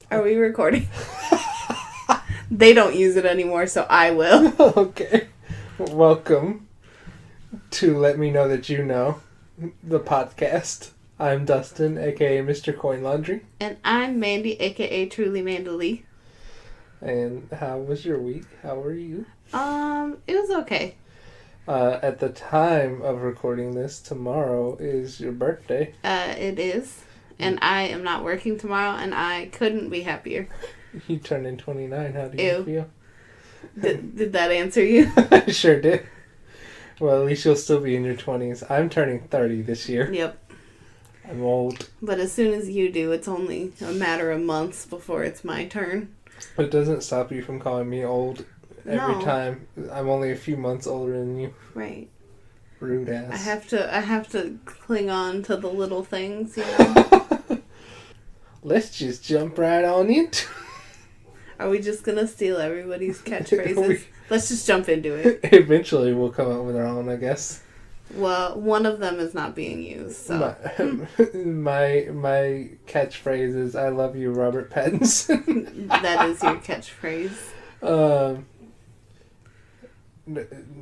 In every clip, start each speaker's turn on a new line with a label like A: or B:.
A: Are we recording? They don't use it anymore, so I will.
B: Okay. Welcome to Let Me Know That You Know, the podcast. I'm Dustin, aka Mr. Coin Laundry.
A: And I'm Mandy, aka Truly Mandalee.
B: And how was your week? How are you?
A: It was okay.
B: At the time of recording this, tomorrow is your birthday.
A: It is. And I am not working tomorrow, and I couldn't be happier.
B: You turning 29. How do you feel?
A: Did that answer you?
B: I sure did. Well, at least you'll still be in your 20s. I'm turning 30 this year.
A: Yep.
B: I'm old.
A: But as soon as you do, it's only a matter of months before it's my turn.
B: It doesn't stop you from calling me old every time. I'm only a few months older than you.
A: Right.
B: Rude ass.
A: I have to cling on to the little things, you know?
B: Let's just jump right on into it.
A: Are we just going to steal everybody's catchphrases? Let's just jump into it.
B: Eventually we'll come up with our own, I guess.
A: Well, one of them is not being used, so.
B: My catchphrase is, I love you, Robert Pattinson.
A: That is your catchphrase.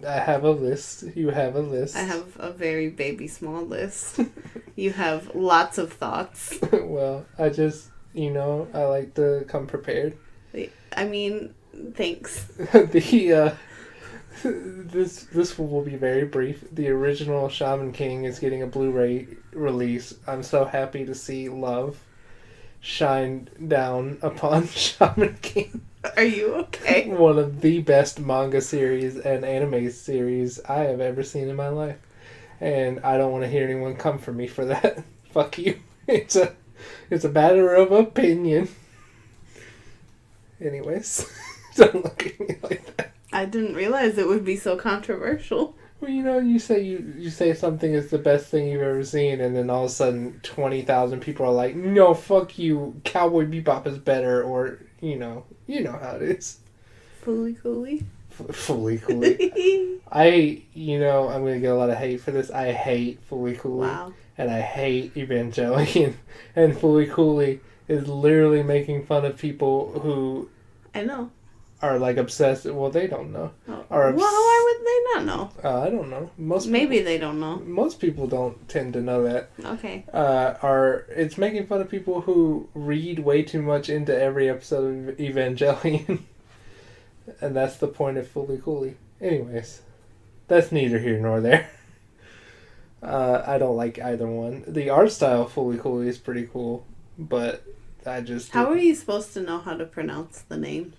B: I have a list. You have a list.
A: I have a very baby small list. You have lots of thoughts.
B: Well, I just, I like to come prepared.
A: I mean, thanks.
B: This will be very brief. The original Shaman King is getting a Blu-ray release. I'm so happy to see love shine down upon Shaman King.
A: Are you okay?
B: One of the best manga series and anime series I have ever seen in my life. And I don't want to hear anyone come for me for that. Fuck you. It's a matter of opinion. Anyways, don't look at me like that.
A: I didn't realize it would be so controversial.
B: Well, you say you say something is the best thing you've ever seen, and then all of a sudden 20,000 people are like, no, fuck you, Cowboy Bebop is better, or, you know how it is.
A: Fully coolly.
B: Fully coolly. I'm going to get a lot of hate for this. I hate Fully Coolly.
A: Wow.
B: And I hate Evangelion. And Fully Coolly is literally making fun of people who...
A: I know.
B: Are like obsessed. Well, they don't know.
A: Oh. Well, why would they not know?
B: I don't know.
A: Maybe they don't know.
B: Most people don't tend to know that.
A: Okay.
B: It's making fun of people who read way too much into every episode of Evangelion. And that's the point of Fully Coolly. Anyways, that's neither here nor there. I don't like either one. The art style of Fully Coolly is pretty cool, but I just...
A: How are you supposed to know how to pronounce the name?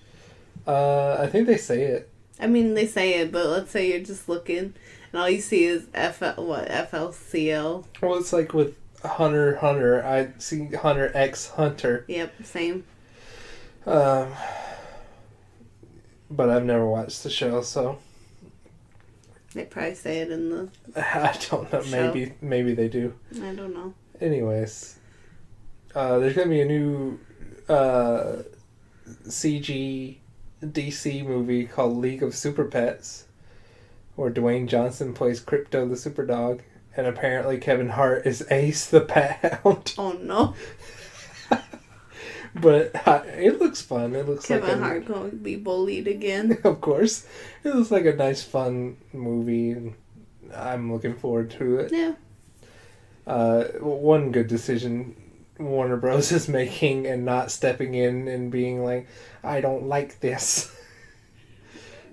B: I think they say it.
A: I mean, they say it, but let's say you're just looking, and all you see is FLCL.
B: Well, it's like with Hunter. I see Hunter X Hunter.
A: Yep, same.
B: But I've never watched the show, so...
A: They probably say it in the
B: I don't know.
A: show.
B: Maybe they do.
A: I don't know.
B: Anyways, there's going to be a new CG DC movie called League of Super Pets, where Dwayne Johnson plays Crypto the Super Dog, and apparently Kevin Hart is Ace the Pet Hound.
A: Oh no!
B: But it looks fun. It looks
A: Kevin Hart going to be bullied again.
B: Of course, it looks like a nice, fun movie, and I'm looking forward to it.
A: Yeah.
B: One good decision Warner Bros. Is making and not stepping in and being like, I don't like this.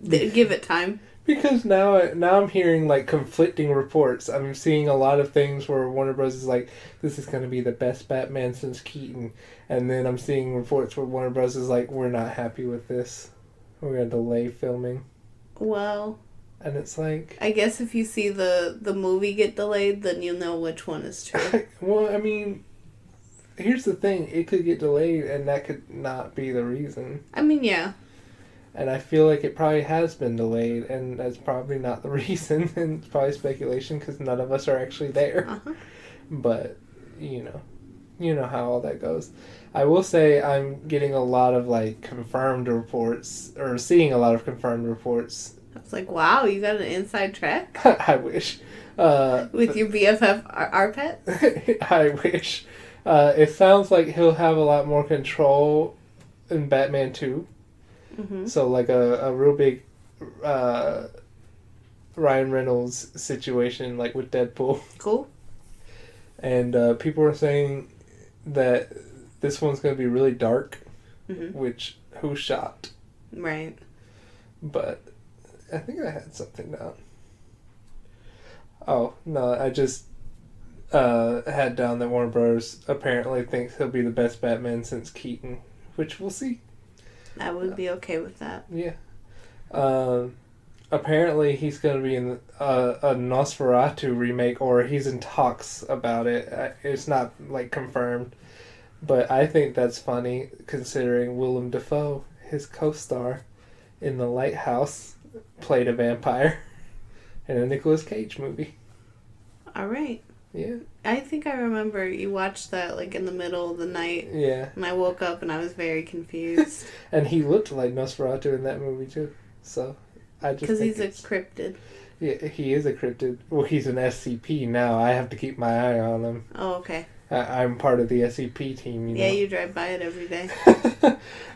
A: Give it time.
B: Because now I'm hearing like conflicting reports. I'm seeing a lot of things where Warner Bros. Is like, this is going to be the best Batman since Keaton. And then I'm seeing reports where Warner Bros. Is like, we're not happy with this. We're going to delay filming.
A: Well...
B: And it's like...
A: I guess if you see the movie get delayed, then you'll know which one is true.
B: Well, I mean... Here's the thing, it could get delayed and that could not be the reason.
A: I mean, yeah.
B: And I feel like it probably has been delayed and that's probably not the reason. And it's probably speculation because none of us are actually there.
A: Uh-huh.
B: But, you know how all that goes. I will say I'm getting a lot of confirmed reports, or seeing a lot of confirmed reports.
A: I was like, wow, you got an inside track?
B: I wish.
A: With your BFF Arpet?
B: I wish. It sounds like he'll have a lot more control in Batman 2.
A: Mm-hmm.
B: So, like, a real big Ryan Reynolds situation, like, with Deadpool.
A: Cool.
B: And people were saying that this one's going to be really dark, which, who shot?
A: Right.
B: But I think I had something down. Oh, no, I just had down that Warner Bros. Apparently thinks he'll be the best Batman since Keaton, which we'll see.
A: I would be okay with that.
B: Yeah. Apparently he's going to be in a Nosferatu remake, or he's in talks about it. It's not, like, confirmed. But I think that's funny, considering Willem Dafoe, his co-star in The Lighthouse, played a vampire in a Nicolas Cage movie.
A: All right.
B: Yeah.
A: I think I remember you watched that, like, in the middle of the night.
B: Yeah.
A: And I woke up and I was very confused.
B: And he looked like Nosferatu in that movie, too. So, I just
A: because he's a cryptid.
B: Yeah, he is a cryptid. Well, he's an SCP now. I have to keep my eye on him.
A: Oh, okay.
B: I'm part of the SCP team, you know.
A: Yeah, you drive by it every day.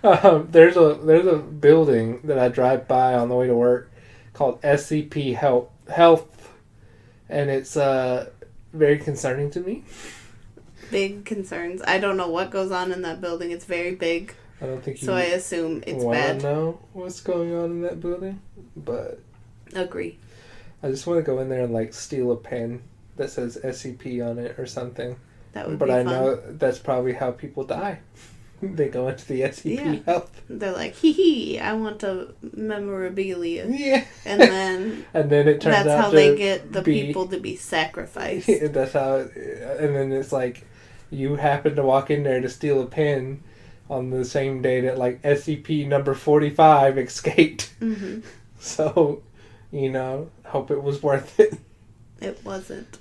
B: There's a building that I drive by on the way to work called SCP Health, and it's very concerning to me.
A: Big concerns. I don't know what goes on in that building. It's very big.
B: I don't think
A: so I assume it's bad.
B: I know what's going on in that building, but
A: agree.
B: I just want to go in there and, like, steal a pen that says SCP on it or something.
A: That would be fun.
B: But I know that's probably how people die. They go into the SCP Health.
A: They're like, hee, I want a memorabilia.
B: Yeah.
A: And then
B: it turns out
A: that's how they get the people to be sacrificed.
B: That's how, and then it's like, you happen to walk in there to steal a pen on the same day that, like, SCP number 45 escaped. Mm-hmm. So, you know, hope it was worth it.
A: It wasn't.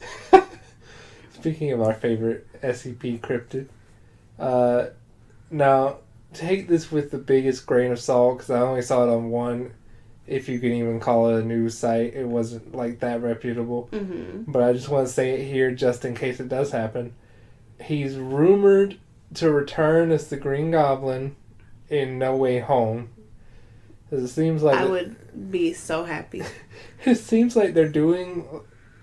B: Speaking of our favorite SCP cryptid, now, take this with the biggest grain of salt, because I only saw it on one, if you can even call it a news site. It wasn't, like, that reputable. Mm-hmm. But I just want to say it here just in case it does happen. He's rumored to return as the Green Goblin in No Way Home. Because it seems like...
A: I would be so happy.
B: It seems like they're doing...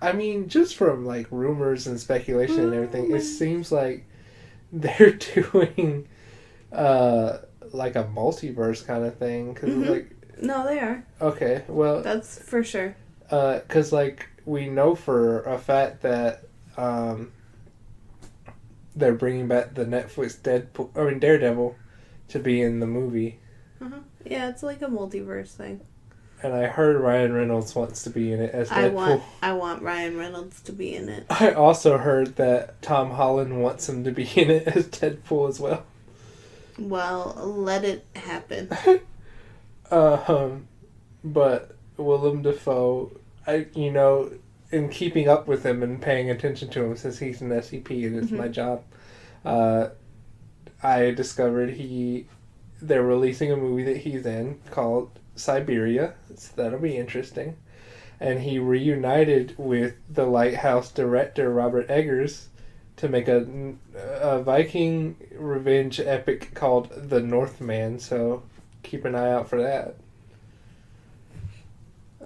B: I mean, just from, like, rumors and speculation and everything, it seems like they're doing, like, a multiverse kind of thing. Cause like,
A: no, they are.
B: Okay, well...
A: That's for sure.
B: Because, like, we know for a fact that they're bringing back the Netflix Daredevil to be in the movie.
A: Uh-huh. Yeah, it's like a multiverse thing.
B: And I heard Ryan Reynolds wants to be in it as Deadpool.
A: I want Ryan Reynolds to be in it.
B: I also heard that Tom Holland wants him to be in it as Deadpool as well.
A: Well, let it happen.
B: But Willem Dafoe, in keeping up with him and paying attention to him since he's an SCP and it's my job, I discovered they're releasing a movie that he's in called Siberia, so that'll be interesting. And he reunited with the Lighthouse director Robert Eggers to make a Viking revenge epic called The Northman, so keep an eye out for that.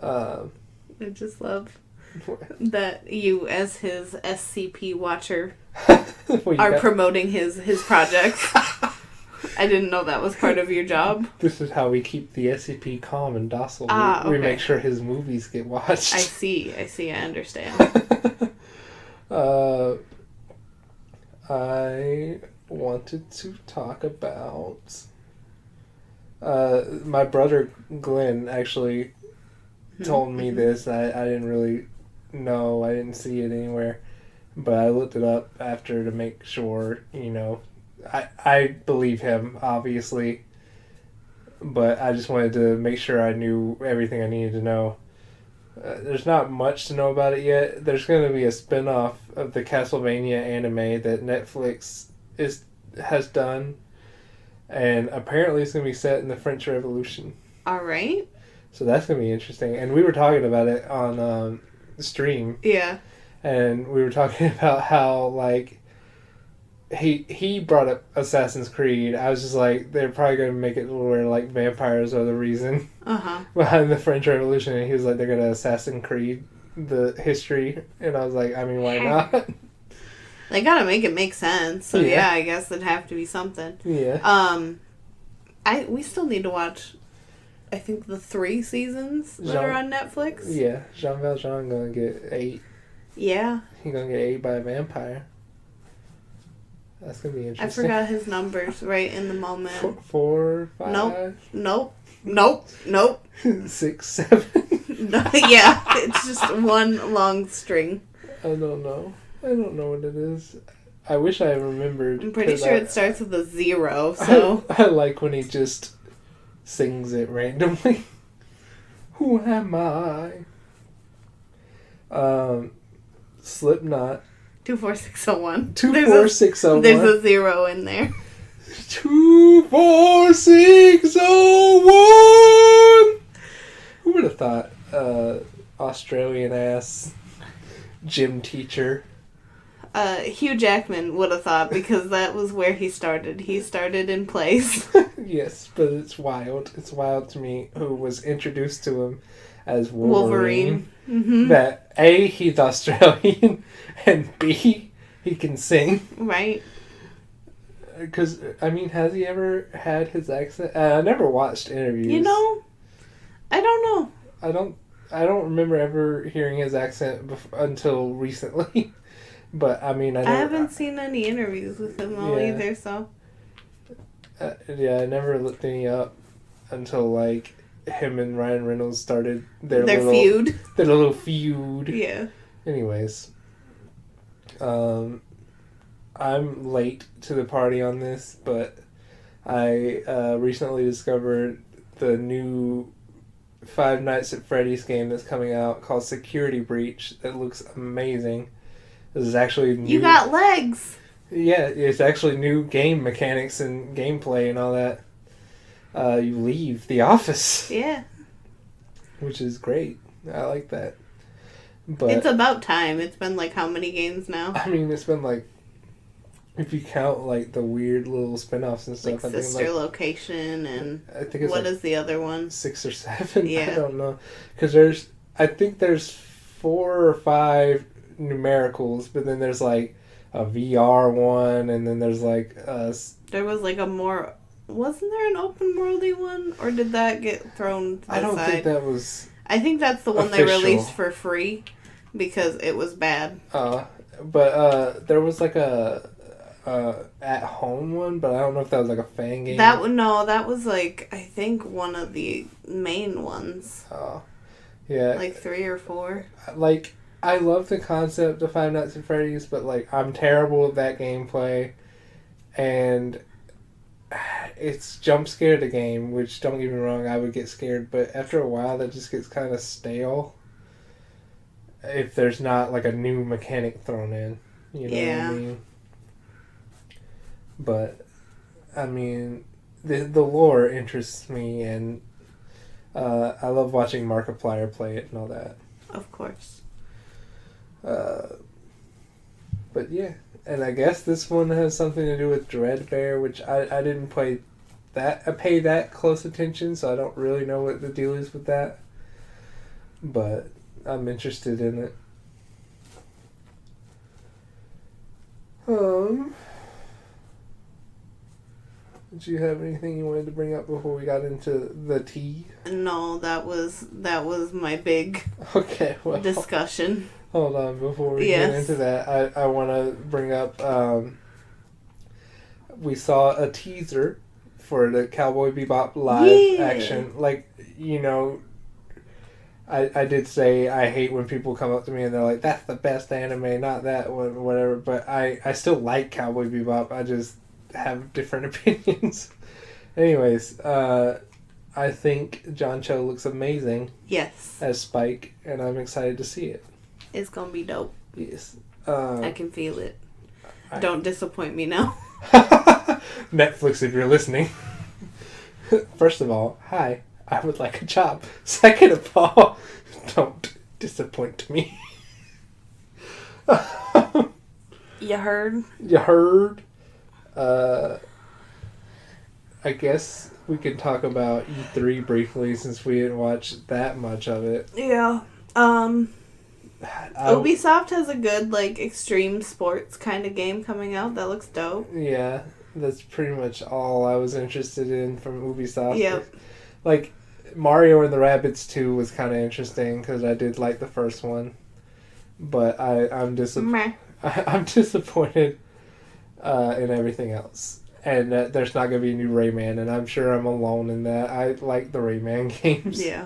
A: I just love that you, as his SCP watcher, are promoting his projects. I didn't know that was part of your job.
B: This is how we keep the SCP calm and docile. We make sure his movies get watched.
A: I see, I understand.
B: I wanted to talk about... my brother Glenn actually told me this. I didn't really know. I didn't see it anywhere. But I looked it up after to make sure, I believe him, obviously, but I just wanted to make sure I knew everything I needed to know. There's not much to know about it yet. There's going to be a spin-off of the Castlevania anime that Netflix has done, and apparently it's going to be set in the French Revolution.
A: All right.
B: So that's going to be interesting. And we were talking about it on the stream.
A: Yeah.
B: And we were talking about how, like, he brought up Assassin's Creed. I was just like, they're probably going to make it where, like, vampires are the reason behind the French Revolution. And he was like, they're going to Assassin's Creed the history. And I was like, I mean, why not?
A: They gotta make it make sense. So, yeah, I guess it'd have to be something.
B: Yeah.
A: We still need to watch, I think, the 3 seasons that are on Netflix.
B: Yeah. Jean Valjean going to get 8.
A: Yeah.
B: He's going to get 8 by a vampire. That's going to be interesting.
A: I forgot his numbers right in the moment.
B: 4, 5?
A: Nope.
B: 6, 7?
A: Yeah, it's just one long string.
B: I don't know what it is. I wish I remembered.
A: I'm pretty sure it starts with a 0, so...
B: I like when he just sings it randomly. Who am I? Slipknot. 24601. 24601.
A: There's a 0 in there.
B: 24601! Who would have thought Australian ass gym teacher?
A: Hugh Jackman would have thought, because that was where he started. He started in place.
B: Yes, but it's wild. It's wild to me, who was introduced to him as Wolverine.
A: Mm-hmm.
B: That A, he's Australian, and B, he can sing.
A: Right.
B: Because, I mean, has he ever had his accent? I never watched interviews.
A: You know, I don't know.
B: I don't remember ever hearing his accent until recently. But, I mean, I
A: haven't seen any interviews with him either, so.
B: Yeah, I never looked any up until, like, him and Ryan Reynolds started their
A: feud.
B: Their little feud.
A: Yeah.
B: Anyways. I'm late to the party on this, but I recently discovered the new Five Nights at Freddy's game that's coming out called Security Breach that looks amazing. This is actually new.
A: You got legs!
B: Yeah, it's actually new game mechanics and gameplay and all that. You leave the office.
A: Yeah.
B: Which is great. I like that. But
A: it's about time. It's been like how many games now?
B: I mean, it's been like, if you count like the weird little spin-offs and stuff,
A: like
B: I
A: Sister
B: think
A: Location and
B: I think it's
A: what
B: like
A: is the other one?
B: 6 or 7.
A: Yeah.
B: I don't know, because I think there's 4 or 5 numericals, but then there's like a VR one, and then there's like
A: there was like a more. Wasn't there an open worldy one, or did that get thrown to the
B: I don't
A: side?
B: think that was.
A: I think that's the one
B: official.
A: they released for free because it was bad.
B: But there was like a at home one, but I don't know if that was like a fan game.
A: That was like I think one of the main ones.
B: Oh, yeah.
A: Like 3 or 4.
B: Like, I love the concept of Five Nights at Freddy's, but like I'm terrible at that gameplay, and it's jump scare the game, which, don't get me wrong, I would get scared, but after a while that just gets kind of stale if there's not like a new mechanic thrown in, you know what I mean? But I mean, the lore interests me, and I love watching Markiplier play it and all that.
A: Of course.
B: But yeah, and I guess this one has something to do with Dreadbear, which I didn't pay that close attention, so I don't really know what the deal is with that. But I'm interested in it. Did you have anything you wanted to bring up before we got into the tea?
A: No, that was my big discussion.
B: Hold on, before we get into that, I want to bring up, we saw a teaser for the Cowboy Bebop live action. Like, you know, I did say I hate when people come up to me and they're like, that's the best anime, not that one, whatever, but I still like Cowboy Bebop, I just have different opinions. Anyways, I think John Cho looks amazing.
A: Yes.
B: As Spike, and I'm excited to see it.
A: It's gonna be dope.
B: Yes.
A: I can feel it. Don't disappoint me now.
B: Netflix, if you're listening. First of all, hi. I would like a job. Second of all, don't disappoint me.
A: You heard?
B: You heard? I guess we can talk about E3 briefly since we didn't watch that much of it.
A: Yeah. Ubisoft has a good, like, extreme sports kind of game coming out that looks dope.
B: Yeah, that's pretty much all I was interested in from Ubisoft.
A: Yep.
B: Like, Mario and the Rabbids 2 was kind of interesting because I did like the first one. But I'm disappointed in everything else. And there's not going to be a new Rayman, and I'm sure I'm alone in that. I like the Rayman games.
A: Yeah.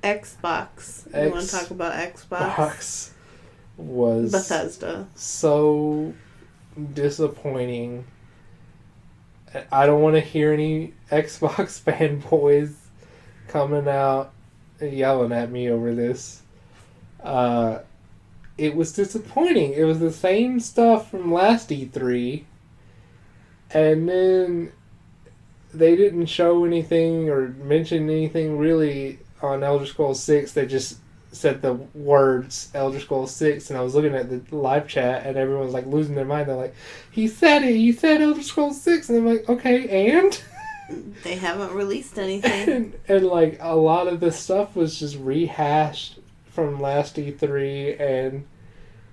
A: Xbox. You want to talk about Xbox?
B: Xbox was
A: Bethesda.
B: So disappointing. I don't want to hear any Xbox fanboys coming out and yelling at me over this. It was disappointing. It was the same stuff from last E3. And then they didn't show anything or mention anything really on Elder Scrolls 6. They just said the words Elder Scrolls 6, and I was looking at the live chat, and everyone's like losing their mind. They're like, he said it! He said Elder Scrolls 6! And I'm like, okay, and?
A: They haven't released anything.
B: and like, a lot of the stuff was just rehashed from last E3, and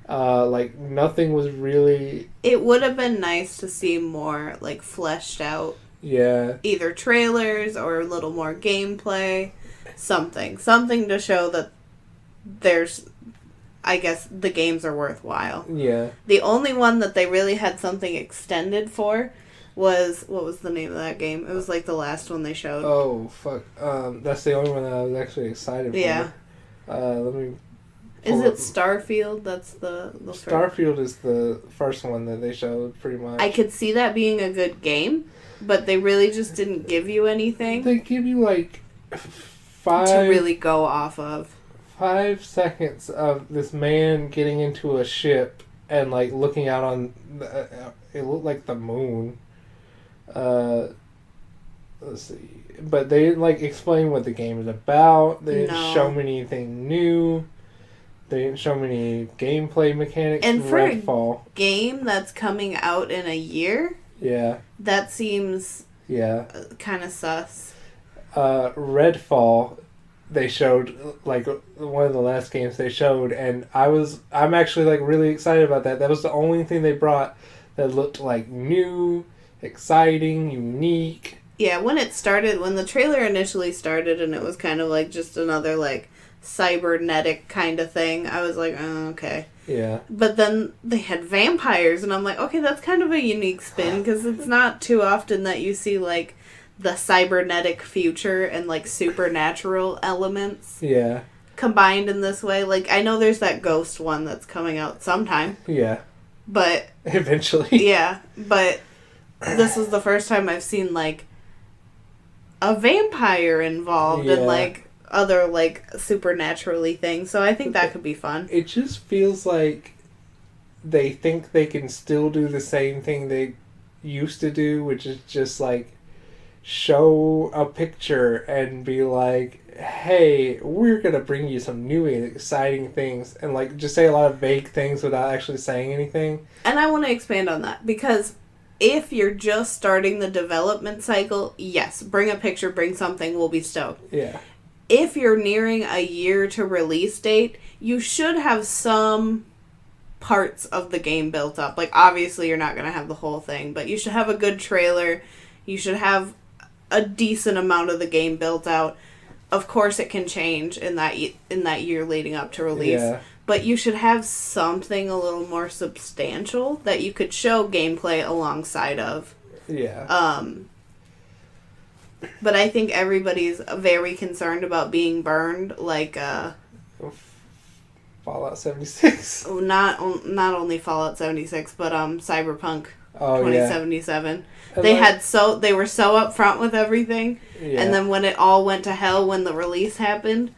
B: like, nothing was really...
A: It would have been nice to see more, like, fleshed out.
B: Yeah.
A: Either trailers or a little more gameplay. Something to show that there's... I guess the games are worthwhile.
B: Yeah.
A: The only one that they really had something extended for was... What was the name of that game? It was, like, the last one they showed.
B: Oh, fuck. That's the only one that I was actually excited for.
A: Yeah.
B: Let me...
A: Is it Starfield? That's the
B: Starfield is the first one that they showed, pretty much.
A: I could see that being a good game, but they really just didn't give you anything.
B: They give you, like,
A: to really go off of.
B: 5 seconds of this man getting into a ship and, like, looking out on... it looked like the moon. Let's see. But they didn't, like, explain what the game is about. They didn't show me anything new. They didn't show me any gameplay mechanics.
A: And for
B: Redfall.
A: A game that's coming out in a year,
B: yeah,
A: that seems kind of sus.
B: Redfall, they showed, like, one of the last games they showed, and I'm actually, like, really excited about that. That was the only thing they brought that looked, like, new, exciting, unique.
A: Yeah, when the trailer initially started and it was kind of like just another, like, cybernetic kind of thing, I was like, oh, okay.
B: Yeah.
A: But then they had vampires, and I'm like, okay, that's kind of a unique spin, because it's not too often that you see, like, the cybernetic future and, like, supernatural elements combined in this way. Like, I know there's that Ghost one that's coming out sometime.
B: Yeah.
A: But...
B: Eventually.
A: Yeah, but this was the first time I've seen, like, a vampire involved in, like, other, like, supernaturally things. So I think that could be fun.
B: It just feels like they think they can still do the same thing they used to do, which is just, like, show a picture and be like, hey, we're going to bring you some new and exciting things, and, like, just say a lot of vague things without actually saying anything. And
A: I want to expand on that, because if you're just starting the development cycle, yes, bring a picture, bring something, we'll be stoked.
B: Yeah.
A: If you're nearing a year to release date, you should have some parts of the game built up. Like, obviously you're not going to have the whole thing, but you should have a good trailer. You should have a decent amount of the game built out. Of course it can change in that year leading up to release, but you should have something a little more substantial that you could show gameplay alongside of.
B: Yeah.
A: But I think everybody's very concerned about being burned, like,
B: Fallout 76.
A: Not only Fallout 76, but Cyberpunk 2077.
B: Yeah.
A: They were so upfront with everything, and then when it all went to hell when the release happened,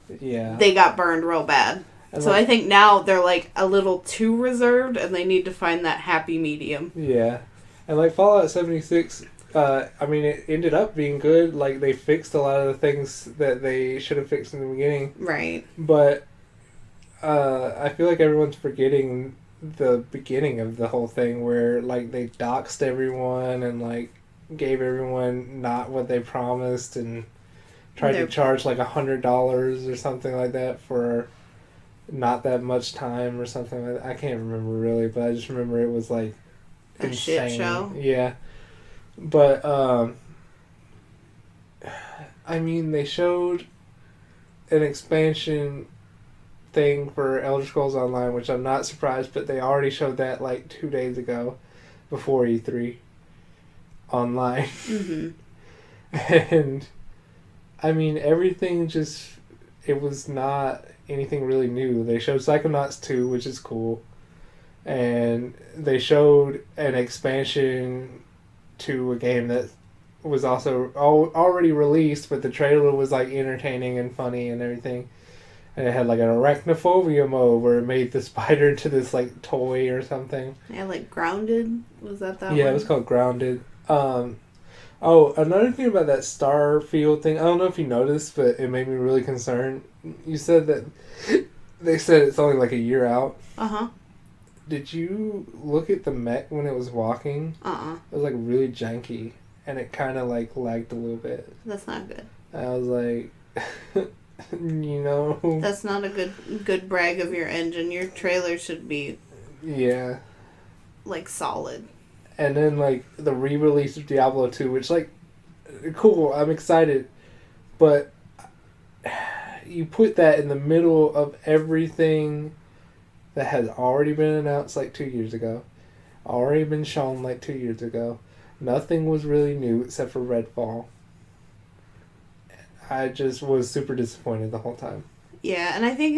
A: they got burned real bad. And so I think now they're, like, a little too reserved, and they need to find that happy medium.
B: Yeah. And, like, Fallout 76... I mean, it ended up being good. Like, they fixed a lot of the things that they should have fixed in the beginning.
A: Right.
B: But I feel like everyone's forgetting the beginning of the whole thing where, like, they doxed everyone and, like, gave everyone not what they promised and tried to charge, like, $100 or something like that for not that much time or something like that. I can't remember really, but I just remember it was, like,
A: a shit show.
B: Yeah. But, I mean, they showed an expansion thing for Elder Scrolls Online, which I'm not surprised, but they already showed that like 2 days ago before E3 online.
A: Mm-hmm.
B: And I mean, everything just, it was not anything really new. They showed Psychonauts 2, which is cool, and they showed an expansion to a game that was also already released, but the trailer was like entertaining and funny and everything. And it had like an arachnophobia mode where it made the spider into this like toy or something.
A: Yeah, like Grounded. Was that one?
B: Yeah, it was called Grounded. Oh, another thing about that Starfield thing, I don't know if you noticed, but it made me really concerned. You said that they said it's only like a year out.
A: Uh-huh.
B: Did you look at the mech when it was walking?
A: Uh-uh.
B: It was like really janky, and it kind of like lagged a little bit.
A: That's not good.
B: I was like, you know.
A: That's not a good brag of your engine. Your trailer should be...
B: Yeah.
A: Like, solid.
B: And then, like, the re-release of Diablo 2, which, like, cool, I'm excited. But you put that in the middle of everything that has already been announced, like, 2 years ago. Already been shown, like, 2 years ago. Nothing was really new except for Redfall. I just was super disappointed the whole time.
A: Yeah, and I think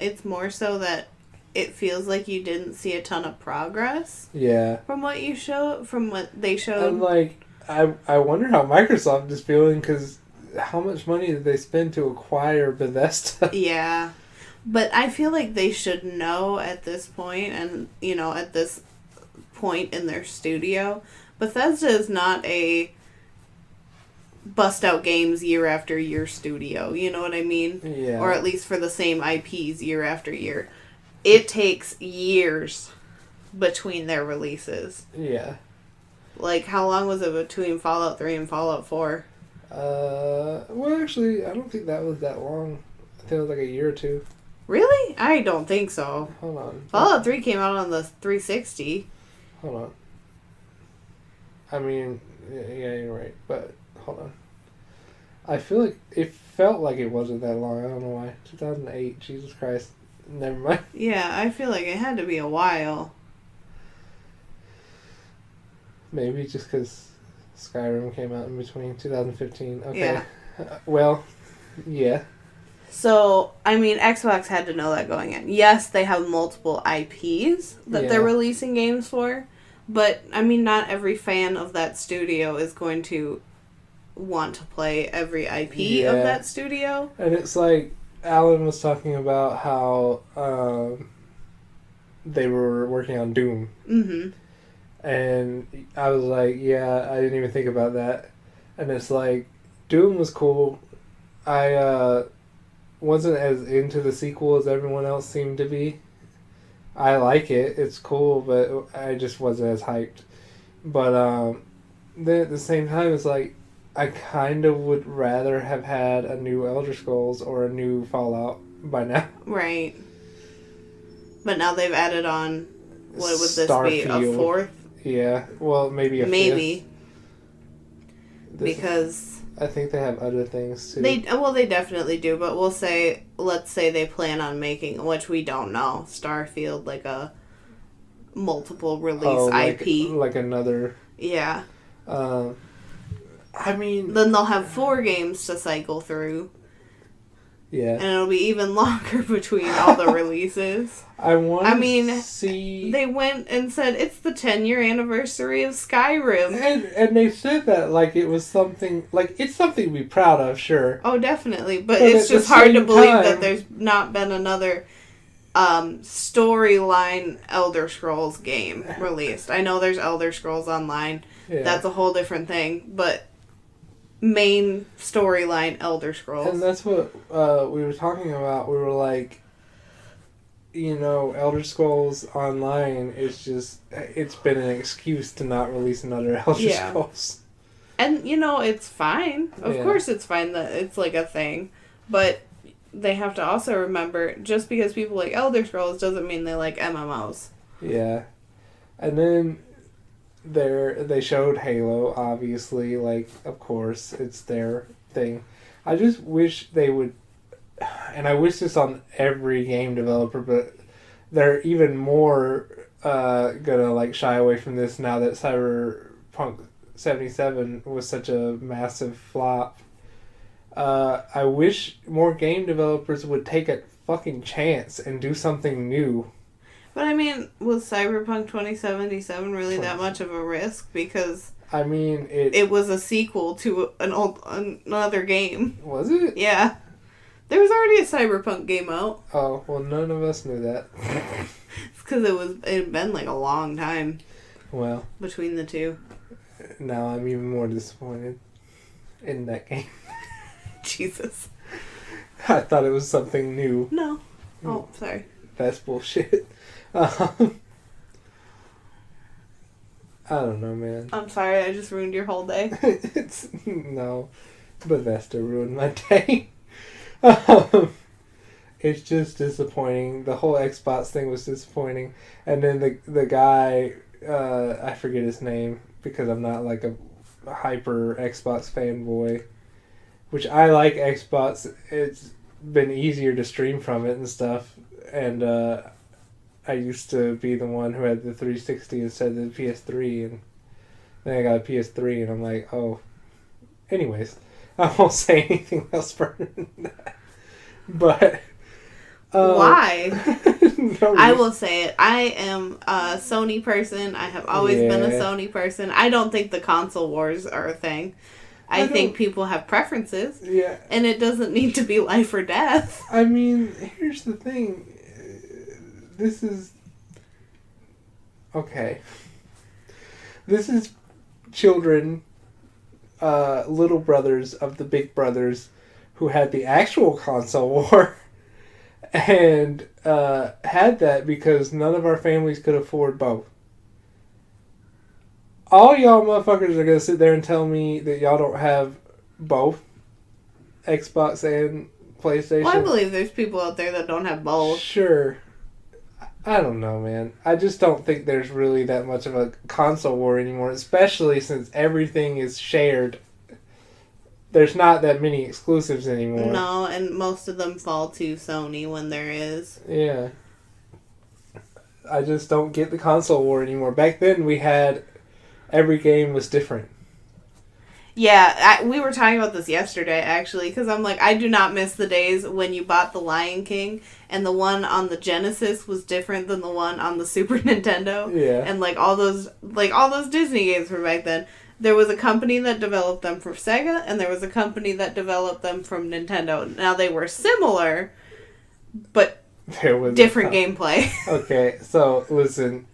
A: it's more so that it feels like you didn't see a ton of progress.
B: Yeah.
A: From what they showed.
B: I'm like, I wonder how Microsoft is feeling, because how much money did they spend to acquire Bethesda?
A: Yeah. But I feel like they should know at this point, and, you know, at this point in their studio, Bethesda is not a bust out games year after year studio. You know what I mean?
B: Yeah.
A: Or at least for the same IPs year after year. It takes years between their releases.
B: Yeah.
A: Like, how long was it between Fallout 3 and Fallout 4?
B: Well, actually, I don't think that was that long. I think it was like a year or two.
A: Really? I don't think so.
B: Hold on.
A: Fallout 3 came out on the 360.
B: Hold on. I mean, yeah, you're right. But, hold on. I feel like it felt like it wasn't that long. I don't know why. 2008. Jesus Christ. Never mind.
A: Yeah, I feel like it had to be a while.
B: Maybe just because Skyrim came out in between 2015. Okay.
A: Yeah.
B: Well, yeah.
A: So, I mean, Xbox had to know that going in. Yes, they have multiple IPs that they're releasing games for, but, I mean, not every fan of that studio is going to want to play every IP of that studio.
B: And it's like, Alan was talking about how they were working on Doom.
A: Mm-hmm.
B: And I was like, yeah, I didn't even think about that. And it's like, Doom was cool. I wasn't as into the sequel as everyone else seemed to be. I like it. It's cool, but I just wasn't as hyped. But then at the same time, it's like, I kind of would rather have had a new Elder Scrolls or a new Fallout by now.
A: Right. But now they've added on, what would this be, a fourth?
B: Yeah, well, maybe a fifth.
A: Because
B: I think they have other things too.
A: They definitely do, but let's say they plan on making, which we don't know, Starfield, like a multiple release IP.
B: Like another...
A: Yeah.
B: I mean...
A: Then they'll have 4 games to cycle through.
B: Yeah.
A: And it'll be even longer between all the releases.
B: I see...
A: They went and said, it's the 10-year anniversary of Skyrim.
B: And they said that like it was something... Like, it's something to be proud of, sure.
A: Oh, definitely. But it's just hard to believe that there's not been another storyline Elder Scrolls game released. I know there's Elder Scrolls Online. Yeah. That's a whole different thing. But... main storyline Elder Scrolls.
B: And that's what we were talking about. We were like, Elder Scrolls Online is just, it's been an excuse to not release another Elder Scrolls.
A: And, it's fine. Of course it's fine that it's, like, a thing. But they have to also remember, just because people like Elder Scrolls doesn't mean they like MMOs.
B: Yeah. And then they showed Halo, obviously. Like, of course, it's their thing. I just wish they would... And I wish this on every game developer, but they're even more gonna, like, shy away from this now that Cyberpunk 77 was such a massive flop. I wish more game developers would take a fucking chance and do something new.
A: But I mean, was Cyberpunk 2077 really that much of a risk? Because
B: I mean,
A: it was a sequel to another game.
B: Was it?
A: Yeah. There was already a Cyberpunk game out.
B: Oh, well, none of us knew that.
A: It's because it had been like a long time.
B: Well.
A: Between the two.
B: Now I'm even more disappointed in that game.
A: Jesus.
B: I thought it was something new.
A: No. Oh, sorry.
B: That's bullshit. I don't know, man.
A: I'm sorry, I just ruined your whole day.
B: No. Bethesda ruined my day. It's just disappointing. The whole Xbox thing was disappointing. And then the guy, I forget his name because I'm not like a hyper Xbox fanboy. Which I like Xbox. It's been easier to stream from it and stuff. And I used to be the one who had the 360 instead of the PS3. And then I got a PS3 and I'm like, oh. Anyways, I won't say anything else further than that. But...
A: why?
B: No,
A: I will say it. I am a Sony person. I have always been a Sony person. I don't think the console wars are a thing. I think people have preferences.
B: Yeah.
A: And it doesn't need to be life or death.
B: I mean, here's the thing. This is... Okay. This is children, little brothers of the big brothers who had the actual console war and had that because none of our families could afford both. All y'all motherfuckers are going to sit there and tell me that y'all don't have both Xbox and PlayStation.
A: Well, I believe there's people out there that don't have both.
B: Sure. I don't know, man. I just don't think there's really that much of a console war anymore, especially since everything is shared. There's not that many exclusives anymore.
A: No, and most of them fall to Sony when there is.
B: Yeah. I just don't get the console war anymore. Back then we had... Every game was different.
A: Yeah, we were talking about this yesterday, actually, because I'm like, I do not miss the days when you bought The Lion King, and the one on the Genesis was different than the one on the Super Nintendo.
B: Yeah.
A: And, all those Disney games from back then. There was a company that developed them for Sega, and there was a company that developed them from Nintendo. Now, they were similar, but different gameplay.
B: Okay, so, listen...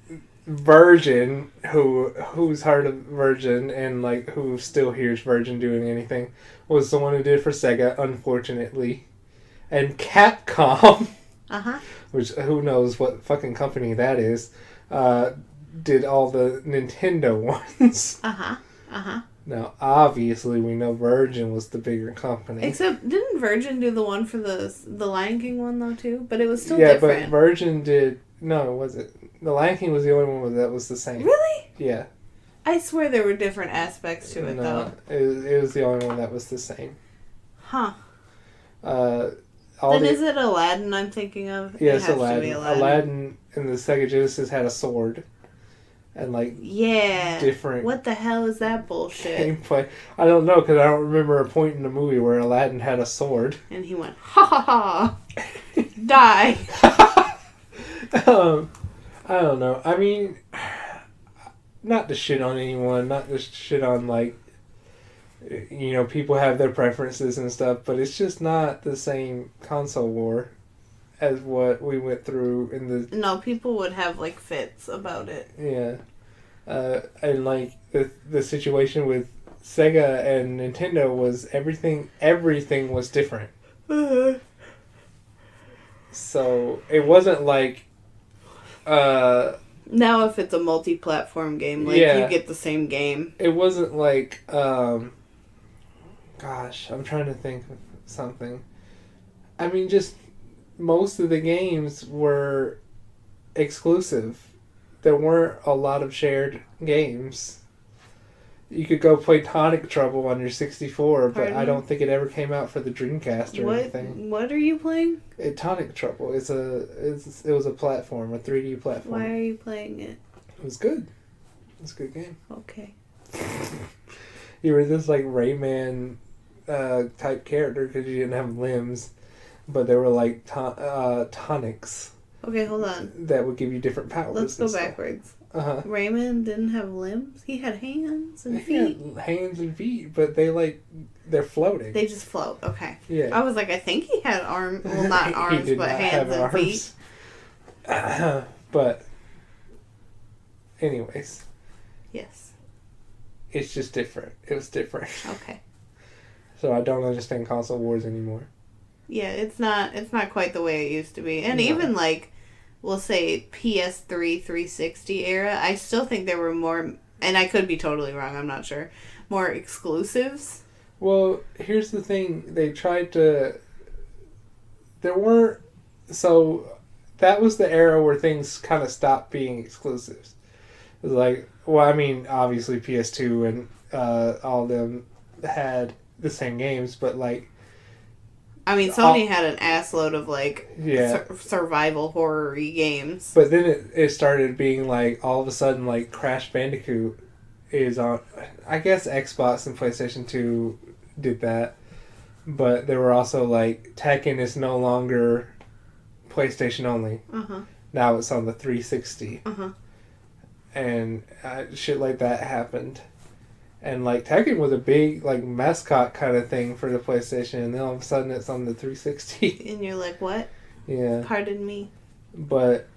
B: Virgin, who's heard of Virgin and who still hears Virgin doing anything, was the one who did it for Sega, unfortunately. And Capcom, which who knows what fucking company that is, did all the Nintendo ones. Now, obviously, we know Virgin was the bigger company.
A: Except, didn't Virgin do the one for the Lion King one though too? But it was still different.
B: Yeah, but Virgin did. No, was it? The Lion King was the only one that was the same.
A: Really?
B: Yeah.
A: I swear there were different aspects to it, though.
B: It was the only one that was the same.
A: Huh. Is it Aladdin I'm thinking of?
B: Yes, Aladdin. Aladdin in the Sega Genesis had a sword. And, different...
A: What the hell is that bullshit?
B: Gameplay. I don't know, because I don't remember a point in the movie where Aladdin had a sword.
A: And he went, ha ha ha! Die!
B: I don't know. I mean, not to shit on anyone, not to shit on, people have their preferences and stuff, but it's just not the same console war as what we went through in the...
A: No, people would have, fits about it.
B: Yeah. And, the situation with Sega and Nintendo was everything was different. So it wasn't like...
A: now if it's a multi-platform game, like, you get the same game.
B: It wasn't like... gosh, I'm trying to think of something. I mean, just most of the games were exclusive. There weren't a lot of shared games. You could go play Tonic Trouble on your 64, but I don't think it ever came out for the Dreamcast or anything.
A: What are you playing?
B: Tonic Trouble. It was a platform, a 3D platform.
A: Why are you playing it?
B: It was good. It was a good game.
A: Okay.
B: You were this like Rayman type character because you didn't have limbs, but there were like tonics.
A: Okay, hold on.
B: That would give you different powers.
A: Let's go backwards. Rayman didn't have limbs. He had hands and feet.
B: Had hands and feet, but they're floating.
A: They just float. Okay.
B: Yeah.
A: I was like, I think he had arms. Well, not arms, but hands and feet.
B: But, anyways.
A: Yes.
B: It's just different. It was different.
A: Okay.
B: So I don't understand console wars anymore.
A: Yeah, it's not quite the way it used to be. And even like, we'll say PS3 360 era, I still think there were more, and I could be totally wrong, I'm not sure, more exclusives.
B: Well, here's the thing. There weren't, so that was the era where things kind of stopped being exclusives. It was like, well, I mean, obviously PS2 and all of them had the same games, but like,
A: I mean, Sony had an assload of, like, survival horror-y games.
B: But then it started being, like, all of a sudden, like, Crash Bandicoot is on... I guess Xbox and PlayStation 2 did that. But there were also, like, Tekken is no longer PlayStation only. Now it's on the 360. And shit like that happened. And, like, Tekken was a big, like, mascot kind of thing for the PlayStation. And then all of a sudden it's on the 360.
A: And you're like, what?
B: Yeah.
A: Pardon me.
B: But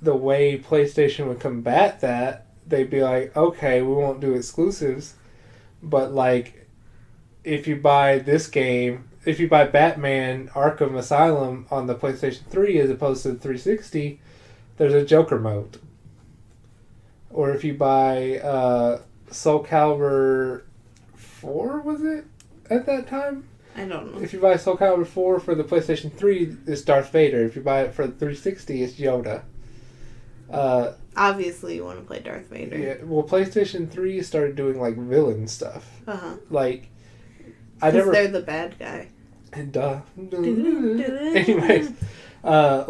B: the way PlayStation would combat that, they'd be like, okay, we won't do exclusives. But, like, if you buy this game, if you buy Batman Arkham Asylum on the PlayStation 3 as opposed to the 360, there's a Joker mode. Or if you buy... Soul Calibur 4, was it? At that time?
A: I don't know.
B: If you buy Soul Calibur 4 for the PlayStation 3, it's Darth Vader. If you buy it for the 360, it's Yoda.
A: Obviously, you want to play Darth Vader.
B: Yeah, well, PlayStation 3 started doing, like, villain stuff. Like,
A: Because they're the bad guy.
B: Duh. Anyways, I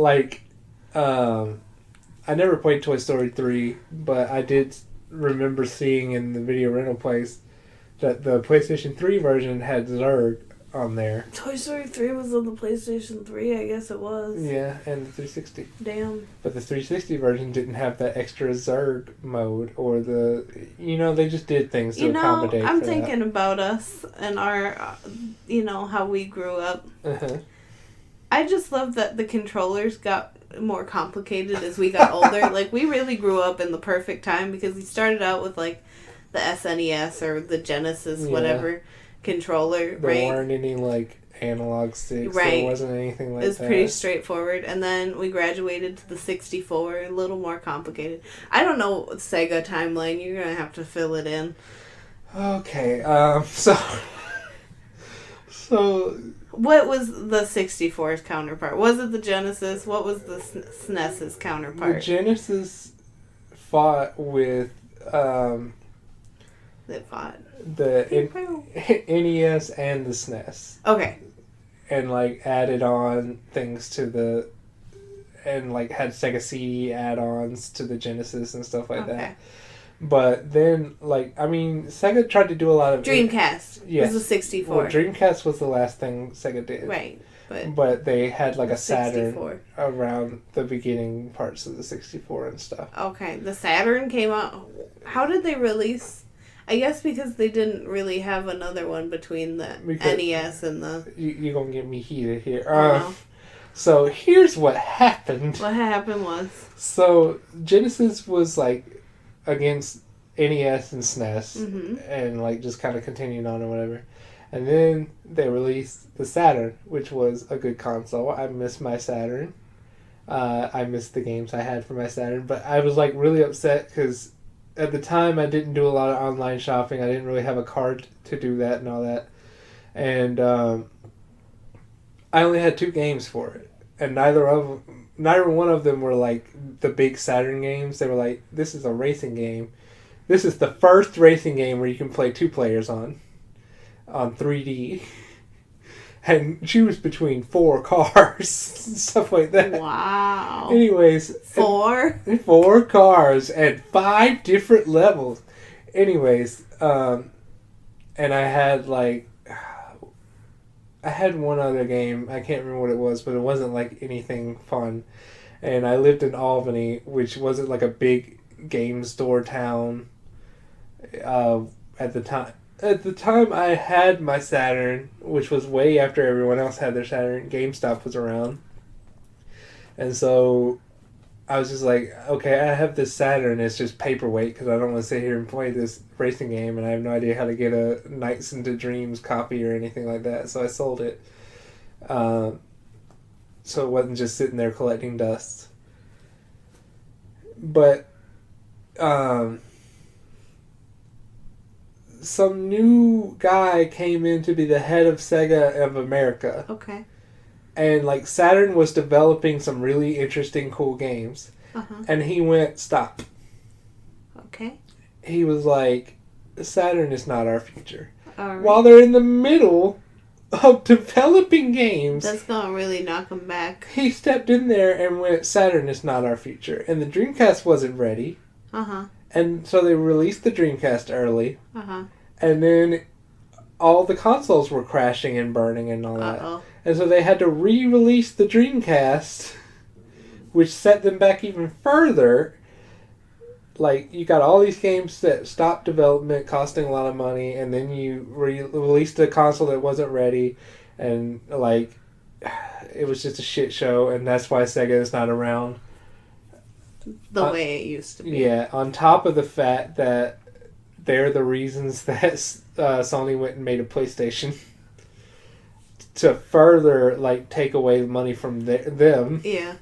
B: never played Toy Story 3, but I did... remember seeing in the video rental place that the PlayStation 3 version had Zurg on there.
A: Toy Story 3 was on the PlayStation 3, I guess it was.
B: Yeah, and the 360.
A: Damn.
B: But the 360 version didn't have that extra Zurg mode or the... they just did things to accommodate
A: I'm thinking about us and our, how we grew up. I just love that the controllers got more complicated as we got older. Like, we really grew up in the perfect time because we started out with, like, the SNES or the Genesis, whatever, controller,
B: there weren't any, like, analog sticks. There wasn't anything like that. It was
A: pretty straightforward. And then we graduated to the 64, a little more complicated. I don't know Sega timeline. You're going to have to fill it in.
B: Okay, So... What
A: was the 64's counterpart? Was it the Genesis? What was the SNES's counterpart?
B: The Genesis fought with...
A: They fought?
B: The NES and the SNES.
A: Okay.
B: And, like, added on things to the... And, like, had Sega CD add-ons to the Genesis and stuff like that. But then, like, I mean, Sega tried to do a lot of...
A: Dreamcast. Yeah. Was the 64.
B: Well, Dreamcast was the last thing Sega did.
A: Right.
B: But they had, like, a Saturn 64. Around the beginning parts of the 64 and stuff.
A: Okay. The Saturn came out... How did they release... I guess because they didn't really have another one between the NES and the...
B: You're going to get me heated here. So, here's what happened.
A: What happened was...
B: So, Genesis was, like... against NES and SNES and like just kind of continuing on or whatever. And then they released the Saturn, which was a good console. I miss my Saturn. I missed the games I had for my Saturn, but I was like really upset because at the time I didn't do a lot of online shopping. I didn't really have a card to do that and all that. And I only had 2 games for it. And neither one of them were like the big Saturn games. They were like, this is a racing game. This is the first racing game where you can play 2 players on 3D. And choose between 4 cars. Stuff like that.
A: Wow.
B: Anyways.
A: 4?
B: 4 cars and 5 different levels. Anyways, and I had like... I had one other game. I can't remember what it was, but it wasn't like anything fun. And I lived in Albany, which wasn't like a big game store town at the time. At the time I had my Saturn, which was way after everyone else had their Saturn, GameStop was around. And so I was just like, okay, I have this Saturn, it's just paperweight because I don't want to sit here and play this racing game and I have no idea how to get a Nights into Dreams copy or anything like that, so I sold it. So it wasn't just sitting there collecting dust. But some new guy came in to be the head of Sega of America.
A: Okay.
B: And like Saturn was developing some really interesting, cool games.
A: Uh-huh.
B: And he went, stop.
A: Okay.
B: He was like, Saturn is not our future.
A: All right.
B: While they're in the middle of developing games.
A: That's gonna really knock him back.
B: He stepped in there and went, Saturn is not our future. And the Dreamcast wasn't ready.
A: Uh-huh.
B: And so they released the Dreamcast early.
A: Uh-huh.
B: And then all the consoles were crashing and burning and all that.
A: Uh-oh.
B: And so they had to re-release the Dreamcast, which set them back even further. Like, you got all these games that stopped development, costing a lot of money, and then you released a console that wasn't ready, and, like, it was just a shit show, and that's why Sega is not around.
A: The way it used to be.
B: Yeah, on top of the fact that they're the reasons that Sony went and made a PlayStation to further, like, take away the money from them.
A: Yeah.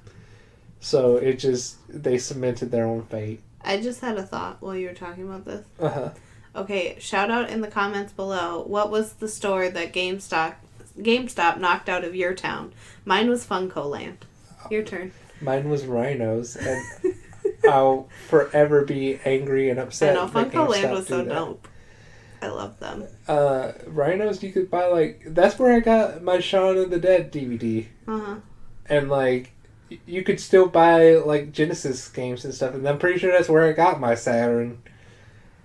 B: So it just, they cemented their own fate.
A: I just had a thought while you were talking about this.
B: Uh-huh.
A: Okay, shout out in the comments below. What was the store that GameStop knocked out of your town? Mine was Funko Land. Your turn.
B: Mine was Rhinos, and I'll forever be angry and upset.
A: I know, Funko Land was so dope. I love them.
B: Rhinos, you could buy, like, that's where I got my Shaun of the Dead DVD.
A: Uh-huh.
B: And, like, you could still buy, like, Genesis games and stuff, and I'm pretty sure that's where I got my Saturn.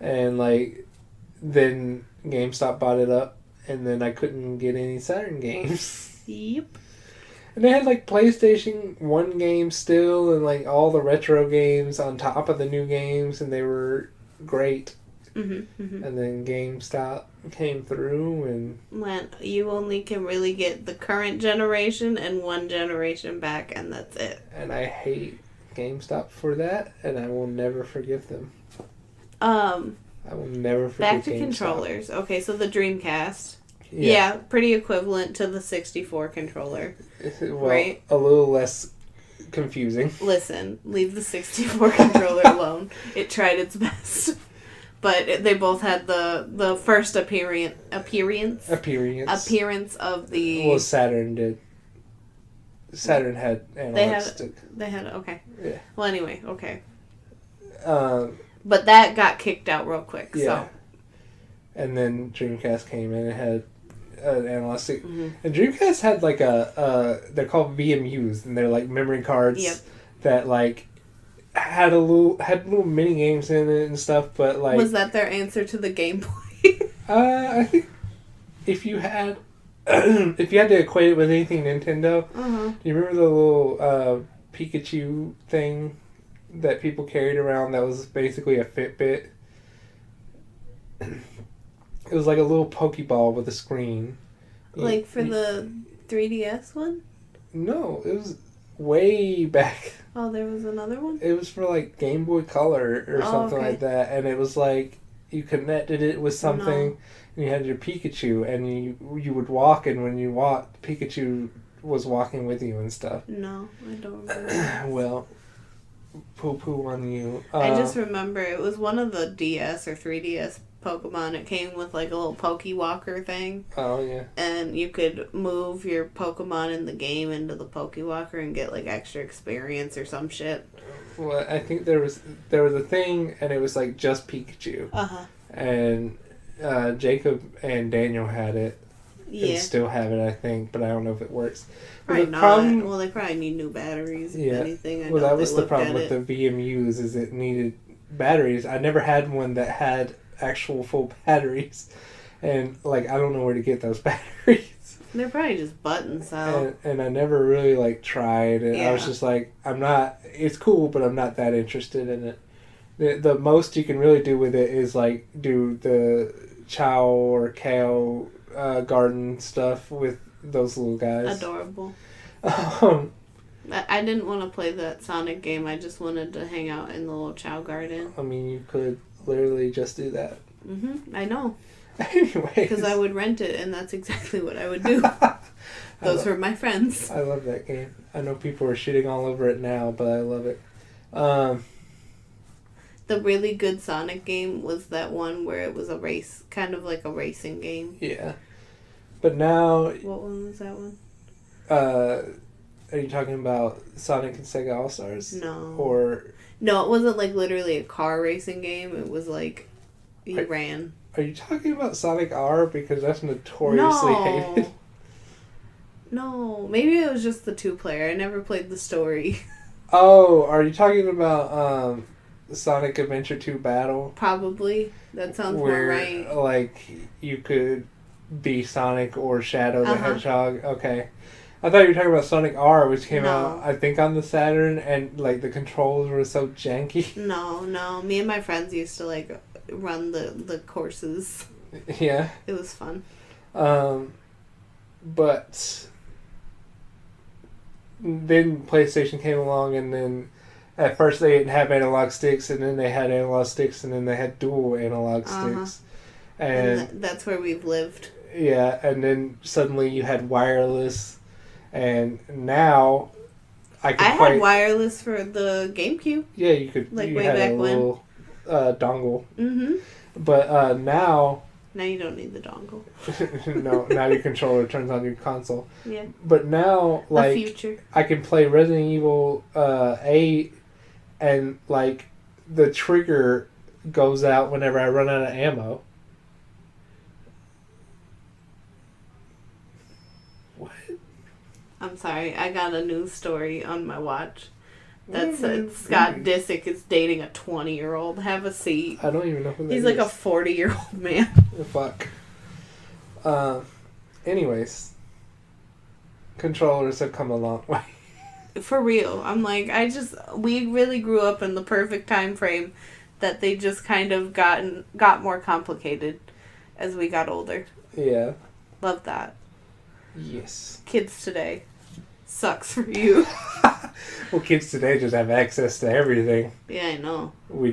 B: And, like, then GameStop bought it up, and then I couldn't get any Saturn games.
A: Yep.
B: And they had, like, PlayStation 1 games still, and, like, all the retro games on top of the new games, and they were great.
A: Mm-hmm, mm-hmm.
B: And then GameStop came through, and...
A: When you only can really get the current generation and one generation back, and that's it.
B: And I hate GameStop for that, and I will never forgive them. I will never forgive
A: Back to
B: GameStop.
A: Controllers. Okay, so the Dreamcast.
B: Yeah.
A: Yeah, pretty equivalent to the 64 controller.
B: Well,
A: right?
B: A little less confusing.
A: Listen, leave the 64 controller alone. It tried its best. But they both had the first appearance of the...
B: Well, Saturn did. Saturn had analog stick.
A: They had, okay.
B: Yeah.
A: Well, anyway, okay.
B: But
A: that got kicked out real quick,
B: yeah.
A: so...
B: And then Dreamcast came in and had an analog stick.
A: Mm-hmm.
B: And Dreamcast had like they're called VMUs, and they're like memory cards that like had little mini games in it and stuff, but like...
A: Was that their answer to the Game Boy?
B: I think if you had to equate it with anything Nintendo, do you remember the little Pikachu thing that people carried around that was basically a Fitbit? It was like a little Pokeball with a screen.
A: Like for the 3DS one?
B: No, it was way back.
A: Oh, there was another one?
B: It was for like Game Boy Color or something like that, and it was like you connected it with something, and you had your Pikachu, and you would walk, and when you walked, Pikachu was walking with you and stuff.
A: No, I don't remember.
B: Well, poo on you.
A: I just remember it was one of the DS or 3DS Pokemon. It came with like a little Pokewalker thing.
B: Oh, yeah.
A: And you could move your Pokemon in the game into the Pokewalker and get like extra experience or some shit.
B: Well, I think there was a thing, and it was like just Pikachu.
A: Uh-huh.
B: And Jacob and Daniel had it.
A: Yeah.
B: And still have it, I think, but I don't know if it works.
A: Probably
B: the
A: not.
B: problem,
A: Well, they probably need new batteries, if anything.
B: Well, that was the problem with the VMUs, is it needed batteries. I never had one that had actual full batteries. And, like, I don't know where to get those batteries.
A: They're probably just buttons, though.
B: And I never really, like, tried. And I was just like, it's cool, but I'm not that interested in it. The most you can really do with it is, like, do the Chow or Cow garden stuff with those little guys.
A: Adorable. I didn't want to play that Sonic game. I just wanted to hang out in the little Chow garden.
B: I mean, you could literally just do that.
A: I know.
B: Anyways.
A: Because I would rent it, and that's exactly what I would do. Those were my friends.
B: I love that game. I know people are shitting all over it now, but I love it.
A: The really good Sonic game was that one where it was a race, kind of like a racing game.
B: Yeah. But now...
A: What one was that one?
B: Are you talking about Sonic and Sega All-Stars?
A: No.
B: Or...
A: No, it wasn't like literally a car racing game. It was like you ran.
B: Are you talking about Sonic R? Because that's notoriously hated.
A: No. Maybe it was just the 2-player. I never played the story.
B: Oh, are you talking about Sonic Adventure 2 Battle?
A: Probably. That sounds
B: more
A: right.
B: Like, you could be Sonic or Shadow the Hedgehog. Okay. I thought you were talking about Sonic R, which came out, I think, on the Saturn, and, like, the controls were so janky.
A: No. Me and my friends used to, like, run the courses.
B: Yeah.
A: It was fun.
B: But then PlayStation came along, and then at first they didn't have analog sticks, and then they had analog sticks, and then they had dual analog sticks.
A: And that's where we've lived.
B: Yeah, and then suddenly you had wireless, and now I
A: had wireless for the GameCube.
B: Yeah, you could.
A: Like
B: you
A: way
B: had
A: back
B: a little, dongle.
A: Mm-hmm.
B: But now...
A: Now you don't need the dongle.
B: No, now your controller turns on your console.
A: Yeah.
B: But now, like...
A: The future.
B: I can play Resident Evil 8, and, like, the trigger goes out whenever I run out of ammo. What?
A: I'm sorry, I got a news story on my watch that said Scott Disick is dating a 20-year-old. Have a seat.
B: I don't even know who that
A: is. He's like a 40-year-old man.
B: Fuck. Anyways. Controllers have come a long way.
A: For real. I'm like, we really grew up in the perfect time frame that they just kind of got more complicated as we got older.
B: Yeah.
A: Love that.
B: Yes.
A: Kids today. Sucks for you.
B: Well, kids today just have access to everything.
A: Yeah, I know.
B: We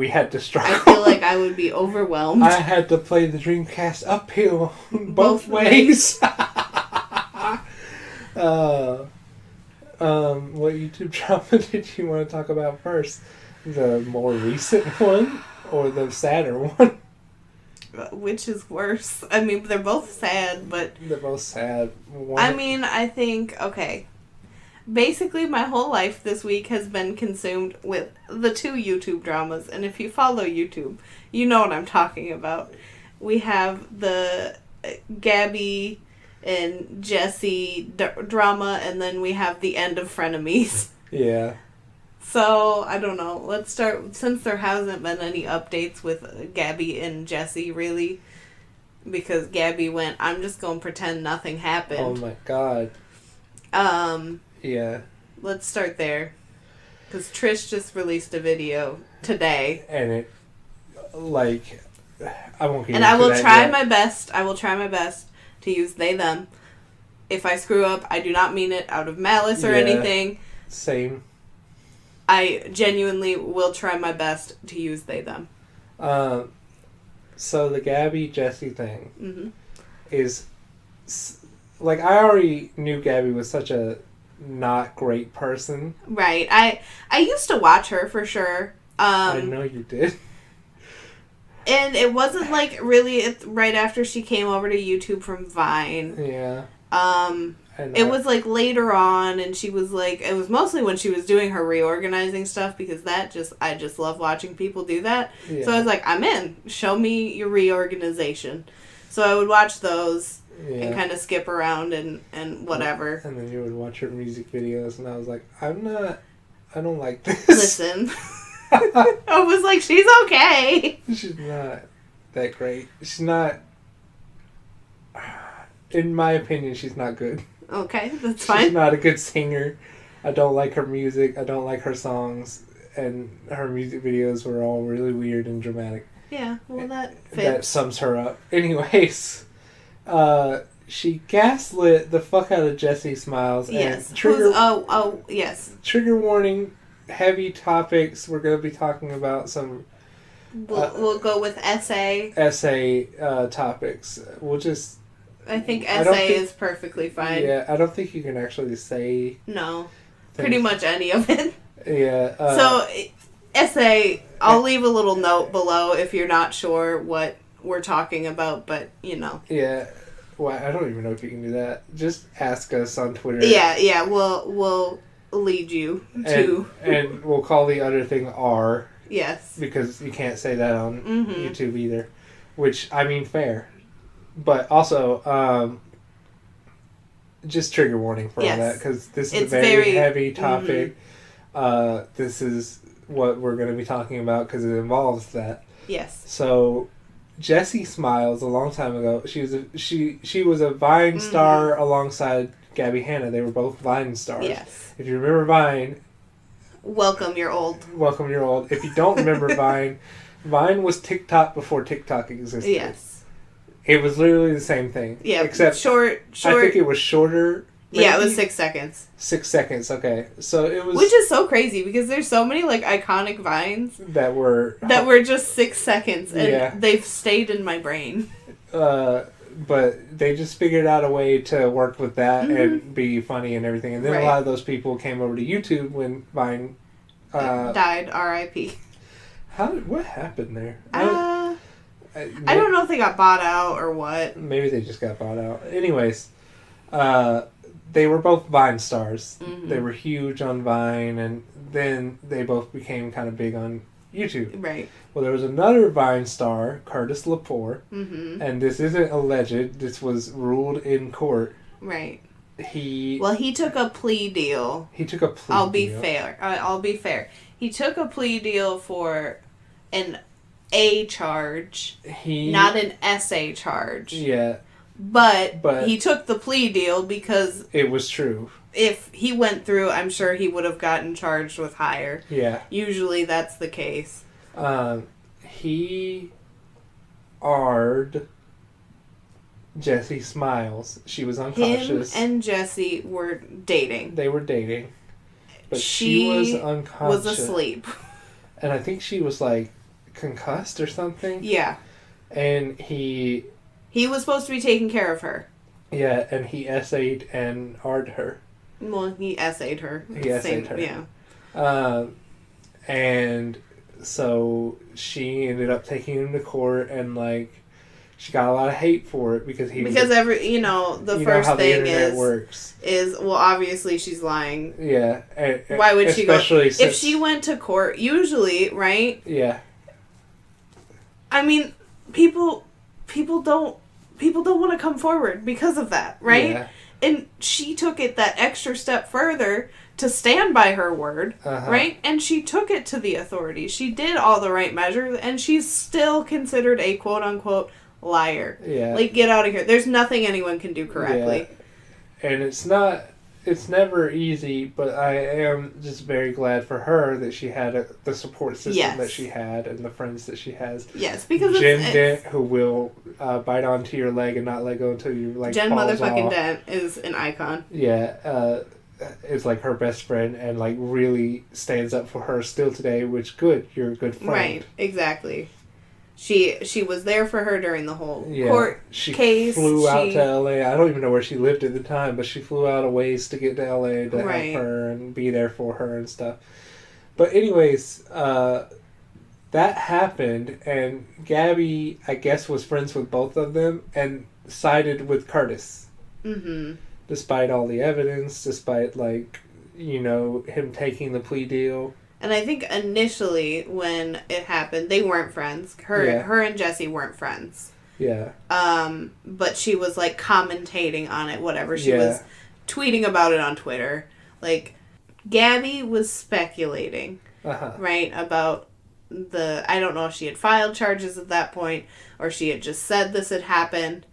B: had to struggle.
A: I feel like I would be overwhelmed.
B: I had to play the Dreamcast uphill both ways. What YouTube drama did you want to talk about first? The more recent one or the sadder one?
A: Which is worse? I mean, they're both sad, but...
B: They're both sad.
A: I mean, I think, okay. Basically, my whole life this week has been consumed with the 2 YouTube dramas. And if you follow YouTube, you know what I'm talking about. We have the Gabby and Jesse drama, and then we have the end of Frenemies.
B: Yeah.
A: So, I don't know. Let's start, since there hasn't been any updates with Gabby and Jesse, really, because Gabby went, I'm just going to pretend nothing happened.
B: Oh my god. Yeah.
A: Let's start there. Because Trish just released a video today.
B: And it, like, I won't get into that.
A: And I will try my best. I will try my best to use they, them. If I screw up, I do not mean it out of malice or anything.
B: Same.
A: I genuinely will try my best to use they, them.
B: So the Gabby Jessie thing is like, I already knew Gabby was such a not great person.
A: Right. I used to watch her for sure.
B: I know you did.
A: And it wasn't like really right after she came over to YouTube from Vine.
B: Yeah.
A: It was like later on, and she was like, it was mostly when she was doing her reorganizing stuff, because I just love watching people do that. Yeah. So I was like, I'm in. Show me your reorganization. So I would watch those and kind of skip around and whatever.
B: And then you would watch her music videos, and I was like, I don't like this.
A: Listen. I was like, she's okay.
B: She's not that great. She's not, in my opinion, she's not good.
A: Okay, that's fine.
B: She's not a good singer. I don't like her music. I don't like her songs. And her music videos were all really weird and dramatic.
A: Yeah, well, that fits.
B: That sums her up. Anyways, she gaslit the fuck out of Jessie Smiles.
A: Yes.
B: And
A: yes.
B: Trigger warning, heavy topics. We're going to be talking about some...
A: We'll go with essay
B: topics. We'll just...
A: I think essay is perfectly fine.
B: Yeah, I don't think you can actually say...
A: No. Things. Pretty much any of it.
B: Yeah.
A: So, essay, I'll leave a little note below if you're not sure what we're talking about, but, you know.
B: Yeah. Well, I don't even know if you can do that. Just ask us on Twitter.
A: Yeah, we'll lead you to...
B: And we'll call the other thing R.
A: Yes.
B: Because you can't say that on YouTube either. Which, I mean, fair. But also, just trigger warning for all that, because this is a very heavy topic. This is what we're going to be talking about, because it involves that.
A: Yes.
B: So, Jessie Smiles, a long time ago, she was a Vine star alongside Gabby Hanna. They were both Vine stars.
A: Yes.
B: If you remember Vine...
A: Welcome, you're old.
B: If you don't remember Vine, Vine was TikTok before TikTok existed.
A: Yes.
B: It was literally the same thing.
A: Yeah,
B: except
A: short.
B: I think it was shorter.
A: Maybe? Yeah, it was 6 seconds.
B: 6 seconds, okay. So it was...
A: Which is so crazy, because there's so many, like, iconic Vines...
B: That were
A: just 6 seconds, and they've stayed in my brain.
B: But they just figured out a way to work with that and be funny and everything. And then a lot of those people came over to YouTube when Vine...
A: died, R.I.P.
B: What happened there?
A: I don't know if they got bought out or what.
B: Maybe they just got bought out. Anyways, they were both Vine stars. They were huge on Vine, and then they both became kind of big on YouTube.
A: Right.
B: Well, there was another Vine star, Curtis Lepore, and this isn't alleged. This was ruled in court.
A: Right.
B: He
A: took a plea deal. I'll be fair. He took a plea deal for an A charge, not an essay charge.
B: Yeah.
A: But he took the plea deal because...
B: It was true.
A: If he went through, I'm sure he would have gotten charged with higher.
B: Yeah.
A: Usually that's the case.
B: He R'd Jessie Smiles. She was unconscious.
A: Him and Jessie were dating.
B: They were dating. But she was unconscious.
A: Was asleep.
B: And I think she was, like, concussed or something.
A: Yeah.
B: And he
A: was supposed to be taking care of her.
B: Yeah, and he essayed and R'd her.
A: Well, he essayed her.
B: Yeah. And so she ended up taking him to court, and, like, she got a lot of hate for it because he
A: first thing is well, obviously she's lying.
B: Yeah.
A: Why would she go? If she went to court, usually, right?
B: Yeah.
A: I mean, people don't want to come forward because of that, right?
B: Yeah.
A: And she took it that extra step further to stand by her word, right? And she took it to the authorities. She did all the right measures, and she's still considered a quote-unquote liar.
B: Yeah.
A: Like, get out of here. There's nothing anyone can do correctly.
B: Yeah. And it's never easy, but I am just very glad for her that she had the support system that she had and the friends that she has.
A: Yes, because
B: Jen Dent, who will bite onto your leg and not let go until you, like,
A: Jen
B: falls
A: motherfucking
B: off.
A: Dent is an icon.
B: Yeah, is, like, her best friend and, like, really stands up for her still today, which, good, you're a good friend.
A: Right, exactly. She was there for her during the whole court case.
B: She flew out to L.A. I don't even know where she lived at the time, but she flew out a ways to get to L.A. to help her and be there for her and stuff. But anyways, that happened, and Gabby, I guess, was friends with both of them and sided with Curtis. Mm-hmm. Despite all the evidence, despite, like, you know, him taking the plea deal.
A: And I think initially when it happened, they weren't friends. Her and Jesse weren't friends.
B: Yeah.
A: But she was, like, commentating on it, whatever. She was tweeting about it on Twitter. Like, Gabby was speculating, right, about I don't know if she had filed charges at that point or she had just said this had happened,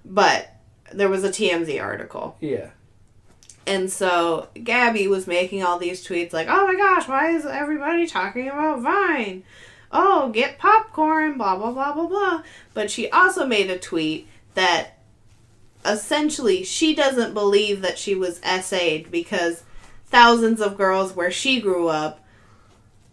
A: but there was a TMZ article.
B: Yeah.
A: And so Gabby was making all these tweets like, oh my gosh, why is everybody talking about Vine? Oh, get popcorn, blah, blah, blah, blah, blah. But she also made a tweet that essentially she doesn't believe that she was SA'd because thousands of girls where she grew up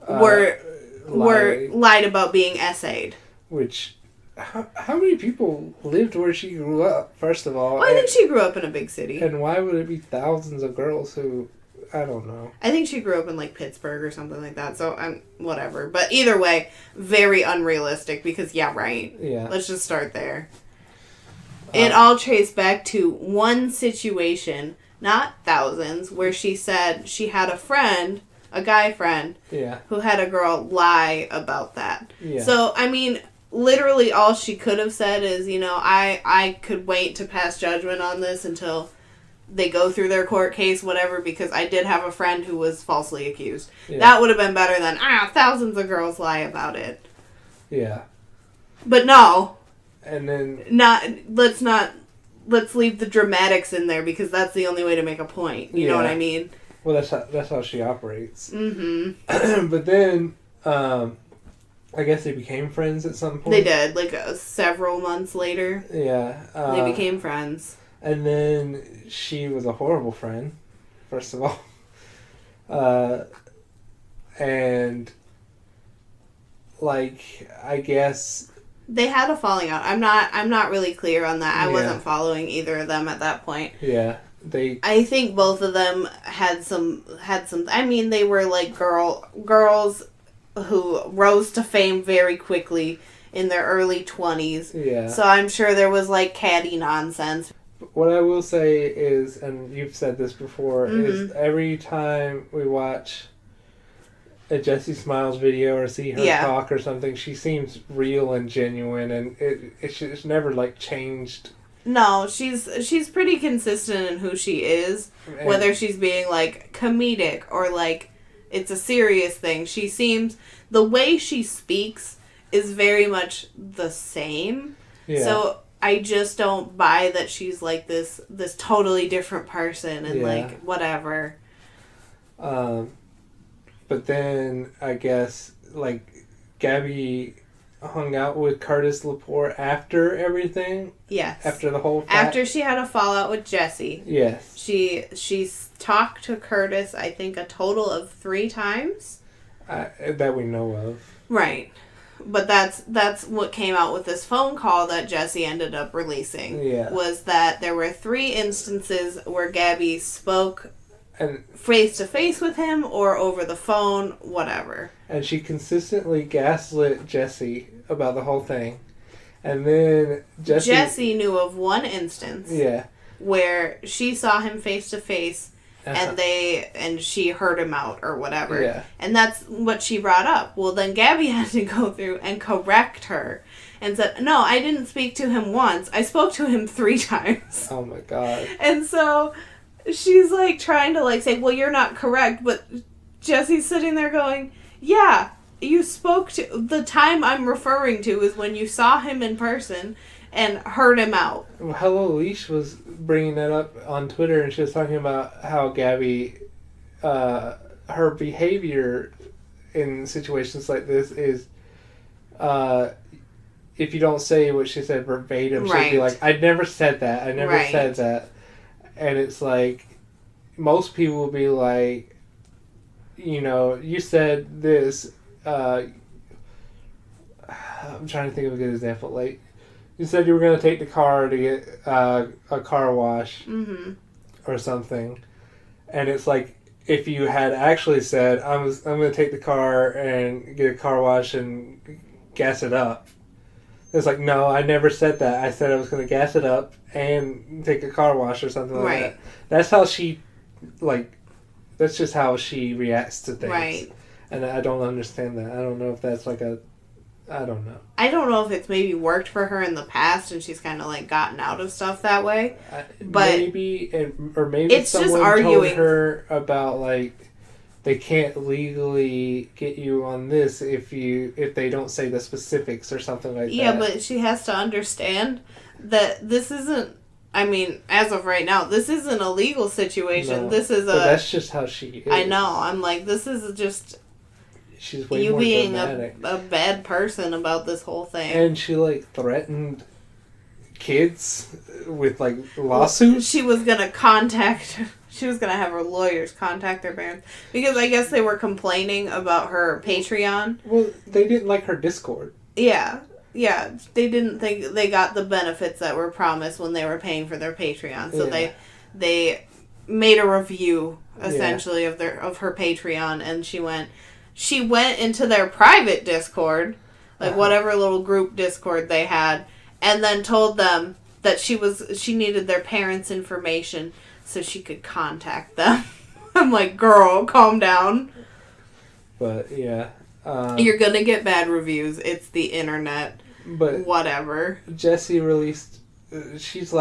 A: were lied about being SA'd.
B: Which, how many people lived where she grew up, first of all?
A: Well, I think she grew up in a big city.
B: And why would it be thousands of girls who, I don't know.
A: I think she grew up in, like, Pittsburgh or something like that, so whatever. But either way, very unrealistic because, yeah, right.
B: Yeah.
A: Let's just start there. It all traced back to one situation, not thousands, where she said she had a friend, a guy friend, who had a girl lie about that. Yeah. So, I mean, literally all she could have said is, you know, I could wait to pass judgment on this until they go through their court case, whatever, because I did have a friend who was falsely accused. Yeah. That would have been better than, thousands of girls lie about it.
B: Yeah.
A: But no.
B: And then...
A: Let's leave the dramatics in there because that's the only way to make a point. You know what I mean?
B: Well, that's how she operates.
A: Mm-hmm.
B: But then, I guess they became friends at some point.
A: They did, like several months later.
B: Yeah.
A: They became friends.
B: And then she was a horrible friend, first of all. And, like, I guess...
A: They had a falling out. I'm not really clear on that. I wasn't following either of them at that point.
B: Yeah.
A: I think both of them had some I mean, they were like girls who rose to fame very quickly in their early 20s. Yeah. So I'm sure there was like catty nonsense.
B: What I will say is, and you've said this before, is every time we watch a Jessie Smiles video or see her talk or something, she seems real and genuine, and it's never like changed.
A: No, she's pretty consistent in who she is, whether she's being like comedic or like it's a serious thing. She seems, the way she speaks is very much the same. Yeah. So I just don't buy that she's like this totally different person and like whatever.
B: But then I guess like Gabby hung out with Curtis Lepore after everything.
A: Yes.
B: After the whole fact.
A: After she had a fallout with Jesse.
B: Yes.
A: She talked to Curtis, I think, a total of 3 times.
B: That we know of.
A: Right. But that's what came out with this phone call that Jesse ended up releasing. Yeah. Was that there were 3 instances where Gabby spoke face to face with him or over the phone, whatever. And
B: she consistently gaslit Jesse about the whole thing. And then
A: Jesse knew of one instance where she saw him face to face and she heard him out or whatever. Yeah. And that's what she brought up. Well, then Gabby had to go through and correct her and said, no, I didn't speak to him once. I spoke to him 3 times.
B: Oh my God.
A: And so she's like trying to like say, well, you're not correct, but Jesse's sitting there going, yeah, you spoke to, the time I'm referring to is when you saw him in person and heard him out.
B: Well, HelloLeesh was bringing that up on Twitter, and she was talking about how Gabby, her behavior in situations like this is, if you don't say what she said verbatim, she'll be like, I never said that, I never said that. And it's like, most people will be like, you know, you said this, I'm trying to think of a good example. Like, you said you were going to take the car to get a car wash or something, and it's like if you had actually said, I'm going to take the car and get a car wash and gas it up. It's like, no, I never said that. I said I was going to gas it up and take a car wash or something like that. That's how she, that's just how she reacts to things.
A: Right.
B: And I don't understand that. I don't know if that's I don't know.
A: I don't know if it's maybe worked for her in the past and she's kind of gotten out of stuff that way. But
B: maybe, or maybe
A: it's
B: someone
A: just arguing.
B: told her about they can't legally get you on this if they don't say the specifics or something like that.
A: Yeah, but she has to understand that this isn't. I mean, as of right now, this isn't a legal situation.
B: No,
A: this is
B: but that's just how she is.
A: I know. I'm like, this is just.
B: She's way
A: you
B: more
A: being
B: dramatic.
A: a bad person about this whole thing.
B: And she threatened kids with lawsuits.
A: She was gonna have her lawyers contact their parents because I guess they were complaining about her Patreon.
B: Well, they didn't like her Discord.
A: Yeah, they didn't think they got the benefits that were promised when they were paying for their Patreon. So they made a review essentially of her Patreon, and she went into their private Discord, whatever little group Discord they had, and then told them that she needed their parents' information so she could contact them. I'm like, girl, calm down.
B: But, yeah.
A: You're gonna get bad reviews. It's the internet.
B: But
A: whatever.
B: Jessie released... she's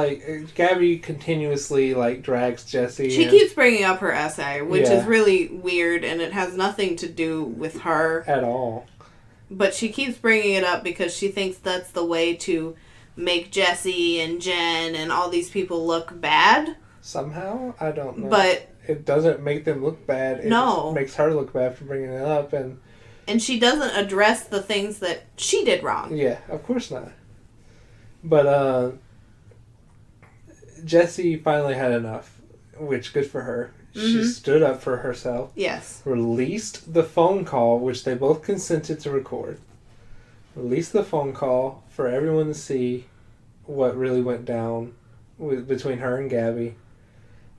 B: Gabby continuously drags Jessie.
A: She keeps bringing up her essay, which is really weird, and it has nothing to do with her
B: at all.
A: But she keeps bringing it up because she thinks that's the way to make Jessie and Jen and all these people look bad.
B: Somehow, I don't know.
A: But
B: it doesn't make them look bad. It just makes her look bad for bringing it up, and
A: she doesn't address the things that she did wrong.
B: Yeah, of course not. But Jessie finally had enough, which good for her. She stood up for herself.
A: Yes.
B: Released the phone call, which they both consented to record. Released the phone call for everyone to see what really went down between her and Gabby.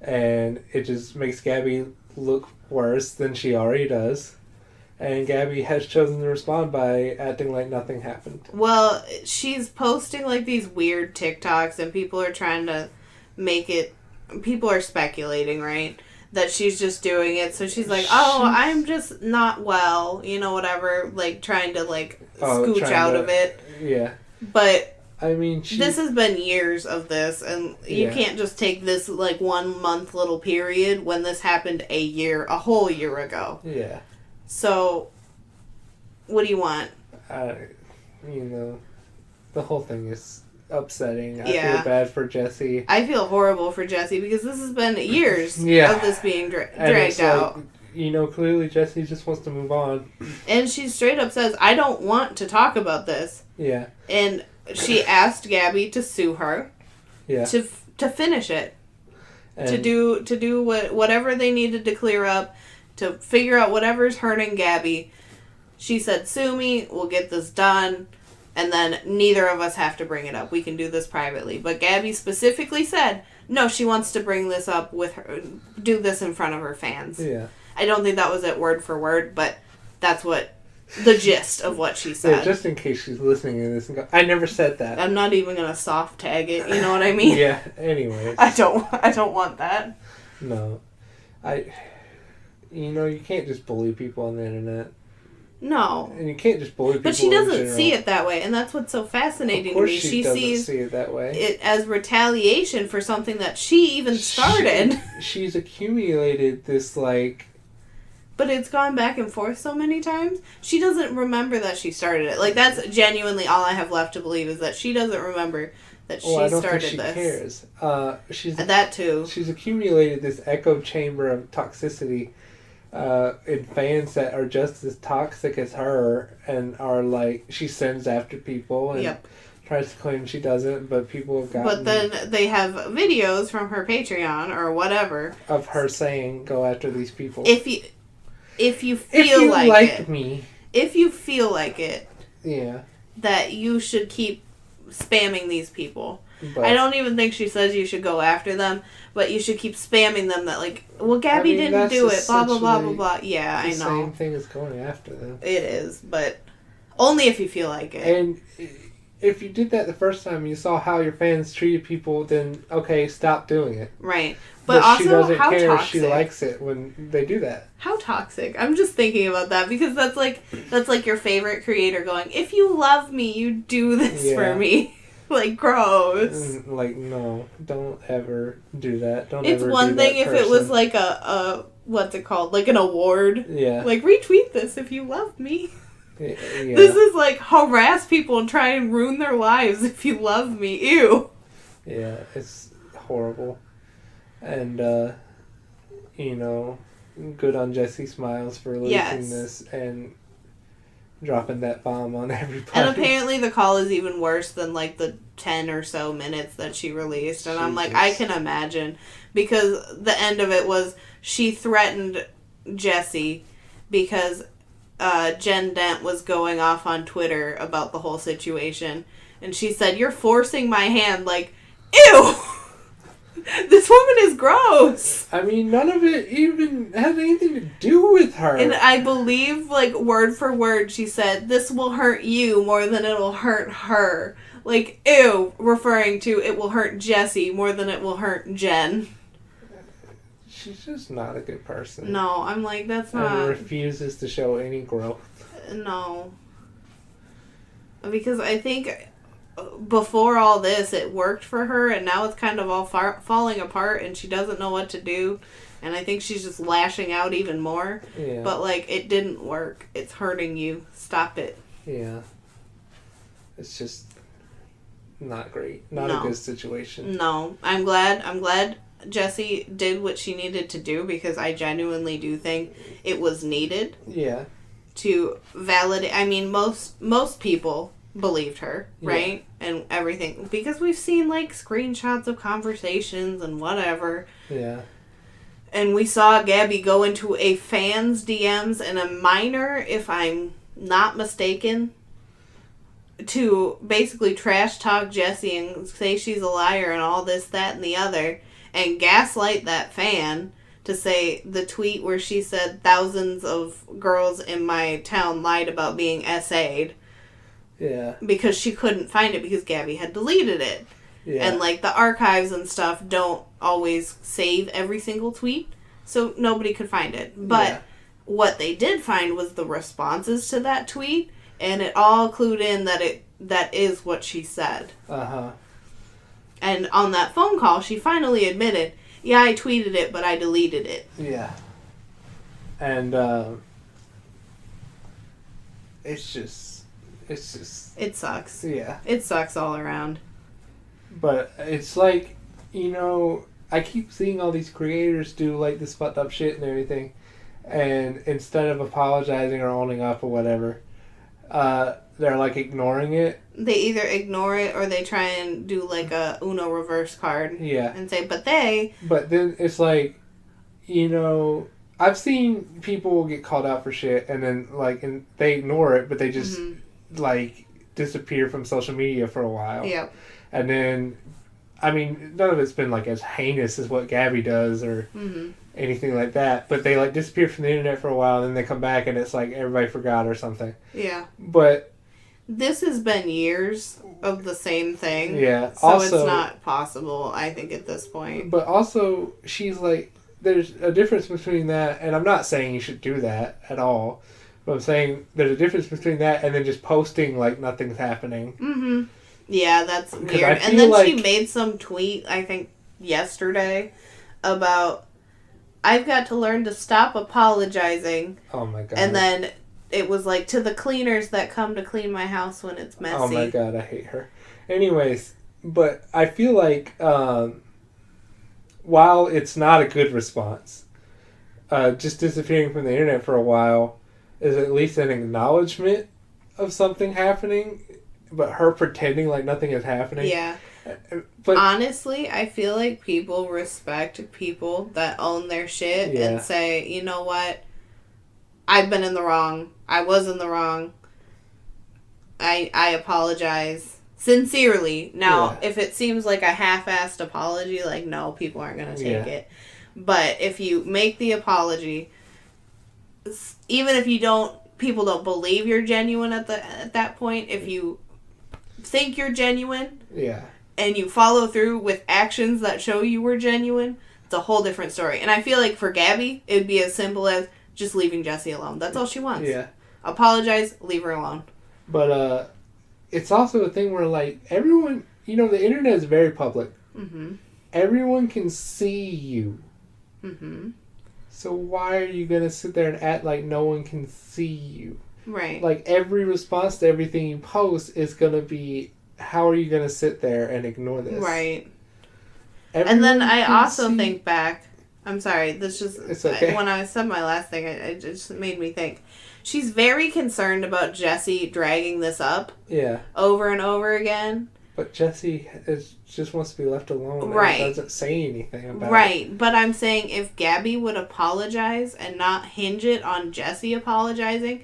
B: And it just makes Gabby look worse than she already does. And Gabby has chosen to respond by acting like nothing happened.
A: Well, she's posting these weird TikToks, and people are trying to make it... People are speculating, right? That she's just doing it. So she's like, I'm just not well. Whatever. Trying to, scooch out of it.
B: Yeah.
A: But...
B: I mean,
A: this has been years of this, and you can't just take this, 1 month little period when this happened a whole year ago.
B: Yeah.
A: So, what do you want?
B: The whole thing is upsetting. I feel bad for Jessie.
A: I feel horrible for Jessie because this has been years of this being dragged out.
B: Clearly Jessie just wants to move on.
A: And she straight up says, I don't want to talk about this.
B: Yeah.
A: And she asked Gabby to sue her.
B: Yeah.
A: To finish it.
B: And
A: to do whatever they needed to clear up. To figure out whatever's hurting Gabby. She said, sue me, we'll get this done, and then neither of us have to bring it up. We can do this privately. But Gabby specifically said, no, she wants to bring this up with her, do this in front of her fans.
B: Yeah.
A: I don't think that was it word for word, but that's the gist of what she said.
B: Yeah, just in case she's listening to this and go, I never said that.
A: I'm not even going to soft tag it, you know what I mean?
B: Yeah, anyways.
A: I don't want that.
B: No. You can't just bully people on the internet.
A: No.
B: And you can't just bully people.
A: But she doesn't see it that way, and that's what's so fascinating to me.
B: She sees it that way.
A: It as retaliation for something that she even started.
B: She's accumulated this
A: But it's gone back and forth so many times. She doesn't remember that she started it. That's genuinely all I have left to believe is that she doesn't remember that she started this. I don't think
B: she cares.
A: That too.
B: She's accumulated this echo chamber of toxicity in fans that are just as toxic as her and are she sends after people and tries to claim she doesn't, but people have gotten... But
A: then they have videos from her Patreon or whatever
B: of her saying, go after these people.
A: If you feel like
B: me.
A: If you feel like it.
B: Yeah.
A: that you should keep spamming these people.
B: But
A: I don't even think she says you should go after them, but you should keep spamming them that, like, well, Gabby didn't do it, blah, blah, blah, blah, blah. Yeah, I know.
B: The same thing as going after them.
A: It is, but only if you feel like it.
B: And if you did that the first time and you saw how your fans treated people, then, okay, stop doing it.
A: Right. But also,
B: she doesn't
A: how
B: care.
A: toxic.
B: She likes it when they do that.
A: How toxic. I'm just thinking about that because that's like your favorite creator going, if you love me, you do this for me. Like, gross.
B: Like, no, don't ever do that. Don't
A: it's
B: ever
A: one
B: do
A: thing
B: that
A: if it was like a what's it called? Like an award.
B: Yeah.
A: Like, retweet this if you love me.
B: Yeah.
A: This is like harass people and try and ruin their lives if you love me. Ew.
B: Yeah, it's horrible. And, you know, good on Jessie Smiles for releasing this and dropping that bomb on everybody.
A: And apparently the call is even worse than, like, the 10 or so minutes that she released. And I'm like, I can imagine. Because the end of it was she threatened Jessie because Jen Dent was going off on Twitter about the whole situation. And she said, you're forcing my hand. Like, ew! This woman is gross.
B: I mean, none of it even had anything to do with her.
A: And I believe, like, word for word, she said, this will hurt you more than it will hurt her. Like, ew, referring to it will hurt Jessie more than it will hurt Jen.
B: She's just not a good person.
A: No, I'm like, that's not...
B: And refuses to show any growth.
A: No. Because I think... before all this, it worked for her, and now it's kind of all falling apart, and she doesn't know what to do, and I think she's just lashing out even more.
B: Yeah.
A: But, like, it didn't work. It's hurting you. Stop it.
B: Yeah. It's just not great. Not a good situation.
A: No. I'm glad Jessie did what she needed to do, because I genuinely do think it was needed.
B: Yeah.
A: To validate... I mean, most people... believed her, right? Yeah. And everything. Because we've seen, like, screenshots of conversations and whatever.
B: Yeah.
A: And we saw Gabby go into a fan's DMs and a minor, if I'm not mistaken, to basically trash talk Jessie and say she's a liar and all this, that, and the other, and gaslight that fan to say the tweet where she said thousands of girls in my town lied about being SA'd.
B: Yeah.
A: Because she couldn't find it because Gabby had deleted it.
B: Yeah.
A: And, like, the archives and stuff don't always save every single tweet, so nobody could find it. But what they did find was the responses to that tweet, and it all clued in that is what she said.
B: Uh-huh.
A: And on that phone call, she finally admitted, yeah, I tweeted it, but I deleted it.
B: Yeah. And, it's just... It
A: sucks.
B: Yeah.
A: It sucks all around.
B: But it's like, you know, I keep seeing all these creators do, like, this fucked up shit and everything. And instead of apologizing or owning up or whatever, they're, like, ignoring it.
A: They either ignore it or they try and do, like, a Uno reverse card.
B: Yeah.
A: And say, but they...
B: But then it's like, you know... I've seen people get called out for shit and then, like, and they ignore it, but they just... Mm-hmm. Like, disappear from social media for a while.
A: Yeah.
B: And then, I mean, none of it's been, like, as heinous as what Gabby does or anything like that. But they, like, disappear from the internet for a while, and then they come back, and it's like everybody forgot or something.
A: Yeah.
B: But...
A: this has been years of the same thing.
B: Yeah.
A: So also, it's not possible, I think, at this point.
B: But also, she's, like... There's a difference between that, and I'm not saying you should do that at all. But I'm saying there's a difference between that and then just posting like nothing's happening.
A: Mm-hmm. Yeah, that's weird. And then she made some tweet, I think, yesterday about, I've got to learn to stop apologizing.
B: Oh my God.
A: And then it was like, to the cleaners that come to clean my house when it's messy.
B: Oh my God, I hate her. Anyways, but I feel like while it's not a good response, just disappearing from the internet for a while is at least an acknowledgement of something happening, but her pretending like nothing is happening.
A: Yeah.
B: But
A: honestly, I feel like people respect people that own their shit and say, you know what, I've been in the wrong. I was in the wrong. I apologize sincerely. Now, if it seems like a half-assed apology, like, no, people aren't going to take it. But if you make the apology, even if people don't believe you're genuine at that point, if you think you're genuine, and you follow through with actions that show you were genuine, it's a whole different story. And I feel like for Gabby, it'd be as simple as just leaving Jessie alone. That's all she wants. Yeah. Apologize, leave her alone.
B: But it's also a thing where, like, everyone, the internet is very public. Mm-hmm. Everyone can see you. Mm-hmm. So why are you going to sit there and act like no one can see you? Right. Like, every response to everything you post is going to be, how are you going to sit there and ignore this? Right. Everyone, and then I also
A: think back, I'm sorry, this just, it's okay. When I said my last thing, it just made me think. She's very concerned about Jessie dragging this up. Yeah. Over and over again.
B: But Jessie just wants to be left alone. Right. And doesn't say anything about it.
A: Right. But I'm saying if Gabby would apologize and not hinge it on Jessie apologizing,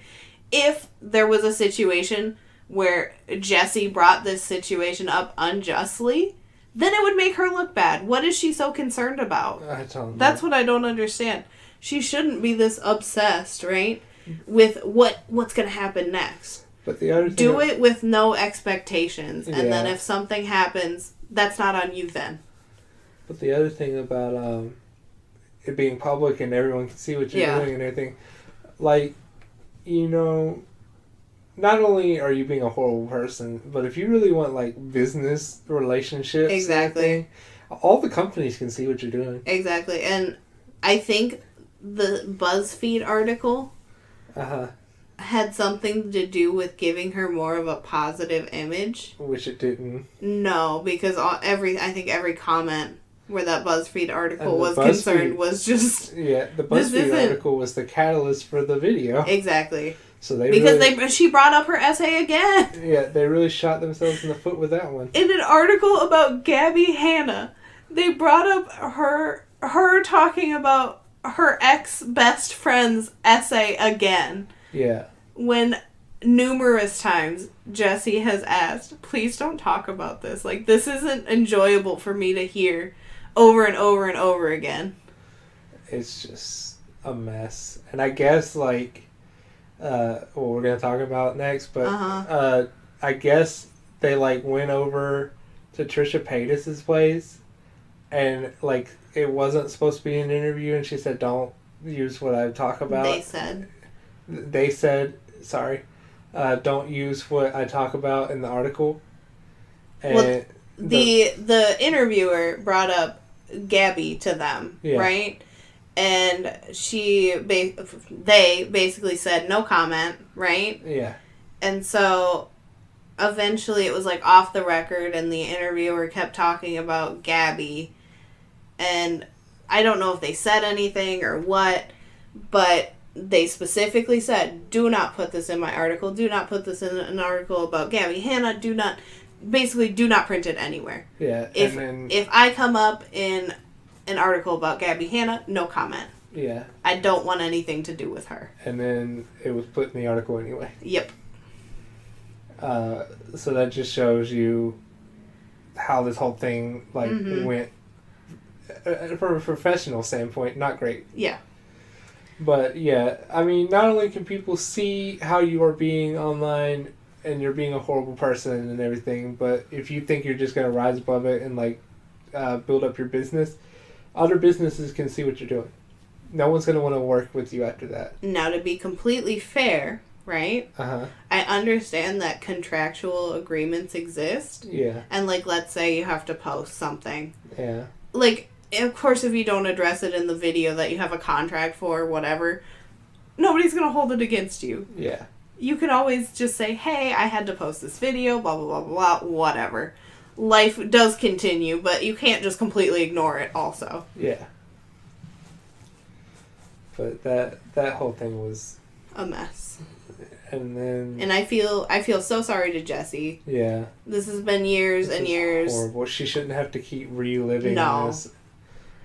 A: if there was a situation where Jessie brought this situation up unjustly, then it would make her look bad. What is she so concerned about? I don't know. That's what I don't understand. She shouldn't be this obsessed, right? With what's going to happen next.
B: But the other thing...
A: Do it with no expectations. And then if something happens, that's not on you then.
B: But the other thing about it being public and everyone can see what you're doing and everything, like, not only are you being a horrible person, but if you really want, like, business relationships... Exactly. All the companies can see what you're doing.
A: Exactly. And I think the BuzzFeed article... had something to do with giving her more of a positive image.
B: Which it didn't.
A: No, because I think every comment where that BuzzFeed article was concerned was just...
B: Yeah, the BuzzFeed article was the catalyst for the video.
A: Exactly. So she brought up her essay again.
B: Yeah, they really shot themselves in the foot with that one.
A: In an article about Gabby Hanna, they brought up her talking about her ex-best friend's essay again. Yeah. When numerous times Jessie has asked, please don't talk about this. Like, this isn't enjoyable for me to hear over and over and over again.
B: It's just a mess. And I guess, like, what we're going to talk about next, but I guess they, like, went over to Trisha Paytas's place and, like, it wasn't supposed to be an interview, and she said, don't use what I talk about. They said, don't use what I talk about in the article. And
A: the interviewer brought up Gabby to them, right? And they basically said no comment, right? Yeah. And so eventually it was like off the record, and the interviewer kept talking about Gabby. And I don't know if they said anything or what, but they specifically said, do not put this in my article. Do not put this in an article about Gabby Hanna. Do not print it anywhere. Yeah. If I come up in an article about Gabby Hanna, no comment. Yeah. I don't want anything to do with her.
B: And then it was put in the article anyway.
A: Yep.
B: So that just shows you how this whole thing went. From a professional standpoint, not great. Yeah. But, yeah, I mean, not only can people see how you are being online and you're being a horrible person and everything, but if you think you're just going to rise above it and, like, build up your business, other businesses can see what you're doing. No one's going to want to work with you after that.
A: Now, to be completely fair, right? I understand that contractual agreements exist. Yeah. And, like, let's say you have to post something. Yeah. Like... Of course, if you don't address it in the video that you have a contract for or whatever, nobody's going to hold it against you. Yeah. You could always just say, hey, I had to post this video, blah, blah, blah, blah, whatever. Life does continue, but you can't just completely ignore it also. Yeah.
B: But that whole thing was...
A: a mess.
B: And then...
A: And I feel so sorry to Jessie. Yeah. This has been years and years.
B: Horrible. She shouldn't have to keep reliving this.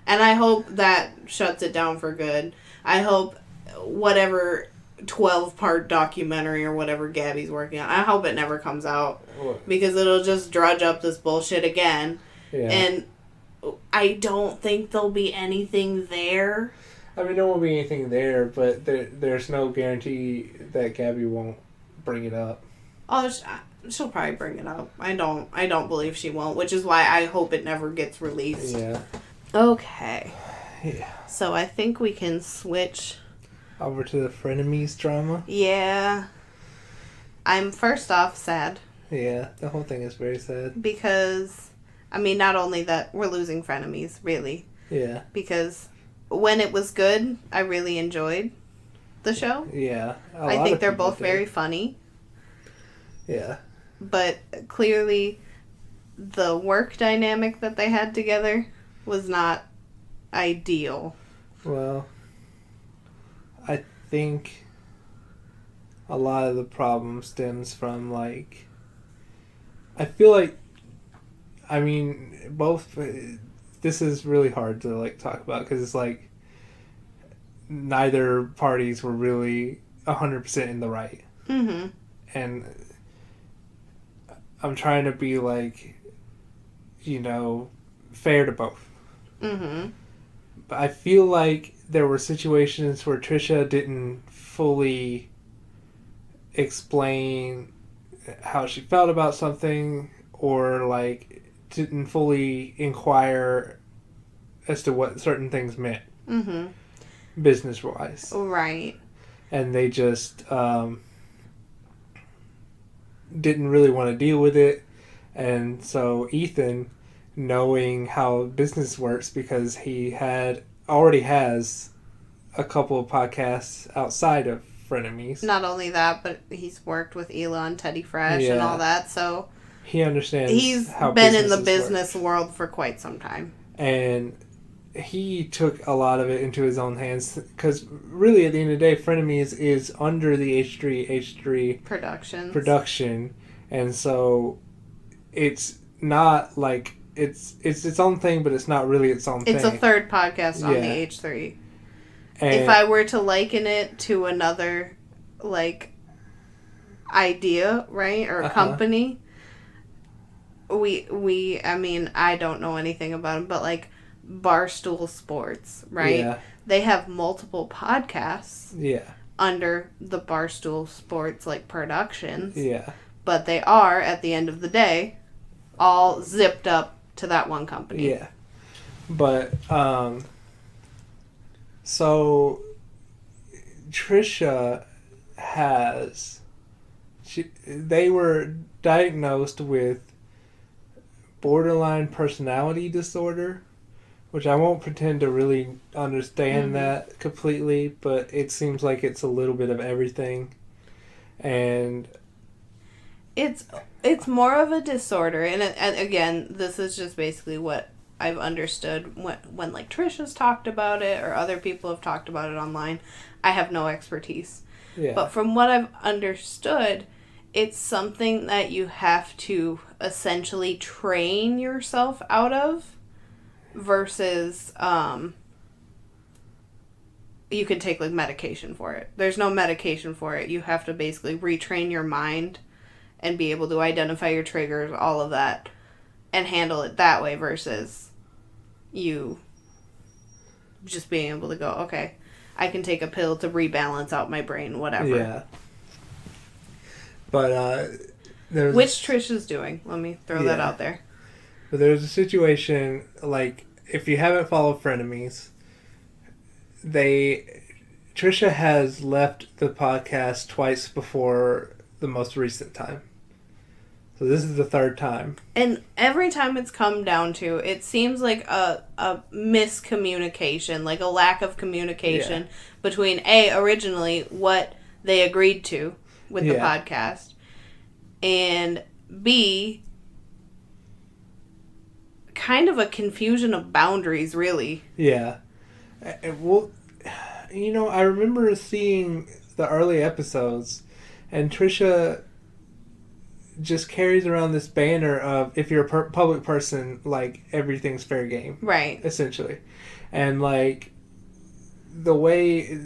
A: And I hope that shuts it down for good. I hope whatever 12-part documentary or whatever Gabby's working on. I hope it never comes out. Because it'll just drudge up this bullshit again.
B: Yeah.
A: And I don't think there'll be anything there.
B: I mean, there won't be anything there, but there's no guarantee that Gabby won't bring it up.
A: Oh, she'll probably bring it up. I don't believe she won't, which is why I hope it never gets released.
B: Yeah.
A: Okay.
B: Yeah.
A: So I think we can switch
B: over to the frenemies drama.
A: Yeah. I'm first off sad.
B: Yeah, the whole thing is very sad.
A: Because, I mean, not only that we're losing frenemies, really.
B: Yeah.
A: Because when it was good, I really enjoyed the show.
B: Yeah.
A: I think they're both very funny.
B: Yeah.
A: But clearly, the work dynamic that they had together was not ideal.
B: Well, I think a lot of the problem stems from, like, I feel like, I mean, both, this is really hard to, like, talk about because it's like neither parties were really 100% in the right.
A: Mm-hmm.
B: And I'm trying to be, like, you know, fair to both.
A: Mm-hmm.
B: But I feel like there were situations where Trisha didn't fully explain how she felt about something, or like didn't fully inquire as to what certain things meant, business wise.
A: Right.
B: And they just didn't really want to deal with it, and so Ethan, knowing how business works because he already has a couple of podcasts outside of Frenemies.
A: Not only that, but he's worked with Elon, Teddy Fresh, and all that, so
B: he understands.
A: He's
B: how
A: been in the
B: business
A: world for quite some time.
B: And he took a lot of it into his own hands because really at the end of the day, Frenemies is under the H3 production, and so it's not like it's its own thing, but it's not really its own thing.
A: It's a third podcast on the H3. And if I were to liken it to another, like, idea, right, or company, I mean, I don't know anything about them, but, like, Barstool Sports, right?
B: Yeah.
A: They have multiple podcasts.
B: Yeah.
A: Under the Barstool Sports, like, productions.
B: Yeah.
A: But they are, at the end of the day, all zipped up to that one company.
B: Yeah. But, so Trisha they were diagnosed with borderline personality disorder, which I won't pretend to really understand that completely, but it seems like it's a little bit of everything. And
A: it's more of a disorder, and again, this is just basically what I've understood when like Trisha's talked about it or other people have talked about it online. I have no expertise.
B: Yeah.
A: But from what I've understood, it's something that you have to essentially train yourself out of versus you could take like medication for it. There's no medication for it. You have to basically retrain your mind and be able to identify your triggers, all of that, and handle it that way versus you just being able to go, okay, I can take a pill to rebalance out my brain, whatever.
B: Yeah. But
A: which Trish is doing. Let me throw that out there.
B: But there's a situation, like, if you haven't followed Frenemies, Trisha has left the podcast twice before the most recent time. So this is the third time. And
A: every time it's come down to, it seems like a miscommunication, like a lack of communication between, originally what they agreed to with the podcast, and B, kind of a confusion of boundaries, really.
B: Yeah. Well, you know, I remember seeing the early episodes, and Trisha just carries around this banner of, if you're a public person, like, everything's fair game.
A: Right.
B: Essentially. And, like, the way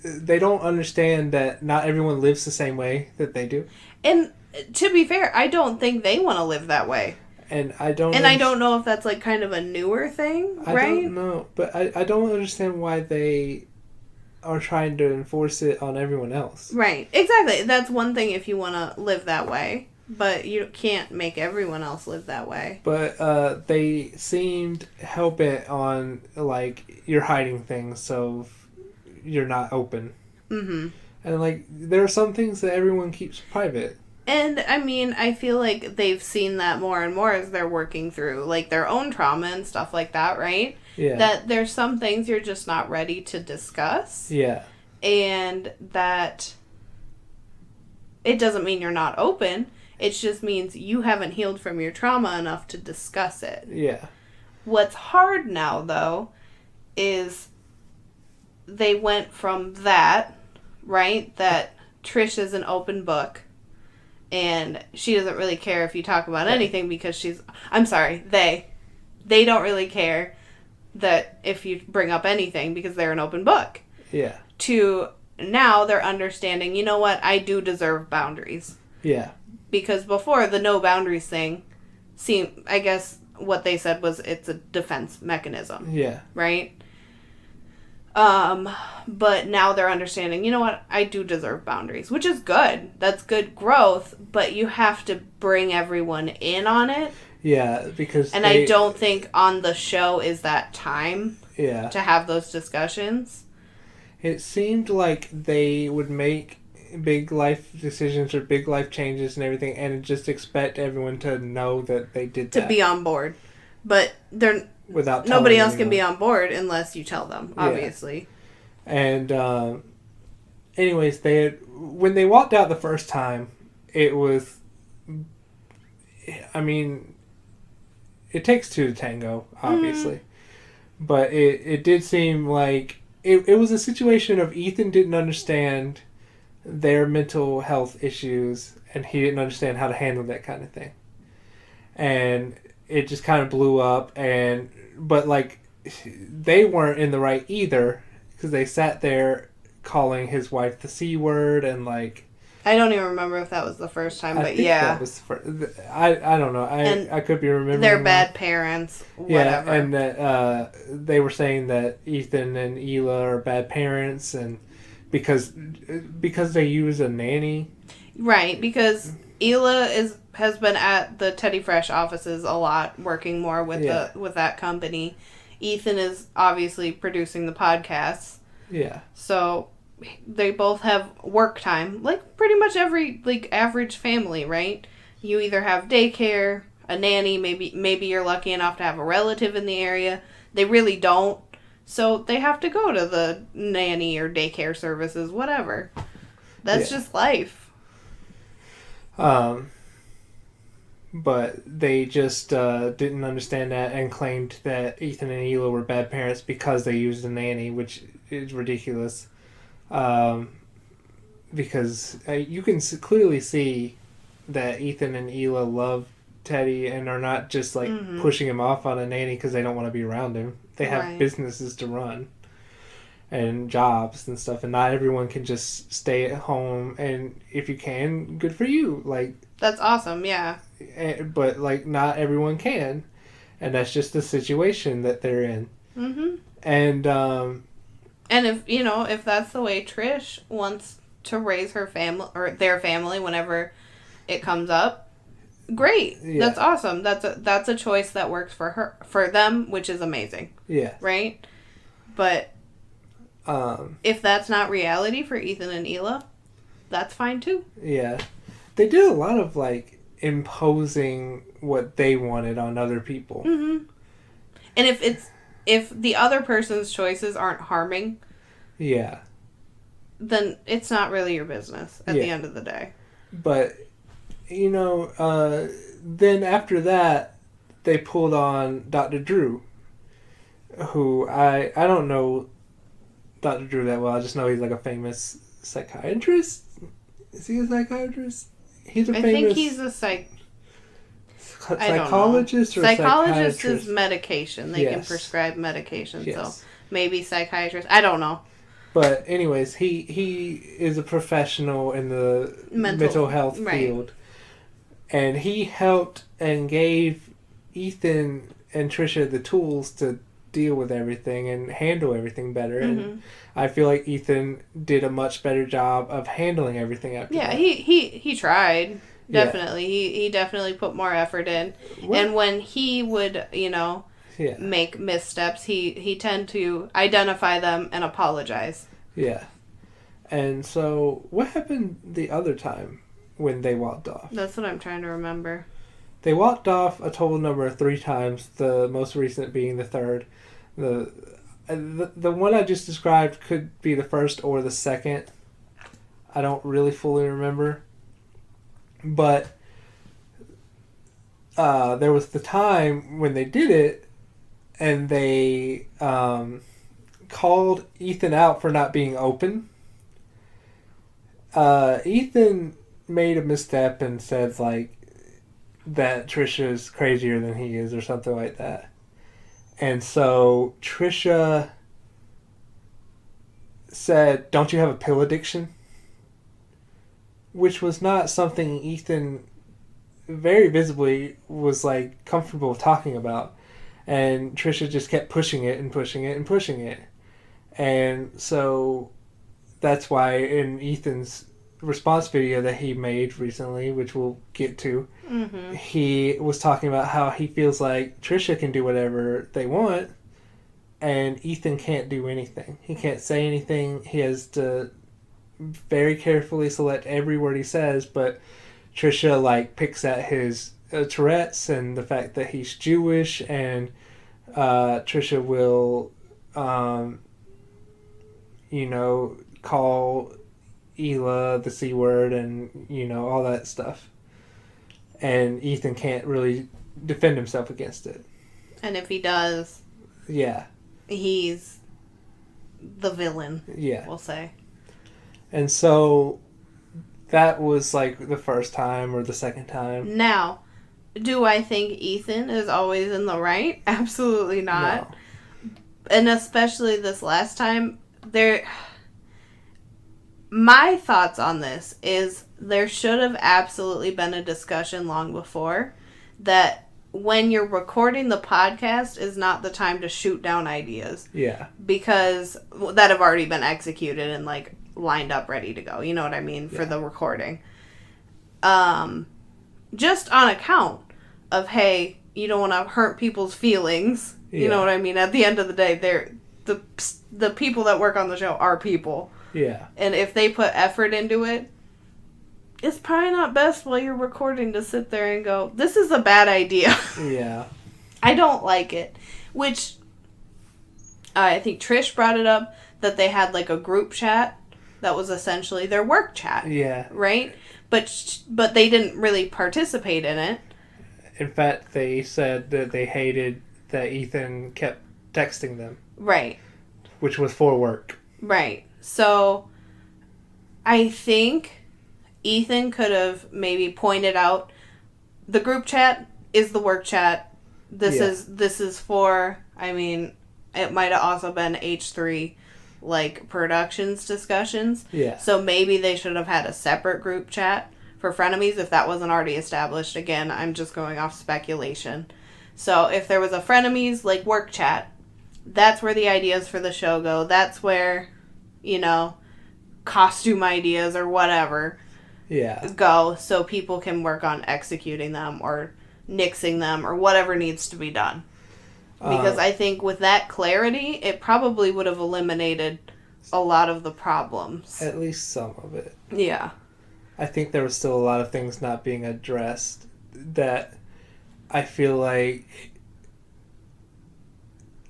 B: they don't understand that not everyone lives the same way that they do.
A: And to be fair, I don't think they want to live that way.
B: And I don't
A: know if that's like kind of a newer thing, right?
B: I don't know, but I don't understand why they are trying to enforce it on everyone else.
A: Right, exactly. That's one thing if you want to live that way, but you can't make everyone else live that way.
B: But they seemed hell-bent on, like, you're hiding things, so you're not open. Mm-hmm. And, like, there are some things that everyone keeps private.
A: And, I mean, I feel like they've seen that more and more as they're working through, like, their own trauma and stuff like that, right?
B: Yeah.
A: That there's some things you're just not ready to discuss.
B: Yeah.
A: And that it doesn't mean you're not open. It just means you haven't healed from your trauma enough to discuss it.
B: Yeah.
A: What's hard now, though, is they went from that, right? That Trish is an open book. And she doesn't really care if you talk about anything because she's... I'm sorry, they don't really care that if you bring up anything because they're an open book.
B: Yeah.
A: To now they're understanding, you know what, I do deserve boundaries.
B: Yeah.
A: Because before, the no boundaries thing seemed... I guess what they said was it's a defense mechanism.
B: Yeah.
A: Right? But now they're understanding, you know what, I do deserve boundaries, which is good. That's good growth, but you have to bring everyone in on it.
B: Yeah, because
A: And I don't think on the show is that time to have those discussions.
B: It seemed like they would make big life decisions or big life changes and everything and just expect everyone to know that they did that.
A: To be on board. But they're...
B: Without
A: nobody else can be on board unless you tell them, obviously.
B: Yeah. And, anyways, when they walked out the first time, it was, I mean, it takes two to tango, obviously. Mm-hmm. But it did seem like, it was a situation of Ethan didn't understand their mental health issues, and he didn't understand how to handle that kind of thing. And it just kind of blew up, but like they weren't in the right either because they sat there calling his wife the C word and like
A: I don't even remember if that was the first time, but
B: that was I don't know. I could be remembering.
A: They're bad parents. Whatever.
B: Yeah, and that they were saying that Ethan and Hila are bad parents, and because they use a nanny. Right,
A: because Hila has been at the Teddy Fresh offices a lot, working more with with that company. Ethan is obviously producing the podcasts. Yeah. So they both have work time, like pretty much every like average family, right? You either have daycare, a nanny, maybe you're lucky enough to have a relative in the area. They really don't. So they have to go to the nanny or daycare services, whatever. That's just life.
B: But they just didn't understand that and claimed that Ethan and Hila were bad parents because they used a nanny, which is ridiculous. Because you can clearly see that Ethan and Hila love Teddy and are not just like pushing him off on a nanny because they don't want to be around him. They have businesses to run and jobs and stuff, and not everyone can just stay at home. And if you can, good for you. Like
A: that's awesome, yeah.
B: But like not everyone can, and that's just the situation that they're in. Mm-hmm.
A: And if that's the way Trish wants to raise her family or their family whenever it comes up, great. Yeah. That's awesome. That's a choice that works for them, which is amazing. Yeah. Right? But if that's not reality for Ethan and Hila, that's fine too.
B: Yeah. They did a lot of like imposing what they wanted on other people. Mm-hmm.
A: And if the other person's choices aren't harming, then it's not really your business at the end of the day.
B: But then after that, they pulled on Dr. Drew, who I don't know Dr. Drew that well. I just know he's like a famous psychiatrist. Is he a psychiatrist? He's a famous... I think
A: he's a
B: psychologist or
A: psychologist is medication. They can prescribe medication. Yes. So maybe psychiatrist. I don't know.
B: But anyways, he is a professional in the mental health field. And he helped and gave Ethan and Trisha the tools to deal with everything and handle everything better. Mm-hmm. And I feel like Ethan did a much better job of handling everything after that.
A: He tried. Definitely. Yeah. He definitely put more effort in. What? And when he would, make missteps, he tend to identify them and apologize.
B: Yeah. And so, what happened the other time when they walked off?
A: That's what I'm trying to remember.
B: They walked off a total number of 3 times, the most recent being the third. The one I just described could be the first or the second. I don't really fully remember. But there was the time when they did it, and they called Ethan out for not being open. Ethan made a misstep and said, like, that Trisha's crazier than he is or something like that. And so Trisha said, "Don't you have a pill addiction?" Which was not something Ethan very visibly was like comfortable talking about. And Trisha just kept pushing it and pushing it and pushing it. And so that's why in Ethan's response video that he made recently, which we'll get to, mm-hmm. he was talking about how he feels like Trisha can do whatever they want and Ethan can't do anything. He can't say anything. He has to very carefully select every word he says, but Trisha like picks at his Tourette's and the fact that he's Jewish, and Trisha will call Hila the C word and all that stuff, and Ethan can't really defend himself against it.
A: And if he does, he's the villain. We'll say. And
B: so that was like the first time or the second time.
A: Now, do I think Ethan is always in the right? Absolutely not. No. And especially this last time, my thoughts on this is there should have absolutely been a discussion long before that when you're recording the podcast is not the time to shoot down ideas. Yeah. Because that have already been executed and like lined up ready to go. You know what I mean? For the recording. Just on account of, hey, you don't want to hurt people's feelings. You know what I mean? At the end of the day, they're the people that work on the show are people. Yeah. And if they put effort into it, it's probably not best while you're recording to sit there and go, this is a bad idea. Yeah. I don't like it. Which, I think Trish brought it up, that they had like a group chat that was essentially their work chat. Yeah. Right? But they didn't really participate in it.
B: In fact, they said that they hated that Ethan kept texting them. Right. Which was for work.
A: Right. So, I think Ethan could have maybe pointed out the group chat is the work chat. This is for, I mean, it might have also been H3 like productions discussions. Yeah. So maybe they should have had a separate group chat for frenemies if that wasn't already established. Again, I'm just going off speculation. So if there was a frenemies like work chat, that's where the ideas for the show go. That's where, costume ideas or whatever go, so people can work on executing them or nixing them or whatever needs to be done. Because I think with that clarity, it probably would have eliminated a lot of the problems.
B: At least some of it.
A: Yeah.
B: I think there was still a lot of things not being addressed that I feel like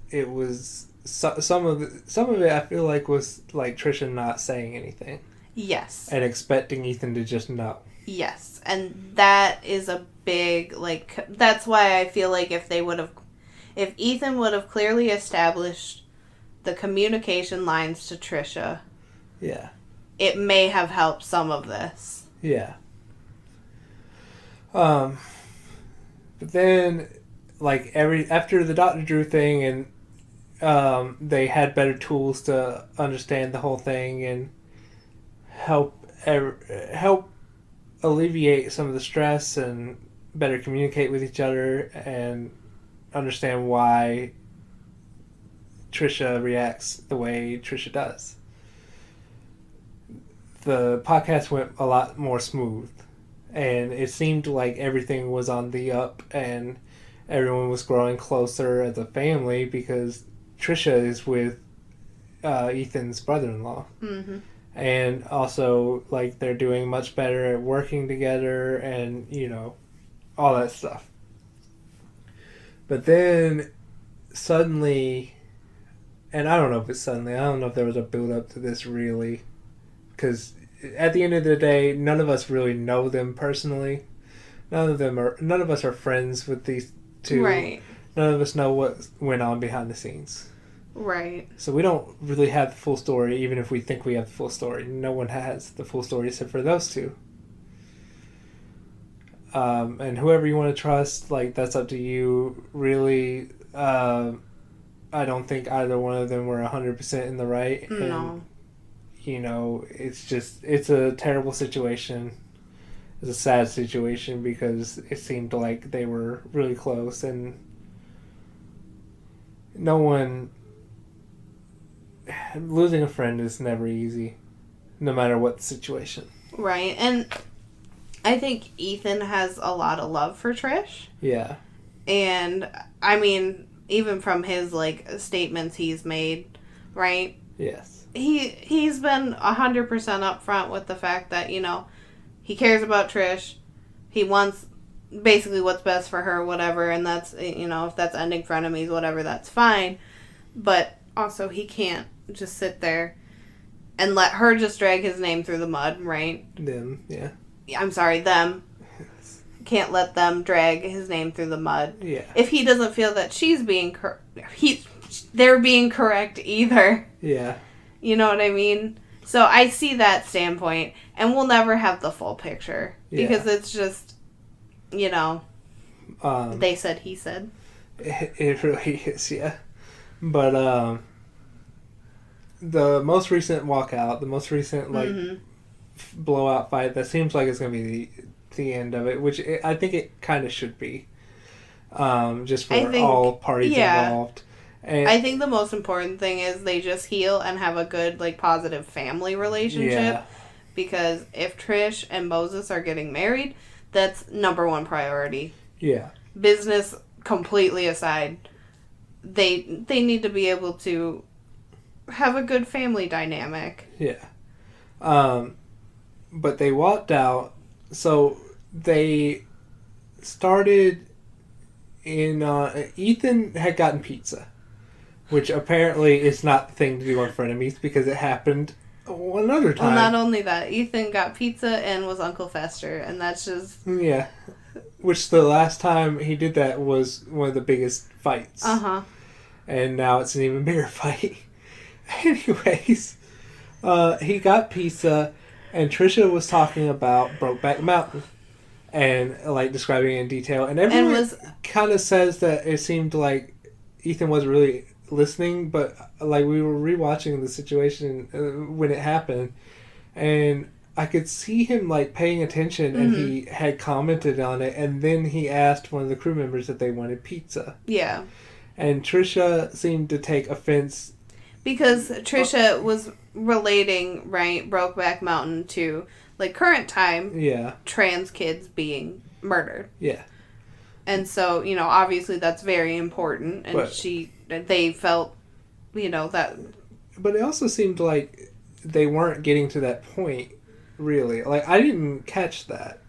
B: it was some of it I feel like was like Trisha not saying anything. Yes. And expecting Ethan to just know.
A: Yes. And that is a big, that's why I feel like if Ethan would have clearly established the communication lines to Trisha, it may have helped some of this.
B: Yeah. But then, after the Dr. Drew thing, and they had better tools to understand the whole thing and help alleviate some of the stress and better communicate with each other and understand why Trisha reacts the way Trisha does. The podcast went a lot more smooth, and it seemed like everything was on the up and everyone was growing closer as a family because Trisha is with Ethan's brother-in-law. Mm-hmm. And also, like, they're doing much better at working together and, you know, all that stuff. But then, suddenly, and I don't know if it's suddenly, I don't know if there was a build-up to this really, because at the end of the day, none of us really know them personally. None of us are friends with these two. Right. None of us know what went on behind the scenes.
A: Right.
B: So we don't really have the full story, even if we think we have the full story. No one has the full story except for those two. And whoever you want to trust, like, that's up to you. Really, I don't think either one of them were 100% in the right.
A: No.
B: And, you know, it's a terrible situation. It's a sad situation because it seemed like they were really close and losing a friend is never easy, no matter what the situation.
A: Right, and I think Ethan has a lot of love for Trish.
B: Yeah.
A: And, I mean, even from his, like, statements he's made, right?
B: Yes.
A: He's been 100% upfront with the fact that, you know, he cares about Trish. He wants basically what's best for her, whatever, and that's, you know, if that's ending frenemies, whatever, that's fine. But also, he can't just sit there and let her just drag his name through the mud, right?
B: Them, yeah.
A: I'm sorry, them. Can't let them drag his name through the mud.
B: Yeah.
A: If he doesn't feel that she's being they're being correct either.
B: Yeah.
A: You know what I mean? So I see that standpoint, and we'll never have the full picture because it's just, you know, they said, he said.
B: It really is, yeah. But the most recent walkout, the most recent blowout fight, that seems like it's going to be the end of it, which I think it kind of should be, just for all parties involved. And
A: I think the most important thing is they just heal and have a good, like, positive family relationship. Yeah. Because if Trish and Moses are getting married, that's number one priority.
B: Yeah.
A: Business completely aside, they need to be able to have a good family dynamic.
B: Yeah. But they walked out, so they started in, Ethan had gotten pizza. Which apparently is not the thing to do on frenemies because it happened another time.
A: Well, not only that, Ethan got pizza and was Uncle Fester, and that's just...
B: Yeah. Which the last time he did that was one of the biggest fights.
A: Uh-huh.
B: And now it's an even bigger fight. Anyways, he got pizza, and Trisha was talking about Brokeback Mountain. And, like, describing it in detail. And everyone kind of says that it seemed like Ethan wasn't really listening, but like we were rewatching the situation when it happened, and I could see him like paying attention, and he had commented on it, and then he asked one of the crew members if they wanted pizza.
A: Yeah.
B: And Trisha seemed to take offense
A: because Trisha was relating, right, Brokeback Mountain to like current time trans kids being murdered.
B: Yeah.
A: And so, you know, obviously that's very important, and they felt, you know, that...
B: But it also seemed like they weren't getting to that point, really. Like, I didn't catch that.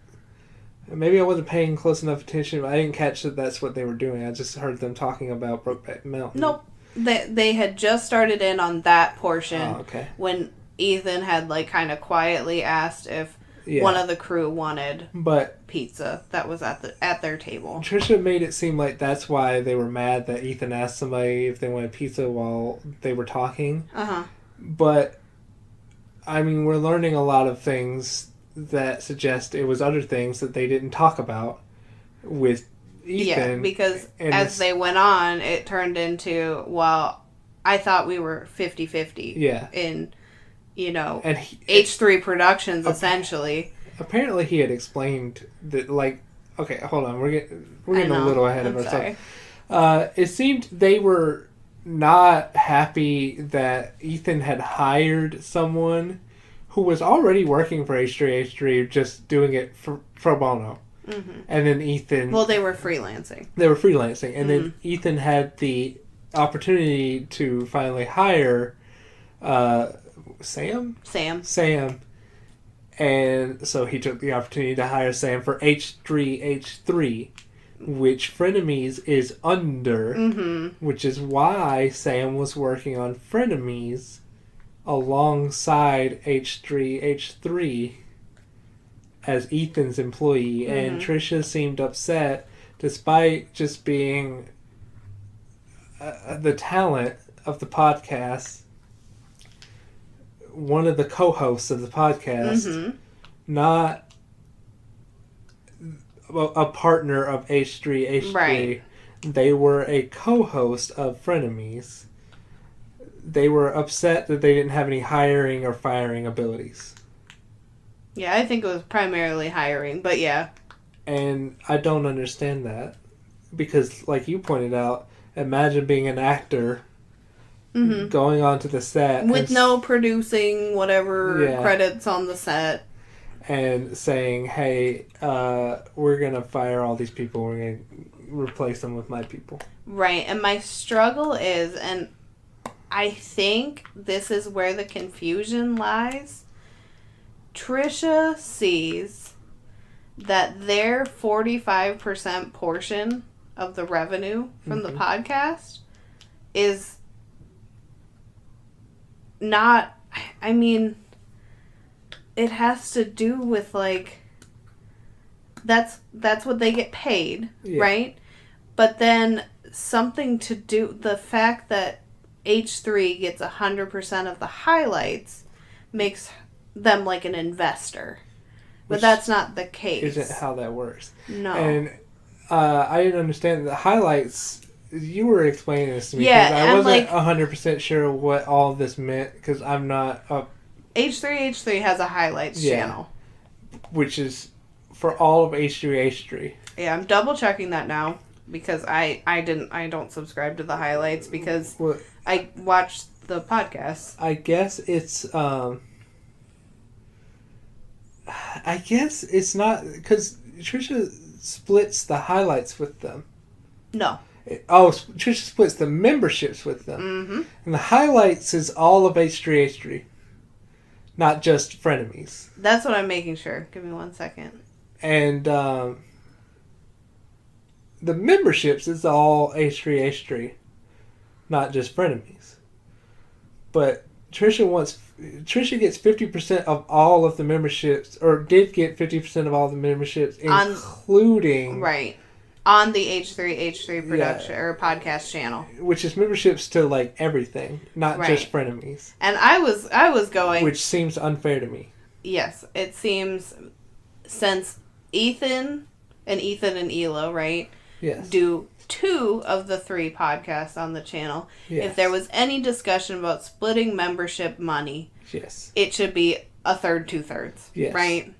B: Maybe I wasn't paying close enough attention, but I didn't catch that that's what they were doing. I just heard them talking about Brokeback Mountain.
A: Nope. They had just started in on that portion when Ethan had, like, kind of quietly asked if one of the crew wanted pizza that was at their table.
B: Trisha made it seem like that's why they were mad that Ethan asked somebody if they wanted pizza while they were talking.
A: Uh-huh.
B: But, I mean, we're learning a lot of things that suggest it was other things that they didn't talk about with Ethan.
A: Yeah, because as they went on, it turned into, well, I thought we were 50-50.
B: Yeah.
A: In, you know,
B: and
A: H3 Productions, essentially.
B: Apparently he had explained that, like, okay, hold on, we're getting a little ahead of ourselves. It seemed they were not happy that Ethan had hired someone who was already working for H3, just doing it pro bono. Mm-hmm. And then Ethan...
A: Well, they were freelancing.
B: And then Ethan had the opportunity to finally hire Sam. And so he took the opportunity to hire Sam for H3, which Frenemies is under, which is why Sam was working on Frenemies alongside H3 as Ethan's employee. And Trisha seemed upset, despite just being the talent of the podcast, one of the co-hosts of the podcast, not a partner of H3.
A: Right.
B: They were a co-host of Frenemies. They were upset that they didn't have any hiring or firing abilities.
A: Yeah, I think it was primarily hiring, but yeah.
B: And I don't understand that. Because, like you pointed out, imagine being an actor going onto the set.
A: With no producing whatever credits on the set.
B: And saying, hey, we're going to fire all these people. We're going to replace them with my people.
A: Right. And my struggle is, and I think this is where the confusion lies. Trisha sees that their 45% portion of the revenue from the podcast is not, I mean, it has to do with, like, that's what they get paid, right? But then something to do, the fact that H3 gets 100% of the highlights makes them like an investor. But that's not the case.
B: Isn't how that works.
A: No.
B: And I didn't understand the highlights. You were explaining this to me. Yeah, I wasn't 100% sure what all of this meant, because I'm not up.
A: H3 has a highlights channel.
B: Which is for all of H3.
A: Yeah, I'm double checking that now, because I don't subscribe to the highlights, because I watched the podcast.
B: I guess it's not, because Trisha splits the highlights with them.
A: No.
B: Trisha splits the memberships with them. Mm-hmm. And the highlights is all of H3. Not just Frenemies.
A: That's what I'm making sure. Give me 1 second.
B: And the memberships is all H3. Not just Frenemies. But Trisha gets 50% of all of the memberships, or did get 50% of all the memberships, including...
A: Right. On the H3 production or podcast channel.
B: Which is memberships to, like, everything, not just Frenemies.
A: And I was going...
B: Which seems unfair to me.
A: Yes, it seems, since Ethan and Ela, right?
B: Yes.
A: Do 2 of the 3 podcasts on the channel. Yes. If there was any discussion about splitting membership money, it should be a third, 2/3, right?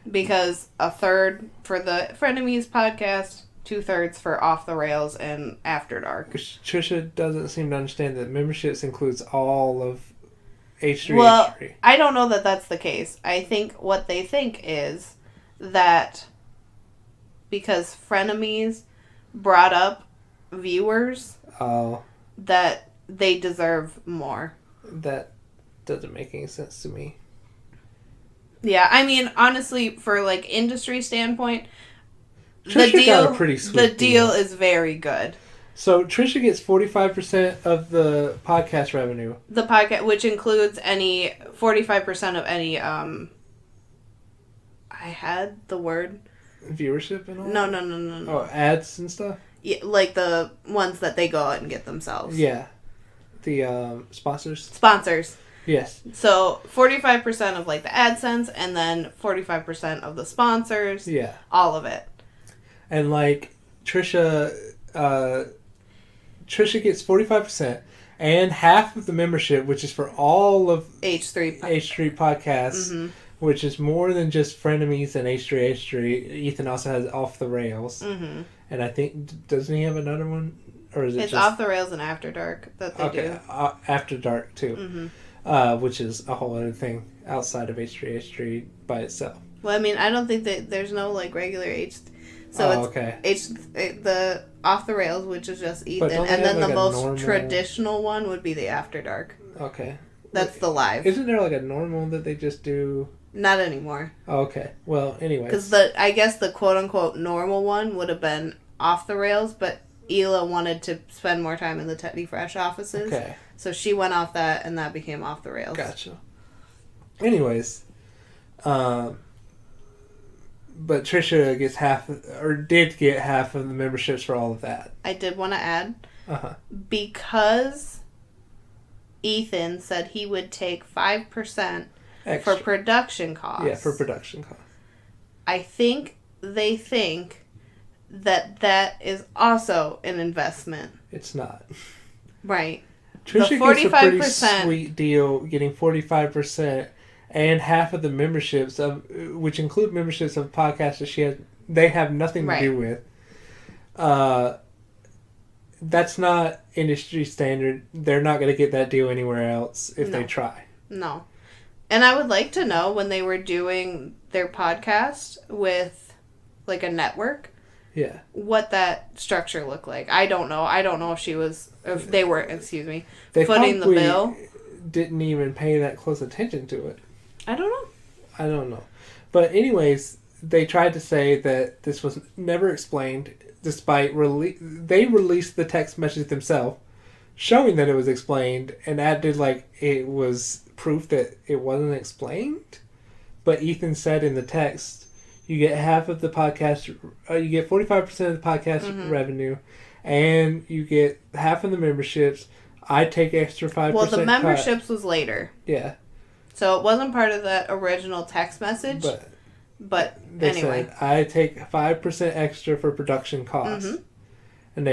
A: Because a third for the Frenemies podcast, 2/3 for Off the Rails and After Dark.
B: Trisha doesn't seem to understand that memberships includes all of H3.
A: Well, I don't know that that's the case. I think what they think is that because Frenemies brought up viewers, that they deserve more.
B: That doesn't make any sense to me.
A: Yeah, I mean, honestly, for, like, industry standpoint,
B: Trisha got a pretty sweet
A: the deal is very good.
B: So Trisha gets 45% of the podcast revenue.
A: The podcast, which includes any 45% of any I had the word
B: viewership and all.
A: No.
B: Oh, ads and stuff.
A: Yeah, like the ones that they go out and get themselves.
B: Yeah, the sponsors.
A: Sponsors.
B: Yes.
A: So 45% of, like, the AdSense, and then 45% of the sponsors.
B: Yeah.
A: All of it. And,
B: like, Trisha gets 45%, and half of the membership, which is for all of
A: H3
B: podcasts, mm-hmm. which is more than just Frenemies and H3. Ethan also has Off the Rails, mm-hmm. and I think doesn't he have another one, or is it
A: it's
B: just
A: Off the Rails and After Dark that they do?
B: After Dark too, mm-hmm. Which is a whole other thing outside of H3 by itself.
A: Well, I mean, I don't think that there's no like regular H. So it's the Off the Rails, which is just Ethan, and then the most traditional one would be the After Dark.
B: Okay.
A: That's the live.
B: Isn't there like a normal that they just do?
A: Not anymore.
B: Oh, okay. Well, anyways.
A: Because I guess the quote-unquote normal one would have been Off the Rails, but Hila wanted to spend more time in the Teddy Fresh offices. Okay. So she went off that, and that became Off the Rails.
B: Gotcha. Anyways, but Trisha gets did get half of the memberships for all of that.
A: I did want to add, because Ethan said he would take 5% for production costs.
B: Yeah, for production costs.
A: I think they think that is also an investment.
B: It's not.
A: Right.
B: Trisha gets a pretty sweet deal, getting 45%. And half of the memberships which include memberships of podcasts that they have nothing to do with. That's not industry standard. They're not going to get that deal anywhere else if they try.
A: No. And I would like to know when they were doing their podcast with like a network.
B: Yeah.
A: What that structure looked like. I don't know. I don't know if they were, footing the bill.
B: Didn't even pay that close attention to it.
A: I don't know.
B: But anyways, they tried to say that this was never explained, despite they released the text message themselves, showing that it was explained, and acted like it was proof that it wasn't explained. But Ethan said in the text, you get half of the podcast, you get 45% of the podcast revenue, and you get half of the memberships. I take extra 5%.
A: Well, the memberships was later.
B: Yeah.
A: So it wasn't part of that original text message. But anyway.
B: Said, I take 5% extra for production costs. Mm-hmm. And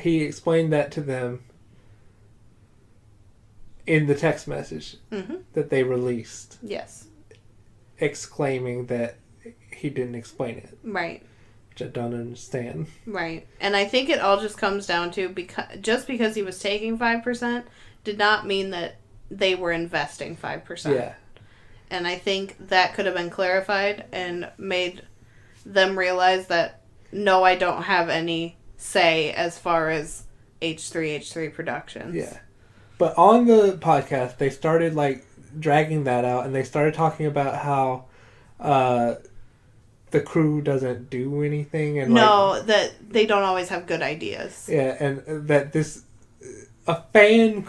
B: he explained that to them in the text message that they released.
A: Yes.
B: Exclaiming that he didn't explain it.
A: Right.
B: Which I don't understand.
A: Right. And I think it all just comes down to just because he was taking 5% did not mean that they were investing 5%.
B: Yeah.
A: And I think that could have been clarified and made them realize that, no, I don't have any say as far as H3 Productions.
B: Yeah. But on the podcast, they started, dragging that out, and they started talking about how the crew doesn't do anything. And
A: that they don't always have good ideas.
B: Yeah, and that a fan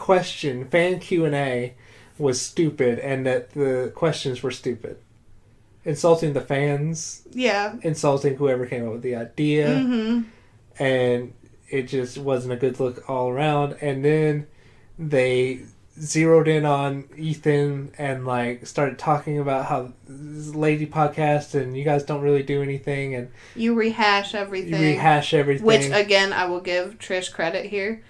B: Q&A was stupid, and that the questions were stupid. Insulting the fans.
A: Yeah.
B: Insulting whoever came up with the idea. Mm-hmm. And it just wasn't a good look all around. And then they zeroed in on Ethan and started talking about how this is a lady podcast and you guys don't really do anything, and
A: you rehash everything. Which again, I will give Trish credit here.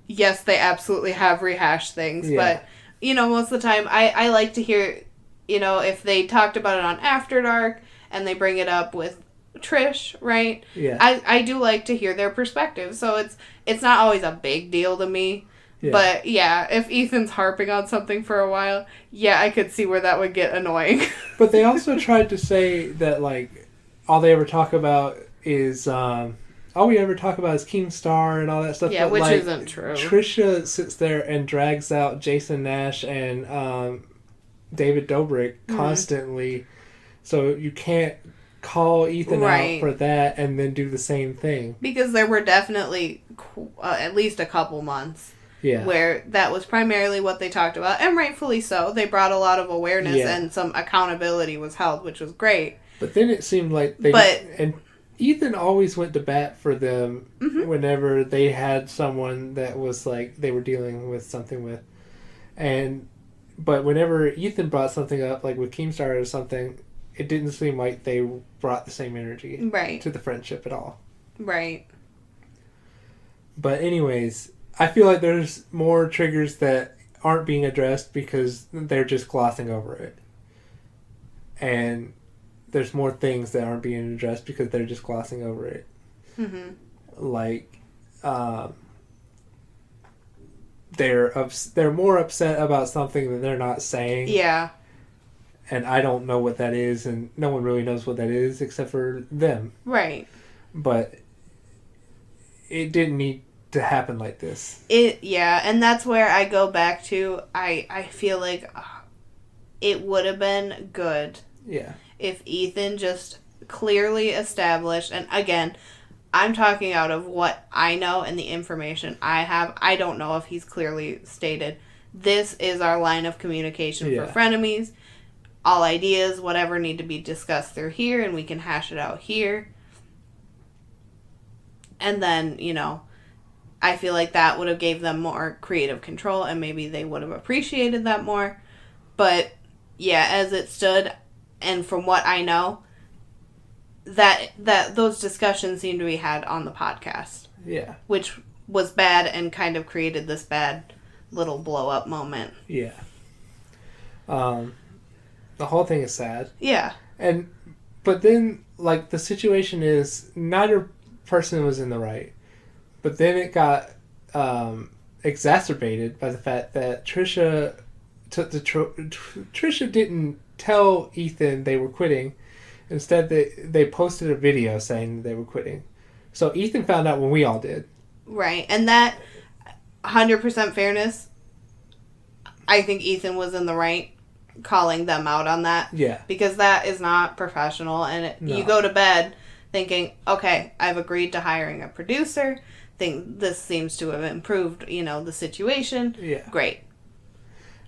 A: Yes, they absolutely have rehashed things, but most of the time I like to hear, if they talked about it on After Dark and they bring it up with Trish, right?
B: Yeah.
A: I do like to hear their perspective. So it's not always a big deal to me. Yeah. But if Ethan's harping on something for a while, I could see where that would get annoying.
B: But they also tried to say that all they ever talk about is all we ever talk about is Keemstar and all that stuff.
A: Yeah, but, which isn't true.
B: Trisha sits there and drags out Jason Nash and David Dobrik constantly. So you can't call Ethan out for that and then do the same thing. Because
A: there were definitely at least a couple months where that was primarily what they talked about. And rightfully so. They brought a lot of awareness and some accountability was held, which was great.
B: But then it seemed like and Ethan always went to bat for them whenever they had someone that was they were dealing with something with. But whenever Ethan brought something up, with Keemstar or something, it didn't seem like they brought the same energy to the friendship at all.
A: Right.
B: But anyways, I feel like there's more triggers that aren't being addressed because they're just glossing over it. And there's more things that aren't being addressed because they're just glossing over it.
A: Mm-hmm.
B: Like, they're more upset about something that they're not saying.
A: Yeah.
B: And I don't know what that is, and no one really knows what that is except for them.
A: Right.
B: But it didn't need to happen like this.
A: Yeah, and that's where I go back to, I feel like it would have been good.
B: Yeah.
A: If Ethan just clearly established, and again, I'm talking out of what I know and the information I have. I don't know if he's clearly stated, this is our line of communication for frenemies. All ideas, whatever, need to be discussed through here, and we can hash it out here. And then, you know, I feel like that would have gave them more creative control, and maybe they would have appreciated that more. But, yeah, as it stood, and from what I know, that those discussions seem to be had on the podcast.
B: Yeah.
A: Which was bad and kind of created this bad little blow-up moment.
B: Yeah. The whole thing is sad.
A: Yeah.
B: But then, like, the situation is neither person was in the right. But then it got exacerbated by the fact that Trisha didn't tell Ethan they were quitting. Instead, they posted a video saying they were quitting. So Ethan found out when we all did. Right.
A: And that, 100% fairness, I think Ethan was in the right calling them out on that.
B: Yeah.
A: Because that is not professional. And you go to bed thinking, okay, I've agreed to hiring a producer. This seems to have improved, you know, the situation.
B: Yeah.
A: Great.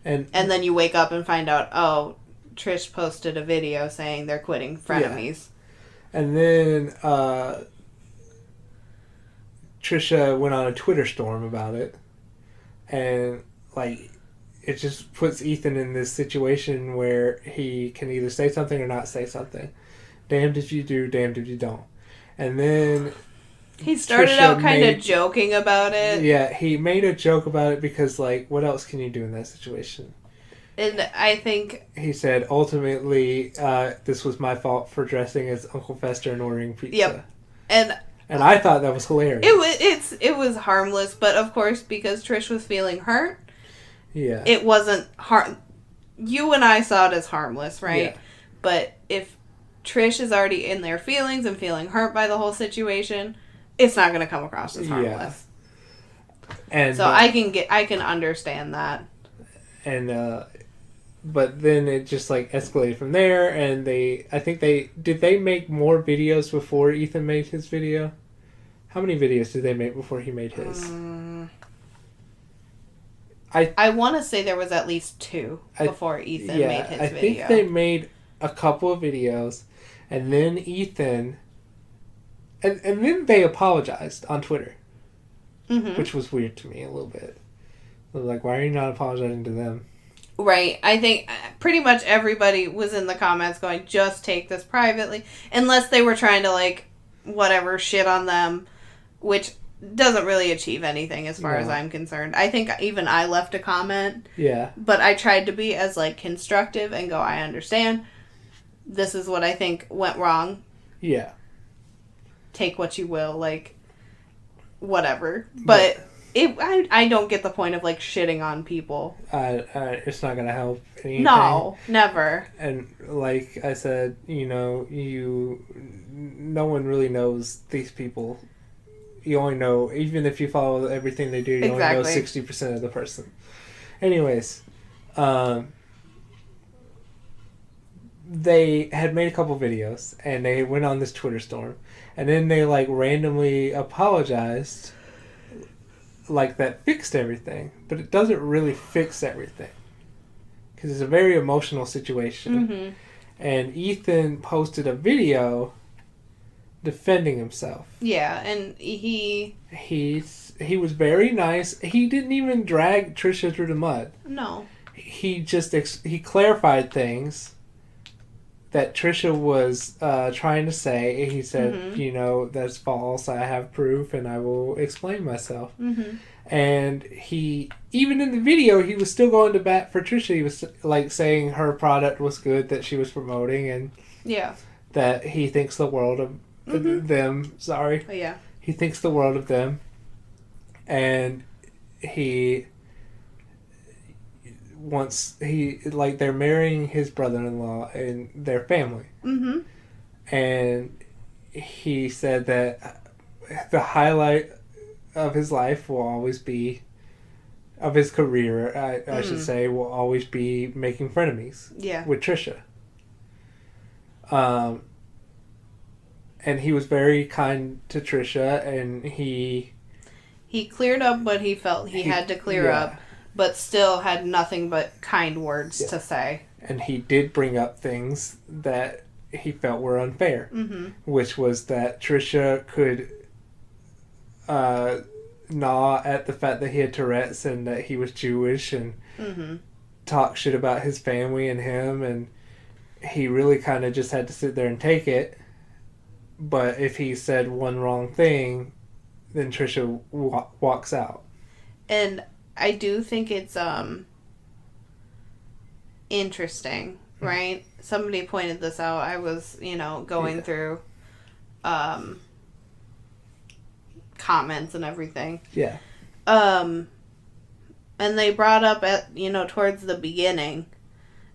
A: And then you wake up and find out, oh, Trish posted a video saying they're quitting frenemies.
B: Yeah. And then Trisha went on a Twitter storm about it. And, like, it just puts Ethan in this situation where he can either say something or not say something. Damned if you do, damned if you don't. And then
A: he started out kind of joking about it.
B: Yeah, he made a joke about it because, like, what else can you do in that situation?
A: And I think
B: he said, ultimately, this was my fault for dressing as Uncle Fester and ordering pizza. Yep. And I thought that was hilarious.
A: It was harmless, but of course, because Trish was feeling hurt,
B: yeah,
A: it wasn't you and I saw it as harmless, right? Yeah. But if Trish is already in their feelings and feeling hurt by the whole situation, it's not going to come across as harmless. Yeah. And so I can understand that.
B: And but then it just like escalated from there, and did they make more videos before Ethan made his video? How many videos did they make before he made his?
A: I want to say there was at least 2 before Ethan made his video. I
B: think they made a couple of videos, and then Ethan, and then they apologized on Twitter, which was weird to me a little bit. I was like, why are you not apologizing to them?
A: Right. I think pretty much everybody was in the comments going, just take this privately. Unless they were trying to, like, whatever, shit on them, which doesn't really achieve anything as far as I'm concerned. I think even I left a comment.
B: Yeah.
A: But I tried to be as, like, constructive and go, I understand. This is what I think went wrong.
B: Yeah.
A: Take what you will, like, whatever. But I don't get the point of, like, shitting on people.
B: It's not going to help anything.
A: No, never.
B: And like I said, no one really knows these people. You only know, even if you follow everything they do, you only know 60% of the person. Anyways, they had made a couple videos, and they went on this Twitter storm, and then they, like, randomly apologized, like, that fixed everything, but it doesn't really fix everything, because it's a very emotional situation. And Ethan posted a video defending himself.
A: Yeah, and he
B: was very nice. He didn't even drag Trisha through the mud.
A: No.
B: He just he clarified things that Trisha was trying to say. He said, that's false. I have proof, and I will explain myself. And he, even in the video, he was still going to bat for Trisha. He was like saying her product was good that she was promoting, and that he thinks the world of them. Sorry.
A: Oh, yeah.
B: He thinks the world of them. And he wants, they're marrying his brother-in-law and their family. Mm-hmm. And he said that the highlight of his life will always be, of his career, I should say, will always be making frenemies with Trisha. And he was very kind to Trisha, and he
A: cleared up what he felt he had to clear up, but still had nothing but kind words to say.
B: And he did bring up things that he felt were unfair, which was that Trisha could gnaw at the fact that he had Tourette's and that he was Jewish and talk shit about his family and him, and he really kind of just had to sit there and take it. But if he said one wrong thing, then Trisha walks out. And
A: I do think it's interesting, right? Somebody pointed this out. I was, going through comments and everything.
B: Yeah.
A: And they brought up at, towards the beginning,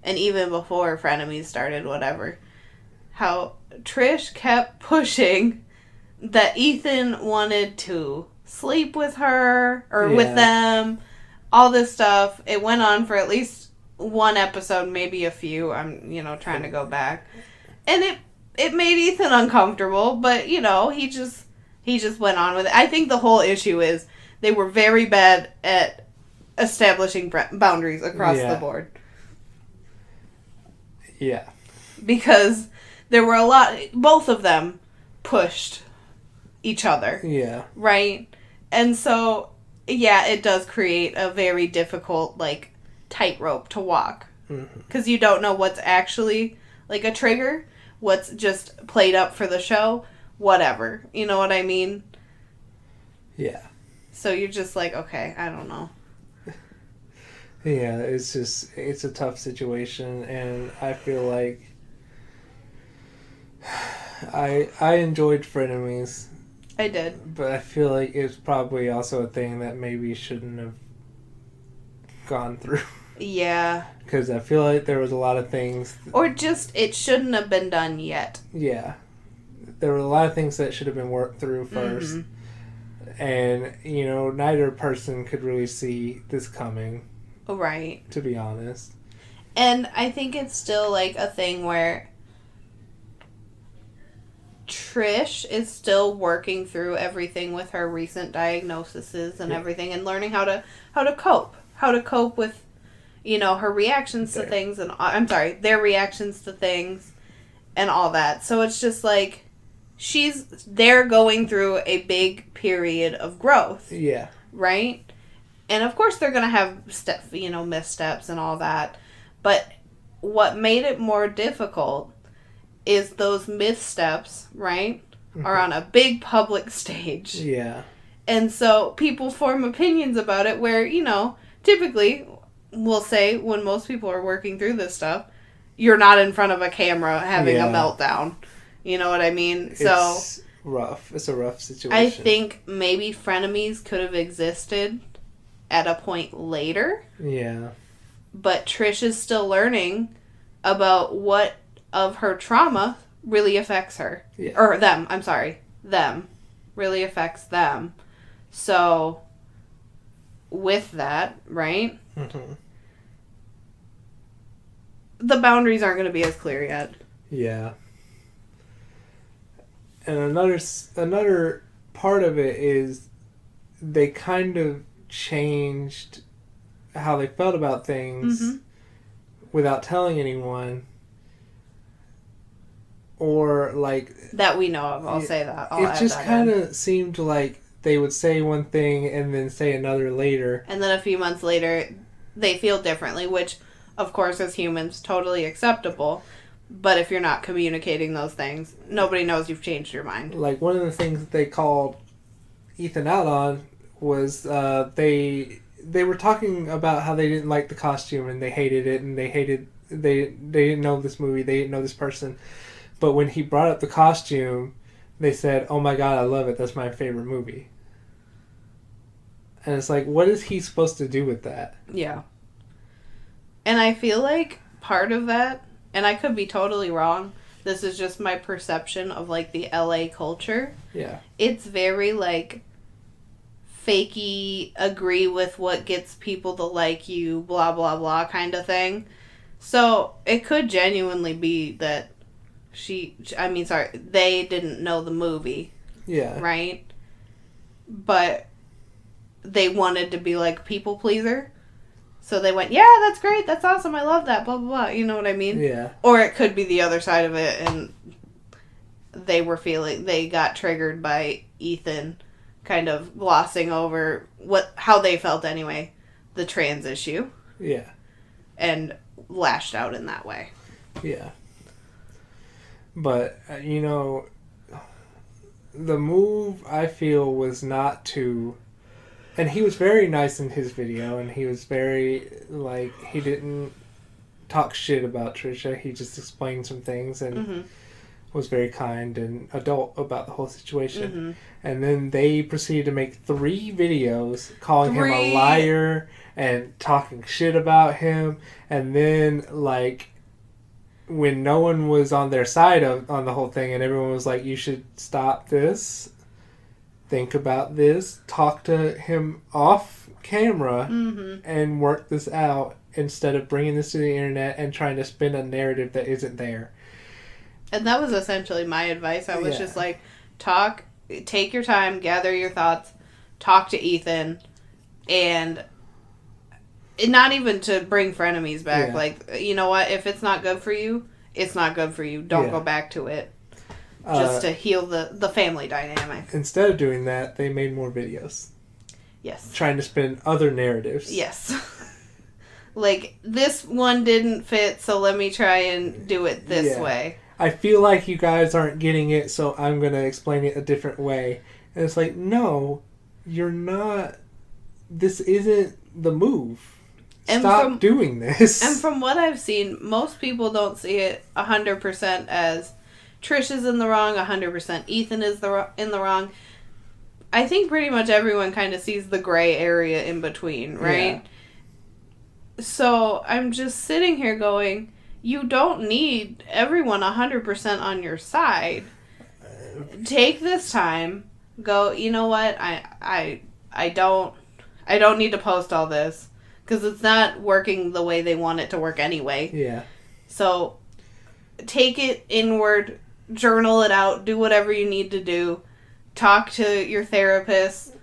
A: and even before Frenemies started, whatever, how Trish kept pushing that Ethan wanted to sleep with her or with them, all this stuff. It went on for at least one episode, maybe a few. I'm, trying to go back. And it made Ethan uncomfortable, but, he just went on with it. I think the whole issue is they were very bad at establishing boundaries across the board.
B: Yeah.
A: Because there were both of them pushed each other.
B: Yeah.
A: Right? And so, it does create a very difficult, tightrope to walk. Because you don't know what's actually, a trigger, what's just played up for the show, whatever. You know what I mean?
B: Yeah.
A: So you're just okay, I don't know.
B: Yeah, it's a tough situation, and I feel like I enjoyed Frenemies.
A: I did.
B: But I feel like it's probably also a thing that maybe shouldn't have gone through.
A: Yeah.
B: Because I feel like there was a lot of things...
A: Or just, it shouldn't have been done yet.
B: Yeah. There were a lot of things that should have been worked through first. And, neither person could really see this coming.
A: Right.
B: To be honest.
A: And I think it's still, a thing where Trish is still working through everything with her recent diagnoses and everything, and learning how to cope with, her reactions to things, and their reactions to things and all that. So it's just they're going through a big period of growth.
B: Yeah.
A: Right? And of course they're going to have missteps and all that. But what made it more difficult is those missteps, right, are on a big public stage.
B: Yeah.
A: And so people form opinions about it where, typically, we'll say when most people are working through this stuff, you're not in front of a camera having a meltdown. You know what I mean?
B: It's rough. It's a rough situation.
A: I think maybe Frenemies could have existed at a point later.
B: Yeah.
A: But Trish is still learning about what of her trauma really affects her.
B: Yeah.
A: Or them. I'm sorry. Them. Really affects them. So, with that, right? Mm-hmm. The boundaries aren't going to be as clear yet.
B: Yeah. And another part of it is they kind of changed how they felt about things without telling anyone. Or
A: that we know of. I'll say that.
B: It just kind of seemed like they would say one thing and then say another later.
A: And then a few months later, they feel differently, which, of course, as humans, totally acceptable. But if you're not communicating those things, nobody knows you've changed your mind.
B: One of the things that they called Ethan out on was they were talking about how they didn't like the costume and they hated it and they didn't know this movie, they didn't know this person. But when he brought up the costume, they said, "Oh my God, I love it. That's my favorite movie." And it's like, what is he supposed to do with that?
A: Yeah. And I feel like part of that, and I could be totally wrong, this is just my perception of, like, the LA culture.
B: Yeah.
A: It's very, like, fakey, agree with what gets people to like you, blah, blah, blah kind of thing. So it could genuinely be that they didn't know the movie.
B: Yeah.
A: Right? But they wanted to be, like, people pleaser. So they went, yeah, that's great, that's awesome, I love that, blah, blah, blah. You know what I mean?
B: Yeah.
A: Or it could be the other side of it, and they got triggered by Ethan kind of glossing over how they felt anyway, the trans issue.
B: Yeah.
A: And lashed out in that way.
B: Yeah. But, the move, I feel, was not to... And he was very nice in his video, and he was very, he didn't talk shit about Trisha. He just explained some things and was very kind and adult about the whole situation. Mm-hmm. And then they proceeded to make 3 videos calling him a liar and talking shit about him. And then, when no one was on their side on the whole thing and everyone was like, you should stop this, think about this, talk to him off camera, and work this out instead of bringing this to the internet and trying to spin a narrative that isn't there.
A: And that was essentially my advice. I was just like, take your time, gather your thoughts, talk to Ethan, and not even to bring frenemies back. Yeah. Like, you know what? If it's not good for you, it's not good for you. Don't go back to it. Just to heal the family dynamic.
B: Instead of doing that, they made more videos.
A: Yes.
B: Trying to spin other narratives.
A: Yes. Like, this one didn't fit, so let me try and do it this way.
B: I feel like you guys aren't getting it, so I'm going to explain it a different way. And it's like, no, you're not... This isn't the move. Stop doing this.
A: And from what I've seen, most people don't see it 100% as... Trish is in the wrong, 100% Ethan is in the wrong. I think pretty much everyone kind of sees the gray area in between, right? Yeah. So I'm just sitting here going, you don't need everyone 100% on your side. Take this time, go, you know what, I don't need to post all this, because it's not working the way they want it to work anyway.
B: Yeah.
A: So take it inward, journal it out, do whatever you need to do, talk to your therapist,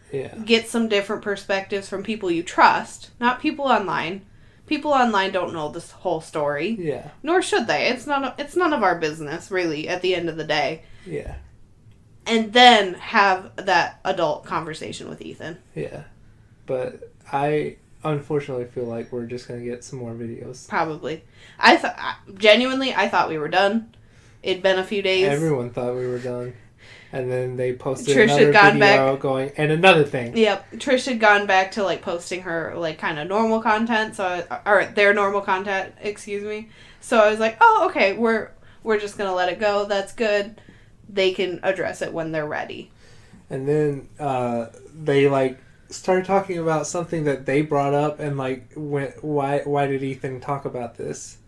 A: get some different perspectives from people you trust, not people online. People online don't know this whole story.
B: Yeah.
A: Nor should they. It's none of our business, really, at the end of the day.
B: Yeah.
A: And then have that adult conversation with Ethan.
B: Yeah. But I unfortunately feel like we're just going to get some more videos.
A: Probably. Genuinely, I thought we were done. It'd been a few days.
B: Everyone thought we were done. And then they posted another video going, and another thing.
A: Yep. Trish had gone back to, posting her, kind of normal content, or their normal content, excuse me. So I was like, oh, okay, we're just going to let it go. That's good. They can address it when they're ready.
B: And then they, started talking about something that they brought up, and, why did Ethan talk about this?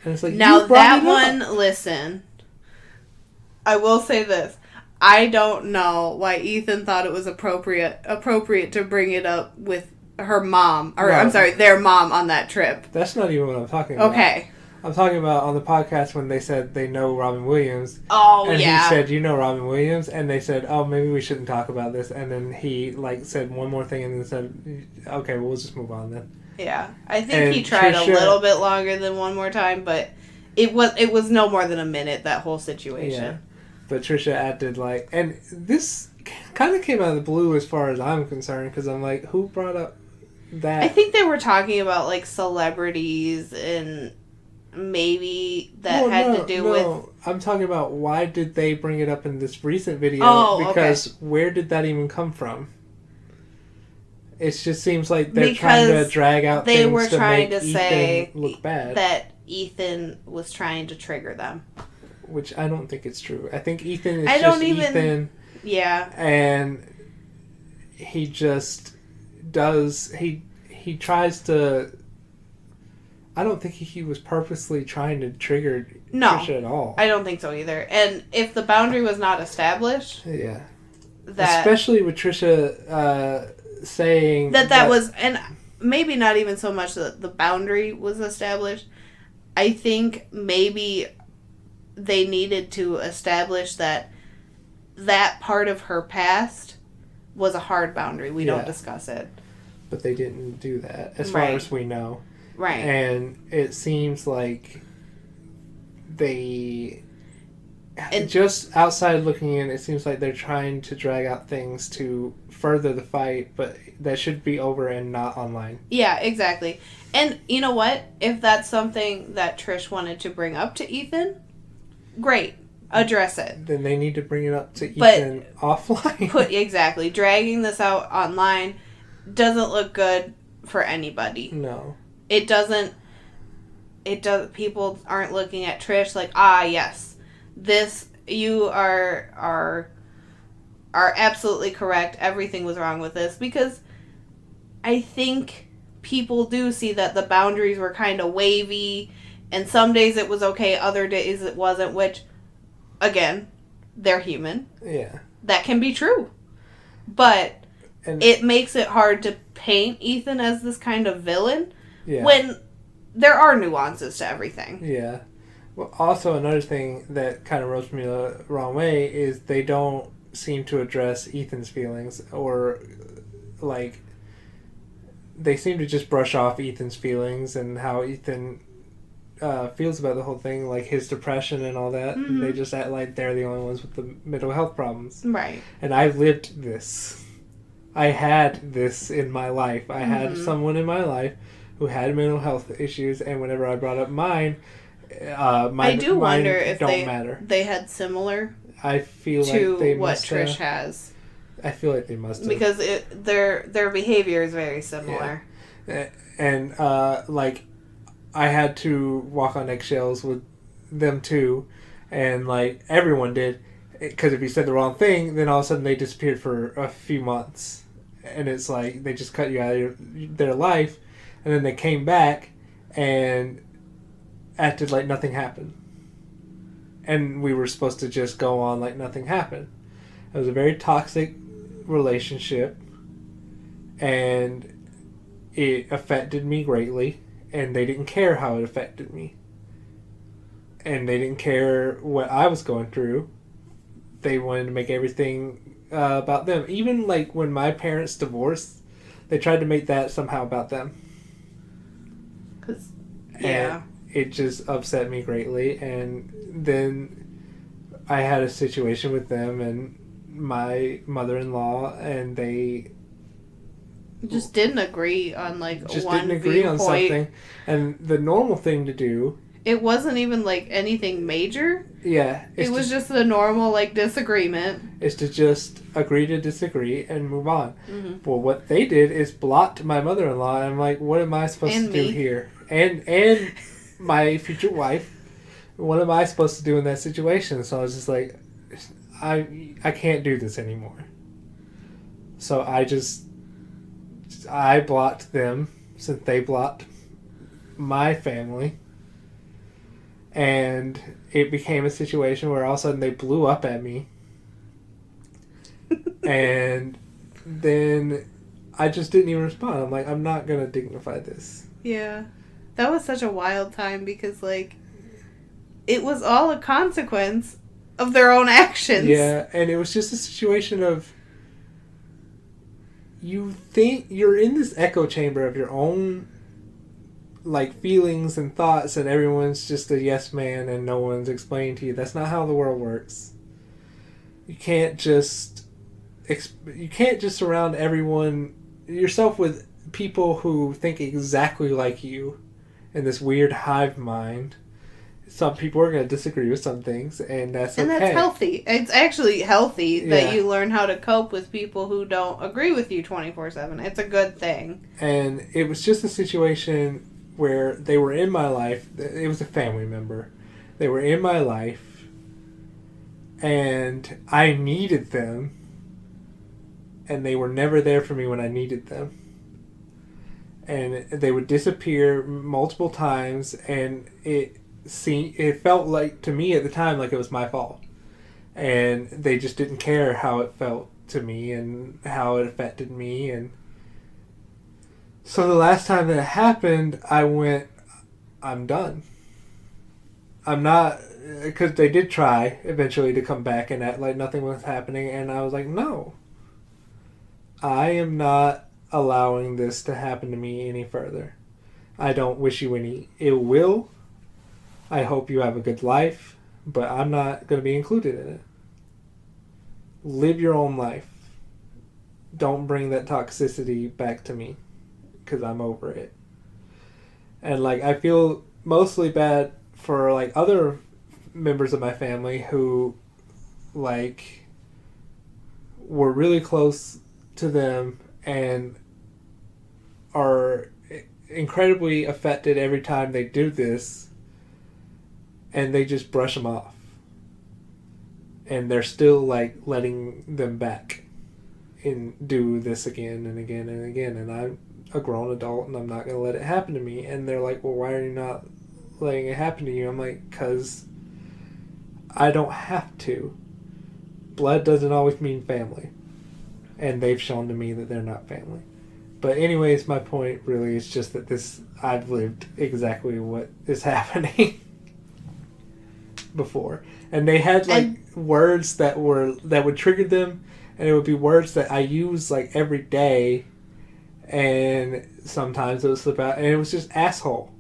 B: And it's like,
A: now that one, listen, I will say this. I don't know why Ethan thought it was appropriate to bring it up with her mom, or no, I'm sorry, their mom on that trip.
B: That's not even what I'm talking about.
A: Okay.
B: I'm talking about on the podcast when they said they know Robin Williams.
A: Oh,
B: and
A: yeah.
B: And he said, you know Robin Williams? And they said, oh, maybe we shouldn't talk about this. And then he, said one more thing and then said, okay, we'll just move on then.
A: Yeah. I think he tried a little bit longer than one more time, but it was no more than a minute, that whole situation.
B: Yeah. But Trisha acted and this kind of came out of the blue as far as I'm concerned, because I'm like, who brought up that?
A: I think they were talking about, celebrities and... maybe that had to do with...
B: I'm talking about why did they bring it up in this recent video? Because where did that even come from? It just seems like they're trying to drag out things
A: they were trying
B: to make
A: to say
B: Ethan look bad.
A: that Ethan was trying to trigger them.
B: Which I don't think it's true. I think Ethan is Ethan.
A: Yeah.
B: And he just does... He tries to... I don't think he was purposely trying to trigger Trisha at all.
A: I don't think so either. And if the boundary was not established...
B: Yeah. Especially with Trisha saying...
A: That was... And maybe not even so much that the boundary was established. I think maybe they needed to establish that part of her past was a hard boundary. We don't discuss it.
B: But they didn't do that, as far as we know.
A: Right.
B: And it seems like just outside looking in, it seems like they're trying to drag out things to further the fight, but that should be over and not online.
A: Yeah, exactly. And you know what? If that's something that Trish wanted to bring up to Ethan, great. Address it.
B: Then they need to bring it up to Ethan offline.
A: Exactly. Dragging this out online doesn't look good for anybody.
B: No.
A: It doesn't... People aren't looking at Trish like, yes, this, you are absolutely correct. Everything was wrong with this. Because I think people do see that the boundaries were kind of wavy, and some days it was okay, other days it wasn't, which, again, they're human.
B: Yeah.
A: That can be true. But it makes it hard to paint Ethan as this kind of villain when there are nuances to everything. Yeah.
B: Well, also another thing that kind of rubs me the wrong way is they don't seem to address Ethan's feelings, or like they seem to just brush off Ethan's feelings and how Ethan feels about the whole thing, like his depression and all that. Mm-hmm. They just act like they're the only ones with the mental health problems.
A: Right.
B: And I lived this. I had this in my life. I had someone in my life who had mental health issues, and whenever I brought up mine,
A: I do wonder if
B: matter.
A: They had similar.
B: I feel like they
A: what
B: must
A: Trish has.
B: I feel like they must have.
A: Because their behavior is very similar.
B: Yeah. And like I had to walk on eggshells with them too, and like everyone did, because if you said the wrong thing, then all of a sudden they disappeared for a few months, and it's like they just cut you out of their life, and then they came back and acted like nothing happened, and we were supposed to just go on like nothing happened. It was a very toxic relationship, and it affected me greatly, and they didn't care how it affected me, and they didn't care what I was going through. They wanted to make everything about them. Even like when my parents divorced, they tried to make that somehow about them. And it just upset me greatly. And then I had a situation with them and my mother-in-law, and they
A: just didn't agree on like
B: just
A: one
B: didn't agree
A: viewpoint.
B: on something. And the normal thing to do,
A: it wasn't even like anything major.
B: Yeah.
A: It was just a normal like disagreement.
B: Is to just agree to disagree and move on. Mm-hmm. Well, what they did is blocked my mother-in-law, and I'm like, what am I supposed to do here? And my future wife, what am I supposed to do in that situation? So I was just like, I can't do this anymore. So I blocked them since they blocked my family. And it became a situation where all of a sudden they blew up at me. And then I just didn't even respond. I'm like, I'm not going to dignify this.
A: Yeah. That was such a wild time because, like, it was all a consequence of their own actions.
B: Yeah, and it was just a situation of you think you're in this echo chamber of your own like feelings and thoughts, and everyone's just a yes man and no one's explaining to you that's not how the world works. You can't just surround yourself with people who think exactly like you in this weird hive mind, some people are going to disagree with some things, and that's okay.
A: And that's healthy. It's actually healthy that you learn how to cope with people who don't agree with you 24/7. It's a good thing.
B: And it was just a situation where they were in my life. It was a family member. They were in my life, and I needed them, and they were never there for me when I needed them. And they would disappear multiple times, and it felt like, to me at the time, like it was my fault. And they just didn't care how it felt to me and how it affected me. And so the last time that it happened, I went, I'm done. I'm not, because they did try eventually to come back and act like nothing was happening, and I was like, no. I am not allowing this to happen to me any further. I don't wish you any ill will. I hope you have a good life, but I'm not going to be included in it. Live your own life. Don't bring that toxicity back to me, because I'm over it. And like, I feel mostly bad for like other members of my family who like were really close to them and are incredibly affected every time they do this, and they just brush them off, and they're still like letting them back and do this again and again and again. And I'm a grown adult, and I'm not going to let it happen to me. And they're like, well, why are you not letting it happen to you? I'm like, because I don't have to. Blood doesn't always mean family, and they've shown to me that they're not family. But anyways, my point really is just that I've lived exactly what is happening before. And they had like words that would trigger them, and it would be words that I use like every day, and sometimes it would slip out, and it was just asshole.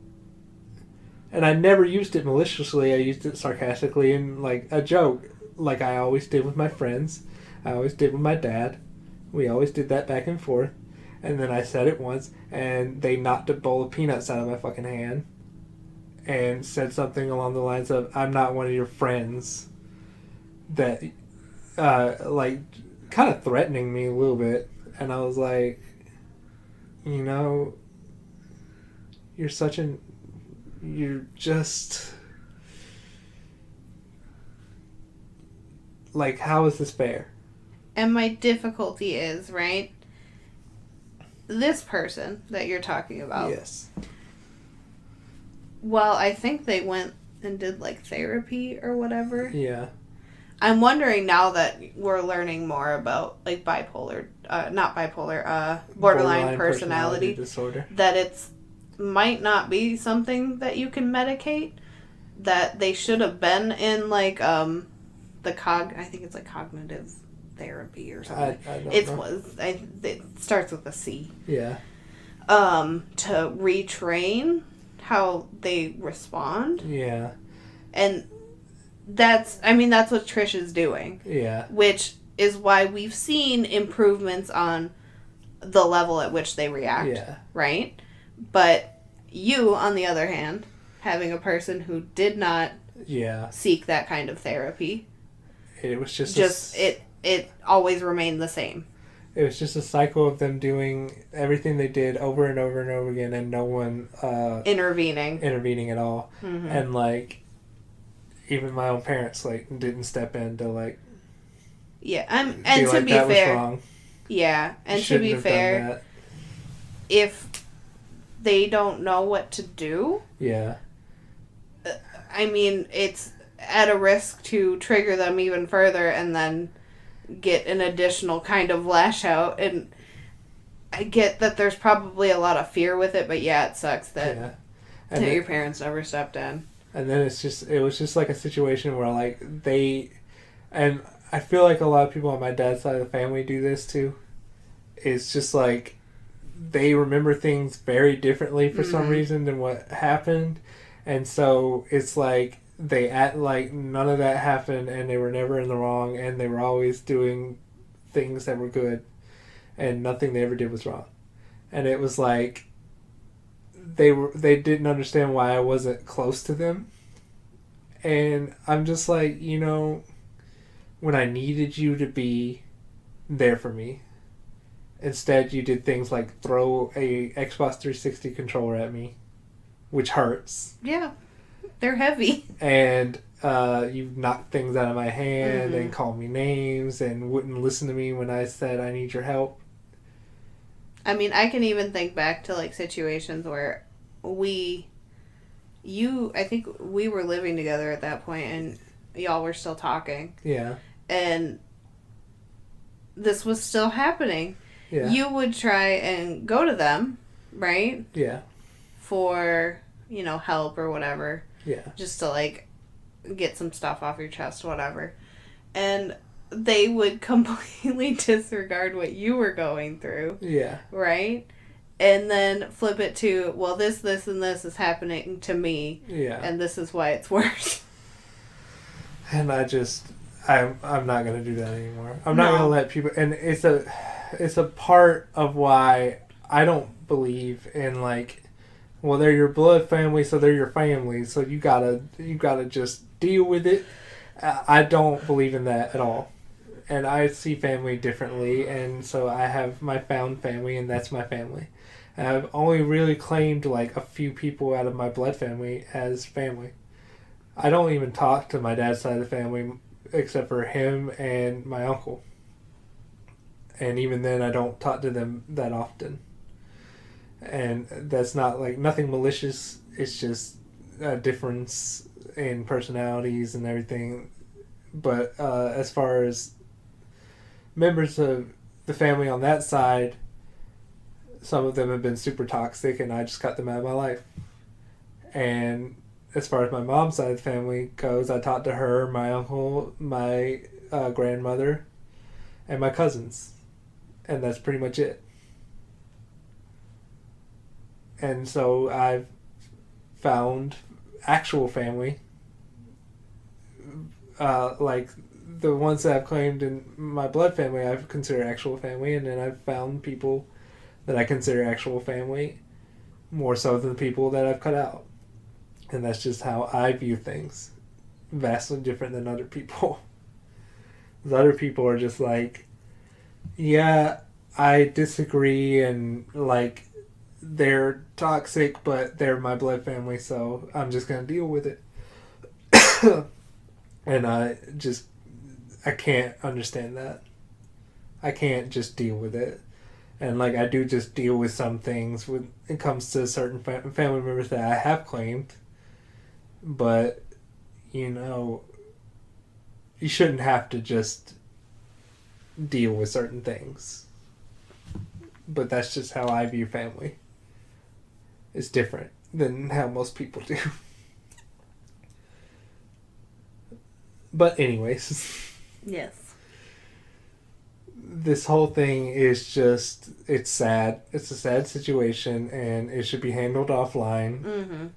B: And I never used it maliciously. I used it sarcastically and like a joke, like I always did with my friends. I always did with my dad. We always did that back and forth. And then I said it once, and they knocked a bowl of peanuts out of my fucking hand and said something along the lines of, I'm not one of your friends. That, like, kind of threatening me a little bit. And I was like, you know, you're just, like, how is this fair?
A: And my difficulty is, right, this person that you're talking about.
B: Yes.
A: Well, I think they went and did like therapy or whatever.
B: Yeah.
A: I'm wondering now that we're learning more about like borderline personality
B: disorder,
A: that it's might not be something that you can medicate, that they should have been in like I think it's like cognitive therapy or something.
B: I don't know.
A: It starts with a C.
B: Yeah.
A: To retrain how they respond.
B: Yeah.
A: And that's what Trish is doing.
B: Yeah.
A: Which is why we've seen improvements on the level at which they react.
B: Yeah. Right?
A: But you, on the other hand, having a person who did not seek that kind of therapy.
B: It was
A: it always remained the same.
B: It was just a cycle of them doing everything they did over and over and over again, and no one intervening at all. Mm-hmm. And like, even my own parents like didn't step in to like.
A: Yeah, and to be fair,
B: was wrong.
A: Yeah, and to be fair, if they don't know what to do, I mean, it's at a risk to trigger them even further, and then get an additional kind of lash out. And I get that there's probably a lot of fear with it, but yeah, it sucks that your parents never stepped in. And then
B: it was just like a situation where like and I feel like a lot of people on my dad's side of the family do this too. It's just like they remember things very differently for some reason than what happened, and so it's like they act like none of that happened, and they were never in the wrong, and they were always doing things that were good, and nothing they ever did was wrong. And it was like they didn't understand why I wasn't close to them, And I'm just like, when I needed you to be there for me, instead you did things like throw a Xbox 360 controller at me, which hurts.
A: Yeah, they're heavy.
B: And you knocked things out of my hand and called me names and wouldn't listen to me when I said I need your help.
A: I mean, I can even think back to, like, situations where I think we were living together at that point, and y'all were still talking.
B: Yeah.
A: And this was still happening.
B: Yeah.
A: You would try and go to them, right?
B: Yeah.
A: For, help or whatever.
B: Yeah.
A: Just to, like, get some stuff off your chest, whatever. And they would completely disregard what you were going through.
B: Yeah.
A: Right? And then flip it to, well, this, and this is happening to me.
B: Yeah.
A: And this is why it's worse.
B: And I'm not going to do that anymore. I'm not going to let people, and it's a part of why I don't believe in, like, well, they're your blood family, so they're your family, so you gotta just deal with it. I don't believe in that at all. And I see family differently, and so I have my found family, and that's my family. And I've only really claimed, like, a few people out of my blood family as family. I don't even talk to my dad's side of the family except for him and my uncle. And even then, I don't talk to them that often. And that's not, like, nothing malicious. It's just a difference in personalities and everything. But as far as members of the family on that side, some of them have been super toxic, and I just cut them out of my life. And as far as my mom's side of the family goes, I talked to her, my uncle, my grandmother, and my cousins. And that's pretty much it. And so I've found actual family, like the ones that I've claimed in my blood family, I've considered actual family, and then I've found people that I consider actual family more so than the people that I've cut out. And that's just how I view things. Vastly different than other people. Because other people are just like, yeah, I disagree, and, like, they're toxic, but they're my blood family, so I'm just going to deal with it. And I can't understand that. I can't just deal with it. And, like, I do just deal with some things when it comes to certain family members that I have claimed. But, you shouldn't have to just deal with certain things. But that's just how I view family. It's different than how most people do. But anyways.
A: Yes.
B: This whole thing is just, it's sad. It's a sad situation, and it should be handled offline.
A: Mm-hmm.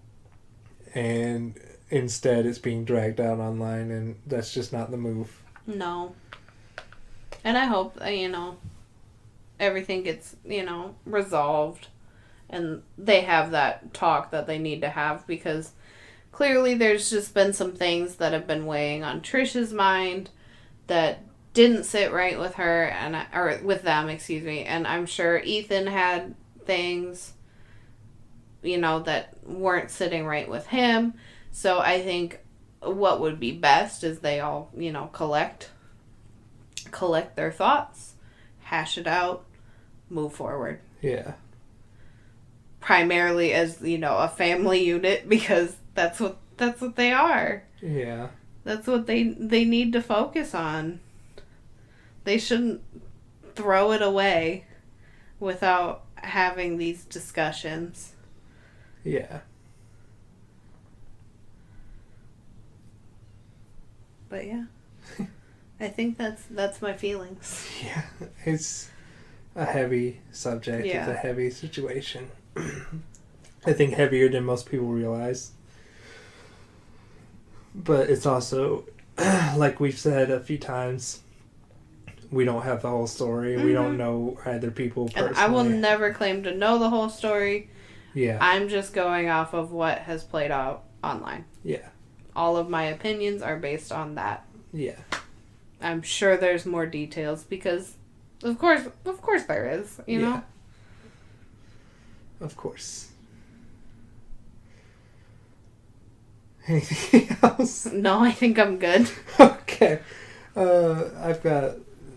B: And instead it's being dragged out online, and that's just not the move.
A: No. And I hope, everything gets, resolved, and they have that talk that they need to have, because clearly there's just been some things that have been weighing on Trish's mind that didn't sit right with her, or with them, excuse me, and I'm sure Ethan had things, that weren't sitting right with him. So I think what would be best is they all, collect their thoughts, hash it out, move forward.
B: Yeah.
A: Primarily as, a family unit, because that's what they are.
B: Yeah.
A: That's what they need to focus on. They shouldn't throw it away without having these discussions.
B: Yeah.
A: But yeah. I think that's my feelings.
B: Yeah. It's a heavy subject.
A: Yeah.
B: It's a heavy situation. I think heavier than most people realize. But it's also, like we've said a few times, we don't have the whole story. Mm-hmm. We don't know either people personally.
A: And I will never claim to know the whole story.
B: Yeah.
A: I'm just going off of what has played out online.
B: Yeah.
A: all of my opinions are based on that.
B: Yeah.
A: I'm sure there's more details because, of course there is, you know?
B: Of course. Anything else?
A: No, I think I'm good.
B: Okay. I've got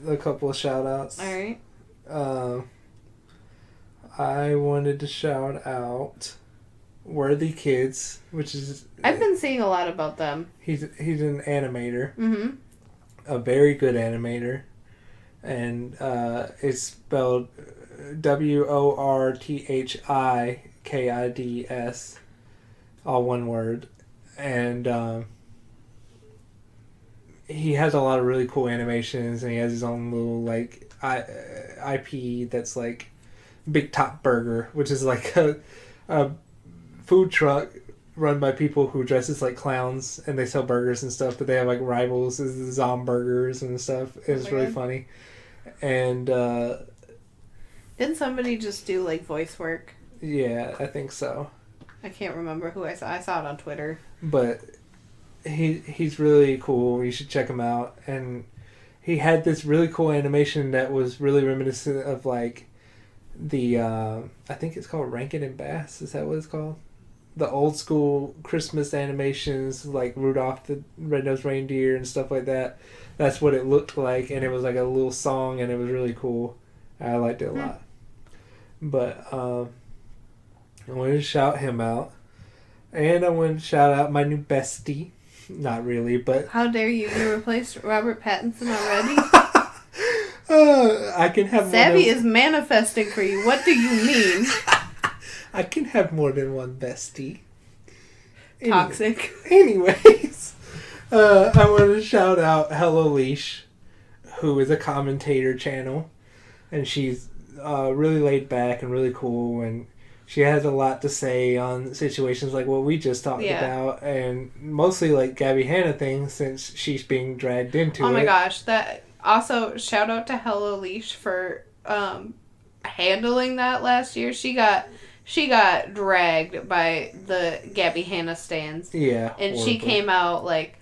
B: a couple of shout outs.
A: Alright.
B: I wanted to shout out Worthikids, which is...
A: I've been seeing a lot about them.
B: He's an animator.
A: Mm-hmm.
B: A very good animator. And it's spelled Worthikids. All one word. And he has a lot of really cool animations, and he has his own little like IP that's like Big Top Burger, which is like a food truck run by people who dress as like clowns, and they sell burgers and stuff, but they have like rivals as the Zomburgers and stuff. It's really funny. And
A: didn't somebody just do like voice work?
B: Yeah, I think so.
A: I can't remember who I saw. I saw it on Twitter.
B: But he's really cool. You should check him out. And he had this really cool animation that was really reminiscent of like the I think it's called Rankin and Bass. Is that what it's called? The old school Christmas animations like Rudolph the Red-Nosed Reindeer and stuff like that. That's what it looked like, and it was like a little song, and it was really cool. I liked it a lot. But I wanted to shout him out. And I wanted to shout out my new bestie. Not really, but...
A: How dare you? You replaced Robert Pattinson already?
B: I can have
A: Savvy is manifesting for you. What do you mean?
B: I can have more than one bestie.
A: Toxic.
B: Anyways, I wanted to shout out HelloLeesh, who is a commentator channel. And she's really laid back and really cool, and she has a lot to say on situations like what we just talked about, and mostly like Gabby Hanna things since she's being dragged into it.
A: Oh my gosh. That also, shout out to HelloLeesh for handling that last year. She got dragged by the Gabby Hanna stans.
B: Yeah.
A: And
B: horribly.
A: she came out like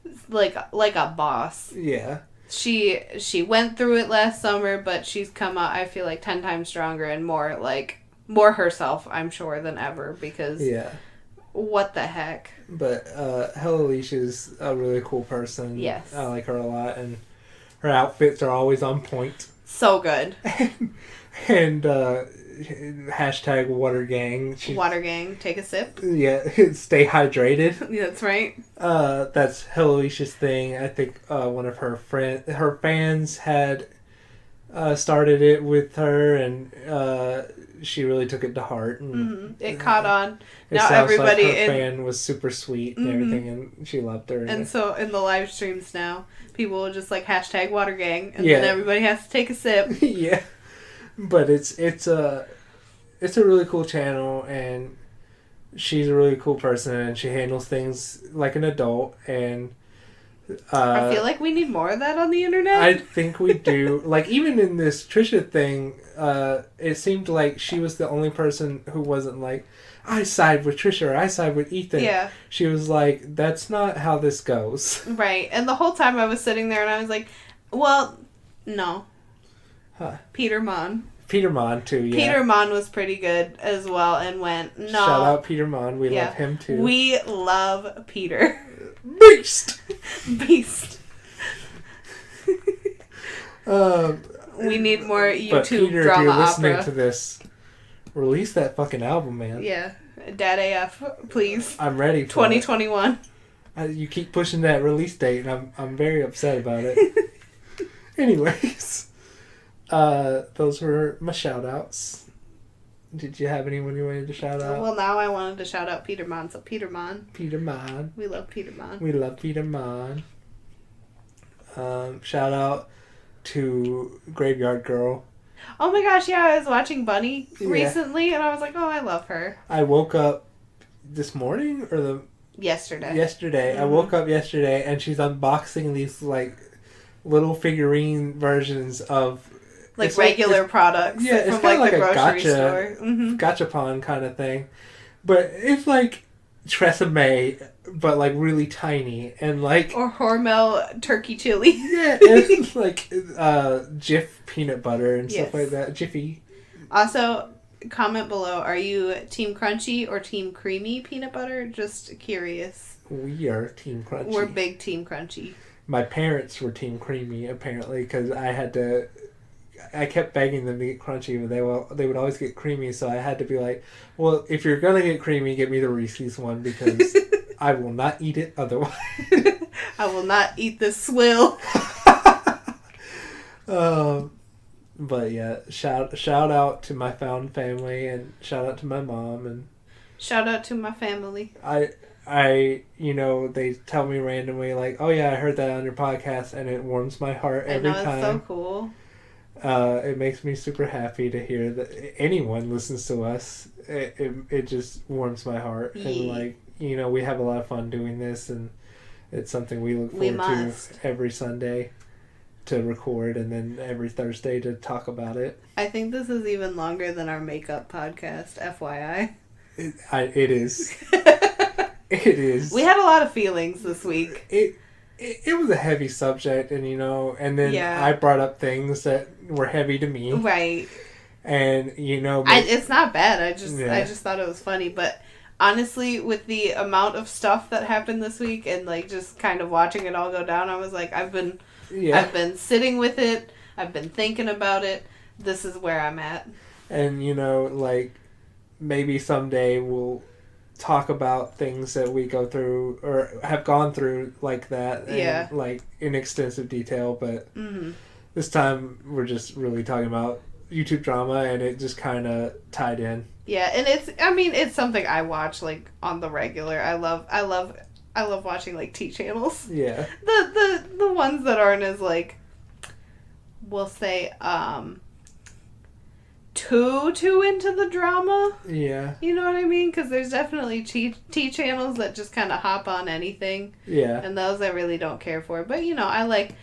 A: a boss.
B: Yeah.
A: She went through it last summer, but she's come out, I feel like, 10 times stronger and more herself, I'm sure, than ever, because what the heck.
B: But HelloLeesh is a really cool person.
A: Yes.
B: I like her a lot, and her outfits are always on point.
A: So good.
B: And hashtag Water Gang.
A: Water Gang, take a sip.
B: Yeah, stay hydrated.
A: That's right.
B: That's HelloLeesh's thing. I think one of her fans had started it with her, and she really took it to heart. And
A: it caught on.
B: Now everybody like her fan was super sweet and everything, and she loved her.
A: And so in the live streams now, people will just like hashtag Water Gang, and then everybody has to take a sip.
B: Yeah, but it's a really cool channel, and she's a really cool person, and she handles things like an adult, and
A: I feel like we need more of that on the internet.
B: I think we do. Like, even in this Trisha thing, it seemed like she was the only person who wasn't like, I side with Trisha or I side with Ethan.
A: Yeah.
B: She was like, that's not how this goes.
A: Right. And the whole time I was sitting there and I was like, well, no.
B: Huh.
A: Peter Monn.
B: Peter Monn, too, yeah.
A: Peter Monn was pretty good as well and went, no.
B: Shout out Peter Monn. We love him, too.
A: We love Peter.
B: Beast!
A: Beast. We need more YouTube
B: but Peter,
A: drama
B: if you're listening
A: opera.
B: To this, release that fucking album, man.
A: Yeah. Dad AF, please.
B: I'm ready for
A: 2021.
B: You keep pushing that release date, and I'm very upset about it. Anyways, those were my shout-outs. Did you have anyone you wanted to shout out?
A: Well, now I wanted to shout out Peter Monn. So Peter Monn.
B: Peter Monn.
A: We love Peter Monn.
B: We love Peter Monn. Shout out to Graveyard Girl.
A: Oh my gosh, yeah, I was watching Bunny recently, and I was like, oh, I love her.
B: I woke up this morning, or
A: Yesterday.
B: Mm-hmm. I woke up yesterday, and she's unboxing these, like, little figurine versions of...
A: Like regular products
B: yeah,
A: from
B: it's kind
A: like
B: of
A: the
B: like
A: grocery
B: a
A: store.
B: gachapon kind of thing. But it's like Tresemme, but like really tiny, and like
A: or Hormel turkey chili.
B: Yeah, and like Jif peanut butter and stuff like that. Jiffy.
A: Also, comment below: are you Team Crunchy or Team Creamy peanut butter? Just curious.
B: We are Team Crunchy.
A: We're big Team Crunchy.
B: My parents were Team Creamy apparently because I kept begging them to get crunchy, but they would always get creamy, so I had to be like, well, if you're gonna get creamy, get me the Reese's one because I will not eat it otherwise.
A: I will not eat this swill.
B: But yeah, shout out to my found family and shout out to my mom and
A: shout out to my family.
B: I they tell me randomly like, oh yeah, I heard that on your podcast, and it warms my heart every time. I know,
A: it's so cool.
B: It makes me super happy to hear that anyone listens to us. It just warms my heart. Yeah. And like, we have a lot of fun doing this, and it's something we look forward to every Sunday to record, and then every Thursday to talk about it.
A: I think this is even longer than our makeup podcast, FYI.
B: It is. It is.
A: We had a lot of feelings this week.
B: It was a heavy subject, and and then I brought up things that were heavy to me.
A: Right.
B: And
A: it's not bad. I just thought it was funny, but honestly, with the amount of stuff that happened this week and like just kind of watching it all go down, I was like, I've been sitting with it. I've been thinking about it. This is where I'm at. And
B: like maybe someday we'll talk about things that we go through or have gone through like that, and like in extensive detail, but this time we're just really talking about YouTube drama, and it just kind of tied in.
A: Yeah, and it's something I watch like on the regular. I love watching like tea channels.
B: Yeah.
A: The ones that aren't as like, we'll say too into the drama.
B: Yeah.
A: You know what I mean? Because there's definitely tea channels that just kind of hop on anything.
B: Yeah.
A: And those I really don't care for. But I like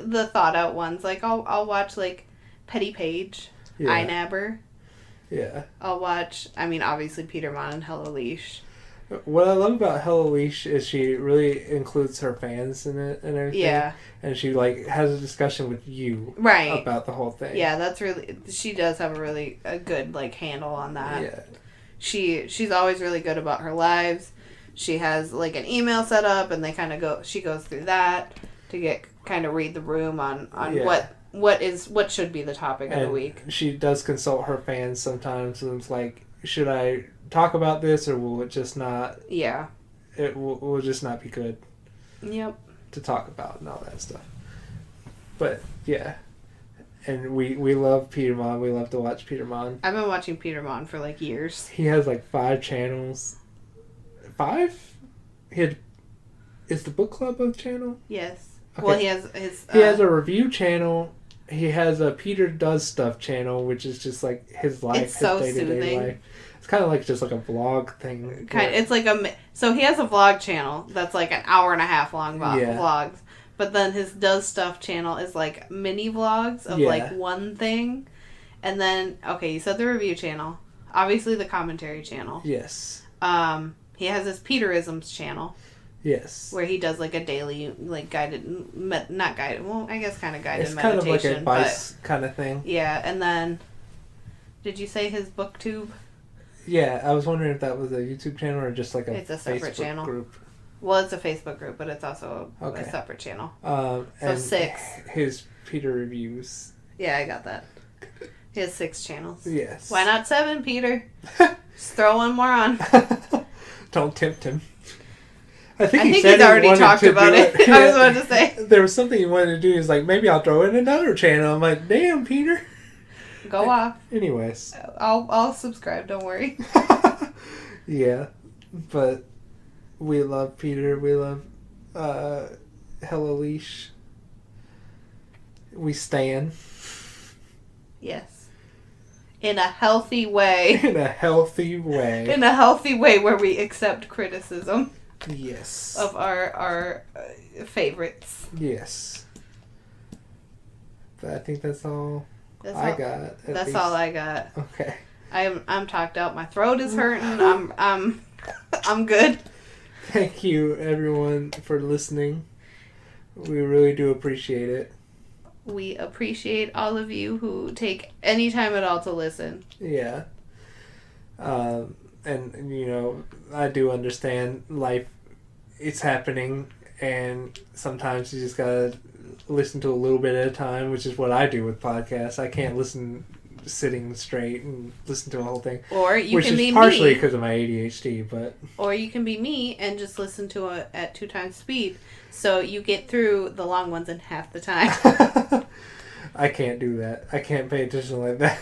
A: the thought out ones. Like I'll watch like Petty Page, iNabber.
B: Yeah.
A: I'll watch. Obviously Peter Monn and HelloLeesh.
B: What I love about HelloLeesh is she really includes her fans in it and everything. Yeah. And she like has a discussion with you about the whole thing.
A: Yeah, that's really, she does have a good like handle on that. Yeah. She's always really good about her lives. She has like an email set up, and she goes through that to read the room on what should be the topic of the week.
B: She does consult her fans sometimes, and it's like, should I talk about this, or will it just not?
A: Yeah.
B: It will just not be good.
A: Yep.
B: To talk about and all that stuff. But yeah, and we love Peter Monn. We love to watch Peter Monn.
A: I've been watching Peter Monn for like years.
B: He has like 5 channels. 5? Is the book club a channel?
A: Yes.
B: Okay.
A: Well, he has his.
B: He has a review channel. He has a Peter Does Stuff channel, which is just like his life,
A: his day-to-day
B: soothing. Life. It's kind of like just like a vlog thing.
A: It's like so he has a vlog channel that's like an hour and a half long vlogs, but then his Does Stuff channel is like mini vlogs of like one thing, and then you said the review channel, obviously the commentary channel.
B: Yes.
A: He has his Peterisms channel.
B: Yes.
A: Where he does like a daily like guided, not guided, well I guess kind of guided
B: it's
A: meditation.
B: It's kind of like advice kind of thing.
A: Yeah, and then, did you say his BookTube?
B: Yeah, I was wondering if that was a YouTube channel or just like
A: it's a separate
B: Facebook
A: channel.
B: Group.
A: Well, it's a Facebook group, but it's also a separate channel. So
B: and
A: 6.
B: His Peter reviews.
A: Yeah, I got that. He has 6 channels.
B: Yes.
A: Why not 7, Peter? Just throw one more on.
B: Don't tempt him. I think
A: he's already talked about it. I was about to say.
B: There was something he wanted to do. He's like, maybe I'll throw in another channel. I'm like, damn, Peter.
A: Go off.
B: Anyways.
A: I'll subscribe, don't worry.
B: Yeah. But we love Peter. We love HelloLeesh. We stan.
A: Yes. In a healthy way.
B: In a healthy way.
A: In a healthy way where we accept criticism.
B: Yes.
A: Of our favorites.
B: Yes. But I think that's all I got.
A: That's all I got.
B: Okay.
A: I'm talked out. My throat is hurting. I'm I'm good.
B: Thank you, everyone, for listening. We really do appreciate it.
A: We appreciate all of you who take any time at all to listen.
B: Yeah. And, you know, I do understand life is happening, and sometimes you just gotta listen to a little bit at a time, which is what I do with podcasts. I can't listen sitting straight and listen to a whole thing.
A: Or you can be me.
B: Which is partially because of my ADHD, but...
A: Or you can be me and just listen to it at 2 times speed, so you get through the long ones in half the time.
B: I can't do that. I can't pay attention like that.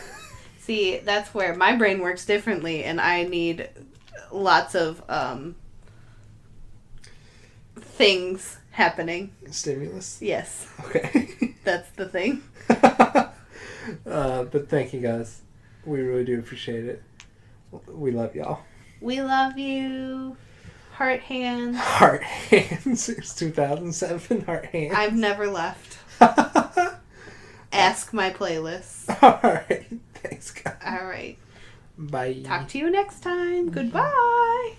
A: See, that's where my brain works differently, and I need lots of things happening.
B: Stimulus?
A: Yes.
B: Okay.
A: That's the thing.
B: But thank you guys. We really do appreciate it. We love y'all.
A: We love you. Heart hands.
B: Heart hands. It's 2007. Heart hands.
A: I've never left. Ask my playlist.
B: Alright. Thanks, guys.
A: Alright.
B: Bye.
A: Talk to you next time. Goodbye.